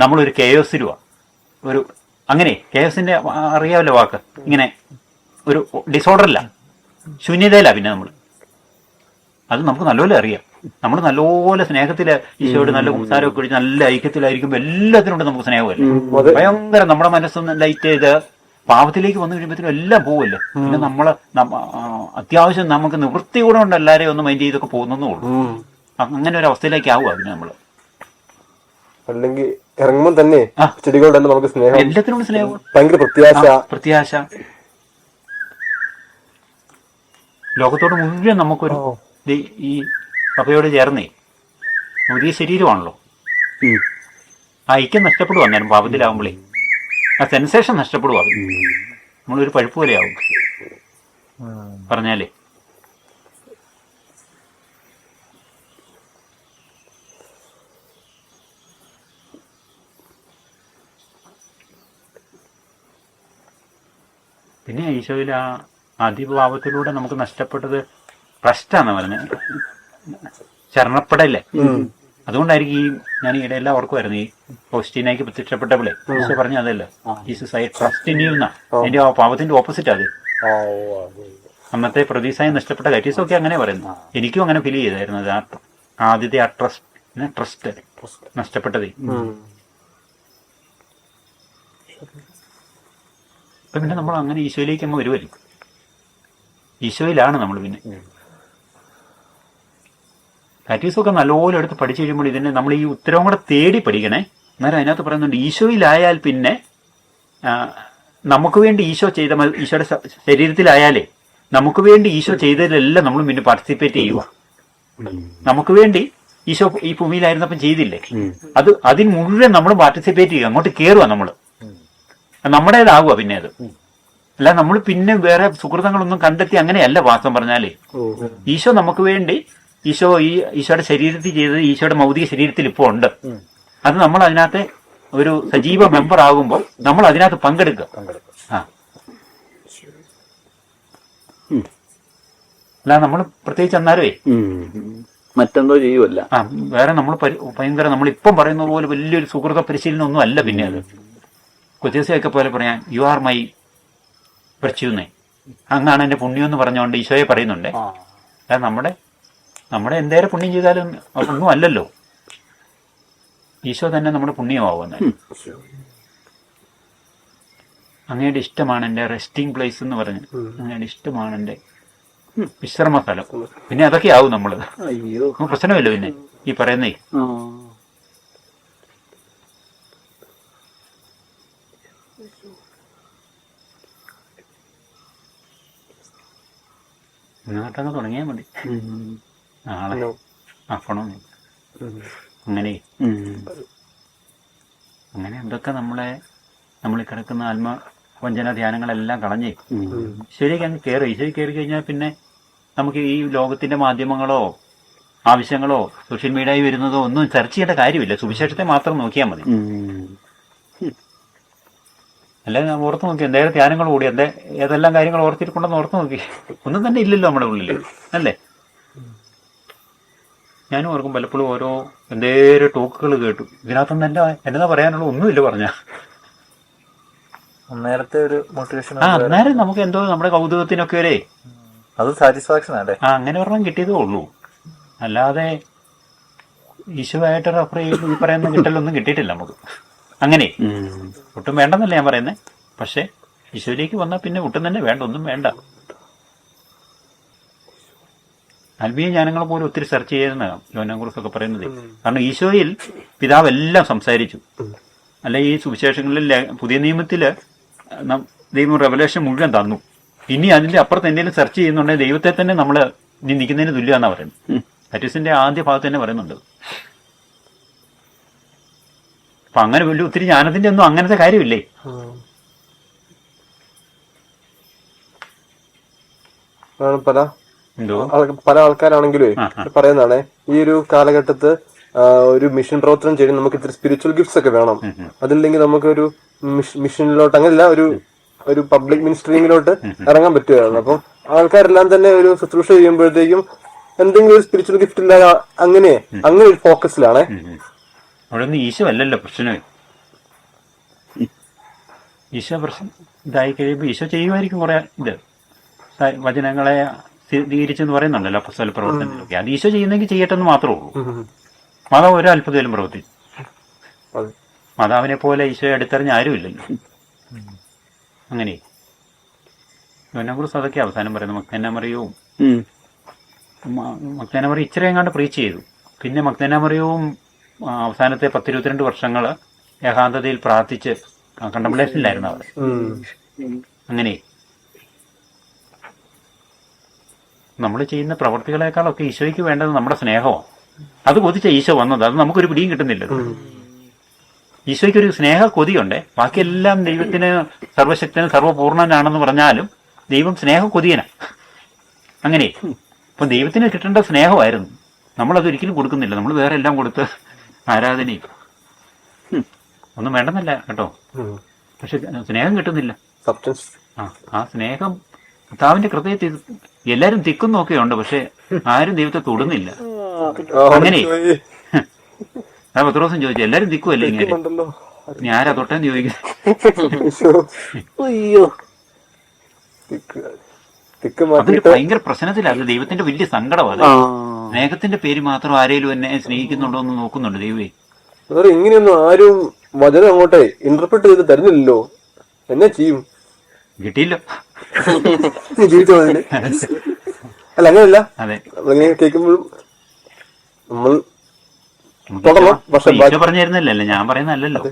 നമ്മളൊരു കെയോസിലുവാ. ഒരു അങ്ങനെ കെയോസിന്റെ അറിയാമല്ലോ വാക്ക്, ഇങ്ങനെ ഒരു ഡിസോർഡറില്ല, ശൂന്യതയില്ല. പിന്നെ നമ്മൾ അത് നമുക്ക് നല്ലപോലെ അറിയാം. നമ്മൾ നല്ലപോലെ സ്നേഹത്തിൽ ഈശോയോട് നല്ല സംസാരമൊക്കെ ഒഴിച്ച് നല്ല ഐക്യത്തിലായിരിക്കുമ്പോൾ എല്ലാത്തിനോടും നമുക്ക് സ്നേഹമല്ലേ. ഭയങ്കര നമ്മുടെ മനസ്സൊന്ന് ലൈറ്റ് ചെയ്ത് പാപത്തിലേക്ക് വന്നു കഴിയുമ്പോഴത്തേനും എല്ലാം പോവല്ലേ. പിന്നെ നമ്മള് അത്യാവശ്യം നമുക്ക് നിവൃത്തി കൂടെ ഉണ്ട് എല്ലാരെയും ഒന്ന് മൈൻഡ് ചെയ്തൊക്കെ പോകുന്നേ ഉള്ളൂ. അങ്ങനെ ഒരു അവസ്ഥയിലേക്ക് ആവുക പിന്നെ നമ്മള്. അല്ലെങ്കിൽ ഇറങ്ങുമ്പോൾ തന്നെ ചെടികളുടെ നമുക്ക് സ്നേഹം, എല്ലാത്തിനോടും സ്നേഹം, ഭയങ്കര പ്രത്യാശ. ലോകത്തോട് മുഴുവൻ നമുക്കൊരു ഈ സഭയോട് ചേർന്നേ പുതിയ ശരീരമാണല്ലോ. ആ ഐക്യം നഷ്ടപ്പെടുക അന്നേരം പാപത്തിലാവുമ്പോഴേ, ആ സെൻസേഷൻ നഷ്ടപ്പെടുക. നമ്മളൊരു പഴുപ്പ് പോലെയാവും പറഞ്ഞാലേ. പിന്നെ ഈശോയിൽ ആ അതിഭാവത്തിലൂടെ നമുക്ക് നഷ്ടപ്പെട്ടത് ട്രസ്റ്റാന്ന് പറഞ്ഞത്, ശരണപ്പെടല്ലേ. അതുകൊണ്ടായിരിക്കും ഈ ഞാൻ ഇടയെല്ലാം ഓർക്കുമായിരുന്നു, ഈ ഫൗസ്റ്റീനയ്ക്ക് പ്രത്യക്ഷപ്പെട്ടപ്പോഴേ ഈശോ പറഞ്ഞ അതല്ല, Jesus I trust in you എന്നാ. അതിന്റെ ആ പാവത്തിന്റെ ഓപ്പോസിറ്റ് അത്. അന്നത്തെ പ്രതീക്ഷയെ നഷ്ടപ്പെട്ട കറ്റീസൊക്കെ അങ്ങനെ പറയുന്നു. എനിക്കും അങ്ങനെ ഫീൽ ചെയ്തായിരുന്നു. അത് ആദ്യത്തെ ആ ട്രസ്റ്റ് നഷ്ടപ്പെട്ടതേ. ഇപ്പൊ പിന്നെ നമ്മൾ അങ്ങനെ ഈശോയിലേക്ക് അങ്ങ് വരുമല്ലോ. ഈശോയിലാണ് നമ്മൾ. പിന്നെ കാറ്റീസൊക്കെ നല്ലപോലെ എടുത്ത് പഠിച്ചു കഴിയുമ്പോൾ ഇതിനെ നമ്മൾ ഈ ഉത്തരവും കൂടെ തേടി പഠിക്കണേ. അന്നേരം അതിനകത്ത് പറയുന്നുണ്ട്, ഈശോയിലായാൽ പിന്നെ നമുക്ക് വേണ്ടി ഈശോ ചെയ്ത, ഈശോയുടെ ശരീരത്തിലായാലേ നമുക്ക് വേണ്ടി ഈശോ ചെയ്തതിലെല്ലാം നമ്മൾ പിന്നെ പാർട്ടിസിപ്പേറ്റ് ചെയ്യുക. നമുക്ക് വേണ്ടി ഈശോ ഈ ഭൂമിയിലായിരുന്നപ്പം ചെയ്തില്ലേ, അതിന് മുഴുവൻ നമ്മൾ പാർട്ടിസിപ്പേറ്റ് ചെയ്യുക. അങ്ങോട്ട് കയറുക, നമ്മൾ നമ്മുടേതാവുക. പിന്നെ അത് അല്ല, നമ്മൾ പിന്നെ വേറെ സുഹൃത്തുക്കളൊന്നും കണ്ടെത്തി അങ്ങനെയല്ല വാസം പറഞ്ഞാലേ. ഈശോ നമുക്ക് വേണ്ടി, ഈശോയുടെ ശരീരത്തിൽ ചെയ്തത് ഈശോയുടെ ഭൗതിക ശരീരത്തിൽ ഇപ്പോൾ ഉണ്ട്. അത് നമ്മൾ അതിനകത്ത് ഒരു സജീവ മെമ്പർ ആകുമ്പോൾ നമ്മൾ അതിനകത്ത് പങ്കെടുക്കുക. അല്ല നമ്മൾ പ്രത്യേകിച്ച് എന്നാലേ മറ്റെന്തോ ചെയ്യുമല്ല. വേറെ നമ്മൾ ഭയങ്കര നമ്മളിപ്പം പറയുന്ന പോലെ വലിയൊരു സുഹൃത പരിശീലനം ഒന്നും അല്ല. പിന്നെ അത് കൊച്ചേസയൊക്കെ പോലെ പറയാൻ യു ആർ മൈ വെർച്യൂന്നേ, അങ്ങാണ് എന്റെ പുണ്യം എന്ന് പറഞ്ഞുകൊണ്ട് ഈശോയെ പറയുന്നുണ്ടേ. അല്ല നമ്മുടെ എന്തേരം പുണ്യം ചെയ്താലും ഒന്നും അല്ലല്ലോ, ഈശോ തന്നെ നമ്മുടെ പുണ്യമാവുന്നത്. അങ്ങയുടെ ഇഷ്ടമാണ് എൻ്റെ റെസ്റ്റിംഗ് പ്ലേസ് എന്ന് പറഞ്ഞ്, അങ്ങയുടെ ഇഷ്ടമാണ് എൻ്റെ വിശ്രമ സ്ഥലം. പിന്നെ അതൊക്കെ ആവും നമ്മള്. പ്രശ്നമില്ല പിന്നെ ഈ പറയുന്നേ. ഇങ്ങോട്ടങ്ങ് തുടങ്ങിയാൽ മതി. നാളെ ആക്കണോ അങ്ങനെ എന്തൊക്കെ നമ്മളിൽ കിടക്കുന്ന ആത്മവഞ്ചന ധ്യാനങ്ങളെല്ലാം കളഞ്ഞേ ഈശോയിലേക്ക് അങ്ങ് കയറും. ഈശോയിൽ കയറി കഴിഞ്ഞാൽ പിന്നെ നമുക്ക് ഈ ലോകത്തിന്റെ മാധ്യമങ്ങളോ ആവശ്യങ്ങളോ സോഷ്യൽ മീഡിയയിൽ വരുന്നതോ ഒന്നും സെർച്ച് ചെയ്യേണ്ട കാര്യമില്ല. സുവിശേഷത്തെ മാത്രം നോക്കിയാൽ മതി. അല്ലാതെ ഞാൻ ഓർത്ത് നോക്കി എന്തേലും ധ്യാനങ്ങൾ കൂടി ഏതെല്ലാം കാര്യങ്ങൾ ഓർത്തിട്ടുണ്ടെന്ന് ഓർത്ത് നോക്കി, ഒന്നും തന്നെ ഇല്ലല്ലോ നമ്മുടെ ഉള്ളിൽ അല്ലേ. ഞാനും ഓർക്കും പലപ്പോഴും ഓരോ എന്തേലും ടോക്കുകൾ കേട്ടു, ഇതിനകത്തൊന്നും എന്നതാ പറയാനുള്ള ഒന്നുമില്ല പറഞ്ഞ. നേരത്തെ ഒരു മോട്ടിവേഷൻ അന്നേരം നമുക്ക് എന്തോ നമ്മുടെ കൗതുകത്തിനൊക്കെ വരെ അത് സാറ്റിസ്ഫാക്ഷൻ അല്ലേ. അങ്ങനെ ഒരെണ്ണം കിട്ടിയതേ ഉള്ളൂ. അല്ലാതെ ഈശോയായിട്ട് റെഫർ ചെയ്ത് ഈ പറയുന്ന കിട്ടലൊന്നും കിട്ടിയിട്ടില്ല നമുക്ക്. അങ്ങനെ ഒട്ടും വേണ്ടെന്നല്ല ഞാൻ പറയുന്നത്. പക്ഷെ ഈശോയിലേക്ക് വന്നാൽ പിന്നെ ഒട്ടും തന്നെ വേണ്ട, ഒന്നും വേണ്ട. ആത്മീയ ജ്ഞാനങ്ങൾ പോലും ഒത്തിരി സെർച്ച് ചെയ്യുന്നതാണ് യോഹന്നാനെ കുറിച്ചൊക്കെ പറയുന്നത്. കാരണം ഈശോയിൽ പിതാവ് എല്ലാം സംസാരിച്ചു. അല്ല, ഈ സുവിശേഷങ്ങളിൽ പുതിയ നിയമത്തില് ദൈവം റെവലേഷൻ മുഴുവൻ തന്നു. ഇനി അതിന്റെ അപ്പുറത്ത് എന്തെങ്കിലും സെർച്ച് ചെയ്യുന്നുണ്ടെങ്കിൽ ദൈവത്തെ തന്നെ നമ്മൾ ഇനി നിൽക്കുന്നതിന് തുല്യമാണെന്നാണ് പറയുന്നത്. പാരീസിന്റെ ആദ്യ ഭാഗത്ത് തന്നെ പറയുന്നുണ്ട്. അപ്പൊ അങ്ങനെ വലിയ ഒത്തിരി ജ്ഞാനത്തിന്റെ ഒന്നും അങ്ങനത്തെ കാര്യമില്ലേ. പല എന്തോ പല ആൾക്കാരാണെങ്കിലും പറയുന്നതാണ് ഈ ഒരു കാലഘട്ടത്ത് ഒരു മിഷൻ പ്രവർത്തനം ചെയ്യണം, നമുക്ക് ഇത്തിരി സ്പിരിച്വൽ ഗിഫ്റ്റ്സ് ഒക്കെ വേണം. അതില്ലെങ്കിൽ നമുക്കൊരു മിഷനിലോട്ട് അങ്ങനെയല്ല ഒരു പബ്ലിക് മിനിസ്ട്രിയിലോട്ട് ഇറങ്ങാൻ പറ്റുമായിരുന്നു. അപ്പം ആൾക്കാരെല്ലാം തന്നെ ഒരു ശുശ്രൂഷ ചെയ്യുമ്പോഴത്തേക്കും എന്തെങ്കിലും ഒരു സ്പിരിച്വൽ ഗിഫ്റ്റ് ഇല്ലാതെ അങ്ങനെ ഒരു ഫോക്കസിലാണ്. അവിടെ നിന്ന് ഈശോ അല്ലല്ലോ പ്രശ്നം. ഈശോ പ്രശ്നം ഇതായി കഴിയുമ്പോൾ ഈശോ ചെയ്യുമായിരിക്കും കുറെ ഇത് വചനങ്ങളെ സ്ഥിരീകരിച്ചെന്ന് പറയുന്നുണ്ടല്ലോ അപ്പോസ്തല പ്രവർത്തനത്തിലൊക്കെ. അത് ഈശോ ചെയ്യുന്നെങ്കിൽ ചെയ്യട്ടെന്ന് മാത്രമേ ഉള്ളൂ. മാതാവ് ഒരു അത്ഭുതയിലും പ്രവർത്തിച്ചു. മാതാവിനെ പോലെ ഈശോയെ അടുത്തറിഞ്ഞ ആരുമില്ലല്ലോ. അങ്ങനെ യോഹന്നാൻകുറിച്ച് അതൊക്കെ അവസാനം പറയുന്നത്. മഗ്ദലേനമറിയവും മഗ്ദലേനമറിയം ഇച്ചിരി എങ്ങാണ്ട് പ്രീച്ച് ചെയ്തു. പിന്നെ മഗ്ദലേനമറിയവും അവസാനത്തെ 10-22 വർഷങ്ങൾ ഏകാന്തതയിൽ പ്രാർത്ഥിച്ച് കണ്ടംപ്ലേഷനിലായിരുന്നു അവിടെ. അങ്ങനെ നമ്മൾ ചെയ്യുന്ന പ്രവർത്തികളെക്കാളൊക്കെ ഈശോയ്ക്ക് വേണ്ടത് നമ്മുടെ സ്നേഹമാണ്. അത് കൊതിച്ച ഈശോ വന്നത്. അത് നമുക്കൊരു പിടിയും കിട്ടുന്നില്ല. ഈശോയ്ക്കൊരു സ്നേഹ കൊതിയുണ്ട്. ബാക്കിയെല്ലാം ദൈവത്തിന് സർവശക്തനും സർവ്വപൂർണ്ണനാണെന്ന് പറഞ്ഞാലും ദൈവം സ്നേഹ കൊതിയനാണ്. അങ്ങനെ ഇപ്പം ദൈവത്തിന് കിട്ടേണ്ട സ്നേഹമായിരുന്നു. നമ്മളത് ഒരിക്കലും കൊടുക്കുന്നില്ല. നമ്മൾ വേറെ എല്ലാം കൊടുത്ത് ആരാധനയും ഒന്നും വേണ്ടെന്നല്ല കേട്ടോ, പക്ഷെ സ്നേഹം കിട്ടുന്നില്ല. ആ സ്നേഹം കർത്താവിന്റെ ഹൃദയത്തിൽ എല്ലാരും തിക്കുന്നൊക്കെ ഉണ്ട്, പക്ഷെ ആരും ദൈവത്തെ തൊടുന്നില്ല. അങ്ങനെ പത്രോസും ചോദിച്ചു, എല്ലാരും തിക്കുമല്ലേ ഇങ്ങനെ, ഇനി ആരാ തൊട്ടെന്ന് ചോദിക്കും. അതൊരു ഭയങ്കര പ്രശ്നത്തിലാണ്. അത് ദൈവത്തിന്റെ വലിയ സങ്കടമാണ്. സ്നേഹത്തിന്റെ പേര് മാത്രം ആരെങ്കിലും എന്നെ സ്നേഹിക്കുന്നുണ്ടോ എന്ന് നോക്കുന്നുണ്ട് ദൈവമേ. ഇങ്ങനെയൊന്നും ആരും വചനം അങ്ങോട്ടെ ഇന്റർപ്രറ്റ് ചെയ്ത് തരുന്നില്ലല്ലോ, എന്നാ ചെയ്യും? കിട്ടിയില്ലോ. അല്ല അങ്ങനെയല്ല, അതെ കേൾക്കുമ്പോഴും നമ്മൾ ഈശോ പറഞ്ഞു തരുന്നില്ലല്ലോ, ഞാൻ പറയുന്നതല്ലല്ലോ.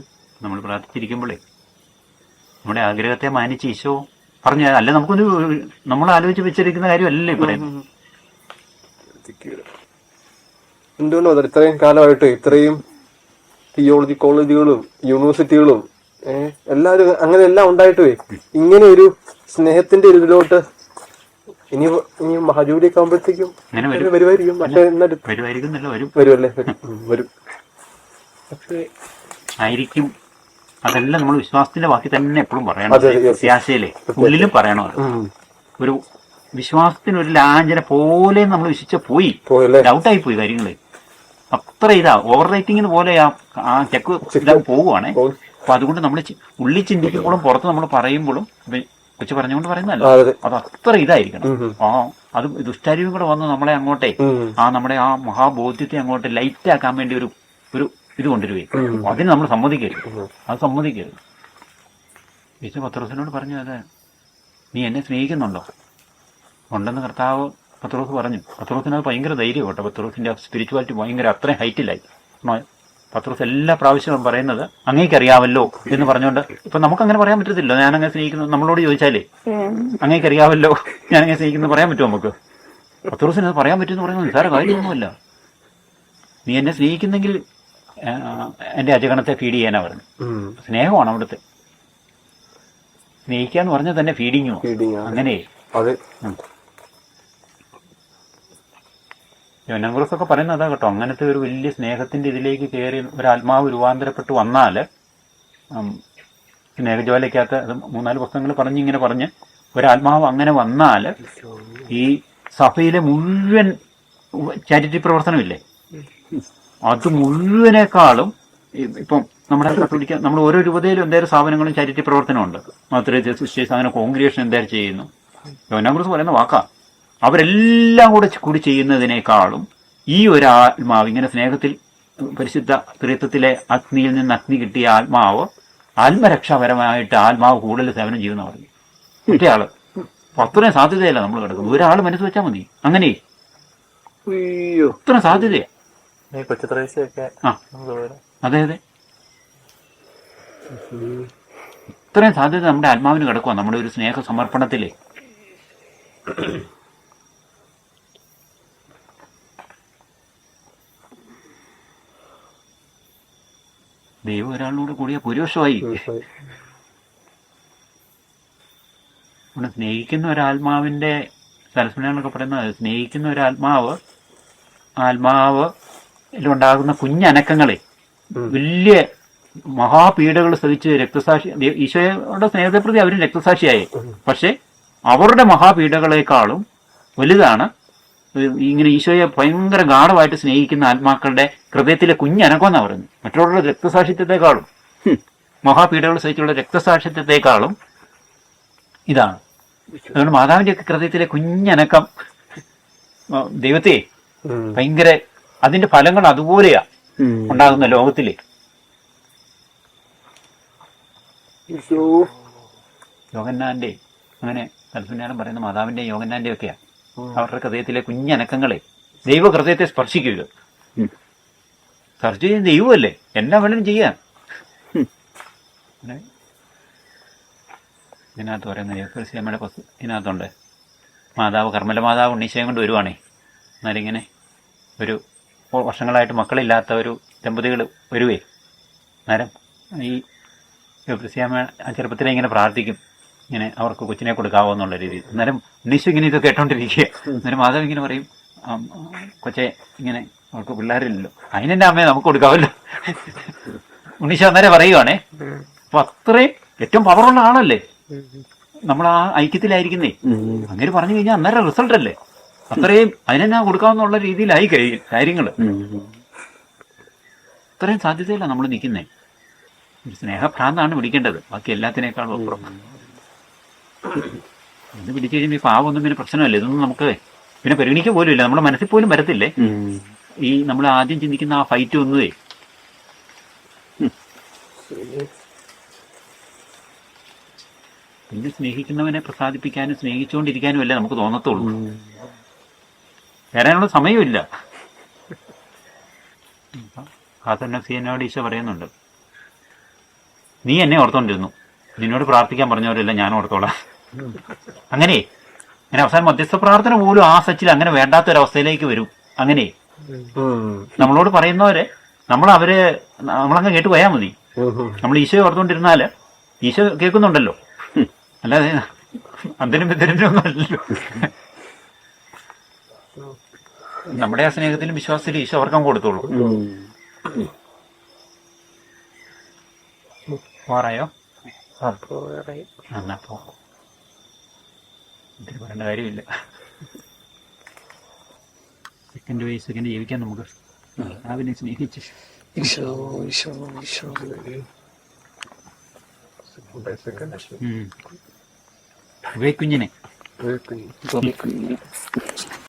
നമ്മൾ പ്രാർത്ഥിച്ചിരിക്കുമ്പോഴേ നമ്മുടെ ആഗ്രഹത്തെ മാനിച്ച് ഈശോ പറഞ്ഞു. അല്ല നമുക്കൊന്ന് നമ്മൾ ആലോചിച്ച് വെച്ചിരിക്കുന്ന കാര്യമല്ലല്ലോ ഈ പറയുന്നത്. എന്തുകൊണ്ടോ ഇത്രയും കാലമായിട്ട് ഇത്രയും തിയോളജി കോളേജുകളും യൂണിവേഴ്സിറ്റികളും എല്ലാവരും അങ്ങനെ എല്ലാം ഉണ്ടായിട്ട് ഇങ്ങനെ ഒരു സ്നേഹത്തിന്റെ ഇതിലോട്ട് ഇനി മഹാജൂലിയൊക്കെ ആകുമ്പോഴത്തേക്കും വരുമായിരിക്കും. പക്ഷെ വരുമല്ലേ, വരും ആയിരിക്കും. അതെല്ലാം നമ്മൾ വിശ്വാസത്തിന്റെ ബാക്കി തന്നെ എപ്പോഴും പറയണം. പ്രത്യാശയിലെ ഉള്ളിലും പറയണോ. ഒരു വിശ്വാസത്തിനൊരു ലാഞ്ചന പോലെ നമ്മൾ വിശ്വസിച്ച പോയി, ഡൗട്ടായി പോയി കാര്യങ്ങള്. അത്ര ഇതാ ഓവർ റൈറ്റിങ്ങിന് പോലെ ആ ചെക്ക് പോവുകയാണെ. അപ്പൊ അതുകൊണ്ട് നമ്മൾ ഉള്ളിൽ ചിന്തിക്കുമ്പോഴും പുറത്ത് നമ്മൾ പറയുമ്പോഴും കൊച്ചു പറഞ്ഞുകൊണ്ട് പറയുന്നല്ലോ, അത് അത്ര ഇതായിരിക്കണം. അത് ദുഷ്ടാരിയും കൂടെ വന്ന് നമ്മളെ അങ്ങോട്ടെ നമ്മുടെ ആ മഹാബോധ്യത്തെ അങ്ങോട്ട് ലൈറ്റ് ആക്കാൻ വേണ്ടി ഒരു ഇത് കൊണ്ടുവരുവേ. അതിന് നമ്മൾ സമ്മതിക്കരുത്. അത് സമ്മതിക്കരുത്. ഈശോ പത്രോസിനോട് പറഞ്ഞു, അതെ നീ എന്നെ സ്നേഹിക്കുന്നുണ്ടോ? ഉണ്ടെന്ന് കർത്താവ് പത്രോസ് പറഞ്ഞു. പത്രോസിനത് ഭയങ്കര ധൈര്യം കേട്ടോ. പത്രോസിന്റെ സ്പിരിച്വാലിറ്റി ഭയങ്കര അത്രയും ഹൈറ്റിലായി. പത്രോസ് എല്ലാ പ്രാവശ്യവും പറയുന്നത് അങ്ങേക്കറിയാവല്ലോ എന്ന് പറഞ്ഞുകൊണ്ട്. ഇപ്പൊ നമുക്കങ്ങനെ പറയാൻ പറ്റത്തില്ല. ഞാനങ്ങനെ സ്നേഹിക്കുന്നു നമ്മളോട് ചോദിച്ചാലേ അങ്ങേക്കറിയാവല്ലോ ഞാനങ്ങനെ സ്നേഹിക്കുന്നു പറയാൻ പറ്റുമോ നമുക്ക്? പത്രോസിന് അത് പറയാൻ പറ്റുമെന്ന് പറയുന്നത് നിസ്സാര കാര്യമൊന്നുമല്ല. നീ എന്നെ സ്നേഹിക്കുന്നെങ്കിൽ എന്റെ അജഗണത്തെ ഫീഡ് ചെയ്യാനാ പറഞ്ഞു. സ്നേഹമാണ് അവിടുത്തെ. സ്നേഹിക്കാന്ന് പറഞ്ഞാൽ തന്നെ ഫീഡിങ്ങോ അങ്ങനെ. യോഹന്നാൻകുറിച്ചൊക്കെ പറയുന്നത് അതാ കേട്ടോ. അങ്ങനത്തെ ഒരു വലിയ സ്നേഹത്തിന്റെ ഇതിലേക്ക് കയറി ഒരാത്മാവ് രൂപാന്തരപ്പെട്ട് വന്നാൽ, സ്നേഹജ്വാലയ്ക്കകത്ത് അത് 3-4 പുസ്തകങ്ങൾ പറഞ്ഞിങ്ങനെ പറഞ്ഞ് ഒരാത്മാവ് അങ്ങനെ വന്നാൽ ഈ സഭയിലെ മുഴുവൻ ചാരിറ്റി പ്രവർത്തനമില്ലേ, അത് മുഴുവനേക്കാളും ഇപ്പം നമ്മുടെ കത്തോലിക്ക നമ്മൾ ഓരോ രൂപതയിലും എന്തായാലും സ്ഥാപനങ്ങളും ചാരിറ്റി പ്രവർത്തനമുണ്ട്. മാത്രമേ സിസ്റ്റേഴ്സ് അങ്ങനെ കോൺഗ്രിഗേഷൻ എന്തായാലും ചെയ്യുന്നു. യോഹന്നാൻകുറിച്ച് പറയുന്ന വാക്കാ. അവരെല്ലാം കൂടി ചെയ്യുന്നതിനേക്കാളും ഈ ഒരു ആത്മാവ് ഇങ്ങനെ സ്നേഹത്തിൽ പരിശുദ്ധ ത്രിത്വത്തിലെ അഗ്നിയിൽ നിന്ന് അഗ്നി കിട്ടിയ ആത്മാവ് ആത്മരക്ഷാപരമായിട്ട് ആത്മാവ് കൂടുതൽ സേവനം ചെയ്യുന്ന പറഞ്ഞു. മറ്റേ ആള് അത്രയും സാധ്യതയല്ല നമ്മൾ കിടക്കുന്നത്. ഒരാൾ മനസ്സ് വെച്ചാൽ മതി. അങ്ങനെ അത്ര സാധ്യതയാ. അതെ അതെ, ഇത്രയും സാധ്യത നമ്മുടെ ആത്മാവിന് കിടക്കുക. നമ്മുടെ ഒരു സ്നേഹ സമർപ്പണത്തിലേ ദൈവം ഒരാളിനോട് കൂടിയ ഭൂരിപക്ഷമായി. ഇവിടെ സ്നേഹിക്കുന്ന ഒരാത്മാവിന്റെ സരസ്വനാന്നൊക്കെ പറയുന്നത്, സ്നേഹിക്കുന്ന ഒരാത്മാവ് ആത്മാവിലുണ്ടാകുന്ന കുഞ്ഞനക്കങ്ങളെ വലിയ മഹാപീഡകൾ സഹിച്ച് രക്തസാക്ഷി, ഈശോയുടെ സ്നേഹത്തെ പ്രതി അവരും രക്തസാക്ഷിയായി. പക്ഷെ അവരുടെ മഹാപീഡകളെക്കാളും വലുതാണ് ഇങ്ങനെ ഈശോയെ ഭയങ്കര ഗാഢമായിട്ട് സ്നേഹിക്കുന്ന ആത്മാക്കളുടെ ഹൃദയത്തിലെ കുഞ്ഞനക്കമെന്നാണ് പറയുന്നത്. മറ്റുള്ളവരുടെ രക്തസാക്ഷിത്വത്തെക്കാളും, മഹാപീഡകൾ സഹിച്ചുള്ള രക്തസാക്ഷിത്വത്തെക്കാളും ഇതാണ്. അതുകൊണ്ട് മാതാവിന്റെ ഒക്കെ ഹൃദയത്തിലെ കുഞ്ഞനക്കം ദൈവത്തെ ഭയങ്കര, അതിന്റെ ഫലങ്ങൾ അതുപോലെയാ ഉണ്ടാകുന്ന ലോകത്തില്. യോഗന്നാന്റെ അങ്ങനെ തൽസുന്യാനം പറയുന്ന മാതാവിന്റെ യോഗന്നാന്റെ ഒക്കെയാ അവരുടെ ഹൃദയത്തിലെ കുഞ്ഞനക്കങ്ങളെ ദൈവ ഹൃദയത്തെ സ്പർശിക്കുക. സ്പർശിച്ച് ദൈവമല്ലേ, എന്നാ വേണം ചെയ്യാൻ. ഇതിനകത്ത് പറയുന്ന യേശുക്രിസ്തുവിന്റെ ഇതിനകത്തുണ്ട്, മാതാവ് കർമ്മല മാതാവ് ഉണ്ണീശയം കൊണ്ട് വരുവാണേ. എന്നാലും ഇങ്ങനെ ഒരു വർഷങ്ങളായിട്ട് മക്കളില്ലാത്ത ഒരു ദമ്പതികൾ വരുവേ, അന്നേരം ഈ യേശുക്രിസ്തുവിനെ ആ ചെറുപ്പത്തിലെ ഇങ്ങനെ പ്രാർത്ഥിക്കും, ഇങ്ങനെ അവർക്ക് കൊച്ചിനെ കൊടുക്കാവോ എന്നുള്ള രീതിയിൽ. അന്നേരം ഉണ്ണീശോ ഇങ്ങനെ ഇതൊക്കെ കേട്ടോണ്ടിരിക്കുക. അന്നേരം മാതാവ് ഇങ്ങനെ പറയും, കൊച്ചെ ഇങ്ങനെ അവർക്ക് പിള്ളേരില്ലല്ലോ, അതിനെന്നെ അമ്മയെ നമുക്ക് കൊടുക്കാമല്ലോ. ഉണ്ണീശോ അന്നേരം പറയുവാണേ. അപ്പൊ അത്രയും ഏറ്റവും പവറുള്ള ആളല്ലേ നമ്മൾ ആ ഐക്യത്തിലായിരിക്കുന്നേ. അങ്ങനെ പറഞ്ഞു കഴിഞ്ഞാൽ അന്നേരം റിസൾട്ട് അല്ലേ, അത്രയും അതിനെന്നാ കൊടുക്കാവുന്നുള്ള രീതിയിലായി കാര്യങ്ങൾ. അത്രയും സാധ്യതയില്ല നമ്മൾ നിൽക്കുന്നേ. സ്നേഹഭ്രാന്താണ് പിടിക്കേണ്ടത്, ബാക്കി എല്ലാത്തിനേക്കാളും അപ്പുറം. ഇത് പിടിച്ചു കഴിയുമ്പോൾ ഈ പാവമൊന്നും പിന്നെ പ്രശ്നമല്ലേ, ഇതൊന്നും നമുക്ക് പിന്നെ പരിഗണിക്കുക പോലും ഇല്ല, നമ്മുടെ മനസ്സിൽ പോലും വരത്തില്ലേ. ഈ നമ്മൾ ആദ്യം ചിന്തിക്കുന്ന ആ ഫൈറ്റ് ഒന്നുമേ. പിന്നെ സ്നേഹിക്കുന്നവനെ പ്രസാദിപ്പിക്കാനും സ്നേഹിച്ചുകൊണ്ടിരിക്കാനും അല്ലേ നമുക്ക് തോന്നത്തുള്ളൂ, വരാനുള്ള സമയമില്ല. ഹാസനോട് ഈശോ പറയുന്നുണ്ട്, നീ എന്നെ ഓർത്തോണ്ടിരുന്നു, നിന്നോട് പ്രാർത്ഥിക്കാൻ പറഞ്ഞവരെല്ലാം ഞാൻ ഓർത്തോളാം. അങ്ങനെ അവസാനം മധ്യസ്ഥ പ്രാർത്ഥന പോലും ആ സച്ചിൽ അങ്ങനെ വേണ്ടാത്തൊരവസ്ഥയിലേക്ക് വരും. അങ്ങനെ നമ്മളോട് പറയുന്നവരെ നമ്മളങ്ങ് കേട്ട് പോയാൽ മതി. നമ്മൾ ഈശോയെ ഓർത്തോണ്ടിരുന്നാല് ഈശോ കേൾക്കുന്നുണ്ടല്ലോ, അല്ലാതെ അന്തരം വിതരനൊന്നും അല്ലല്ലോ. നമ്മുടെ ആ സ്നേഹത്തിലും വിശ്വാസത്തിലും ഈശോ അവർക്കും കൊടുത്തോളൂ. പോറായോ? എന്നാ പോ, ഇതിന് പറയേണ്ട കാര്യമില്ല. സെക്കൻഡ് ബൈ സെക്കൻഡ് ജീവിക്കാൻ നമുക്ക് അതിനെ സ്നേഹിച്ച് കുഞ്ഞിനെ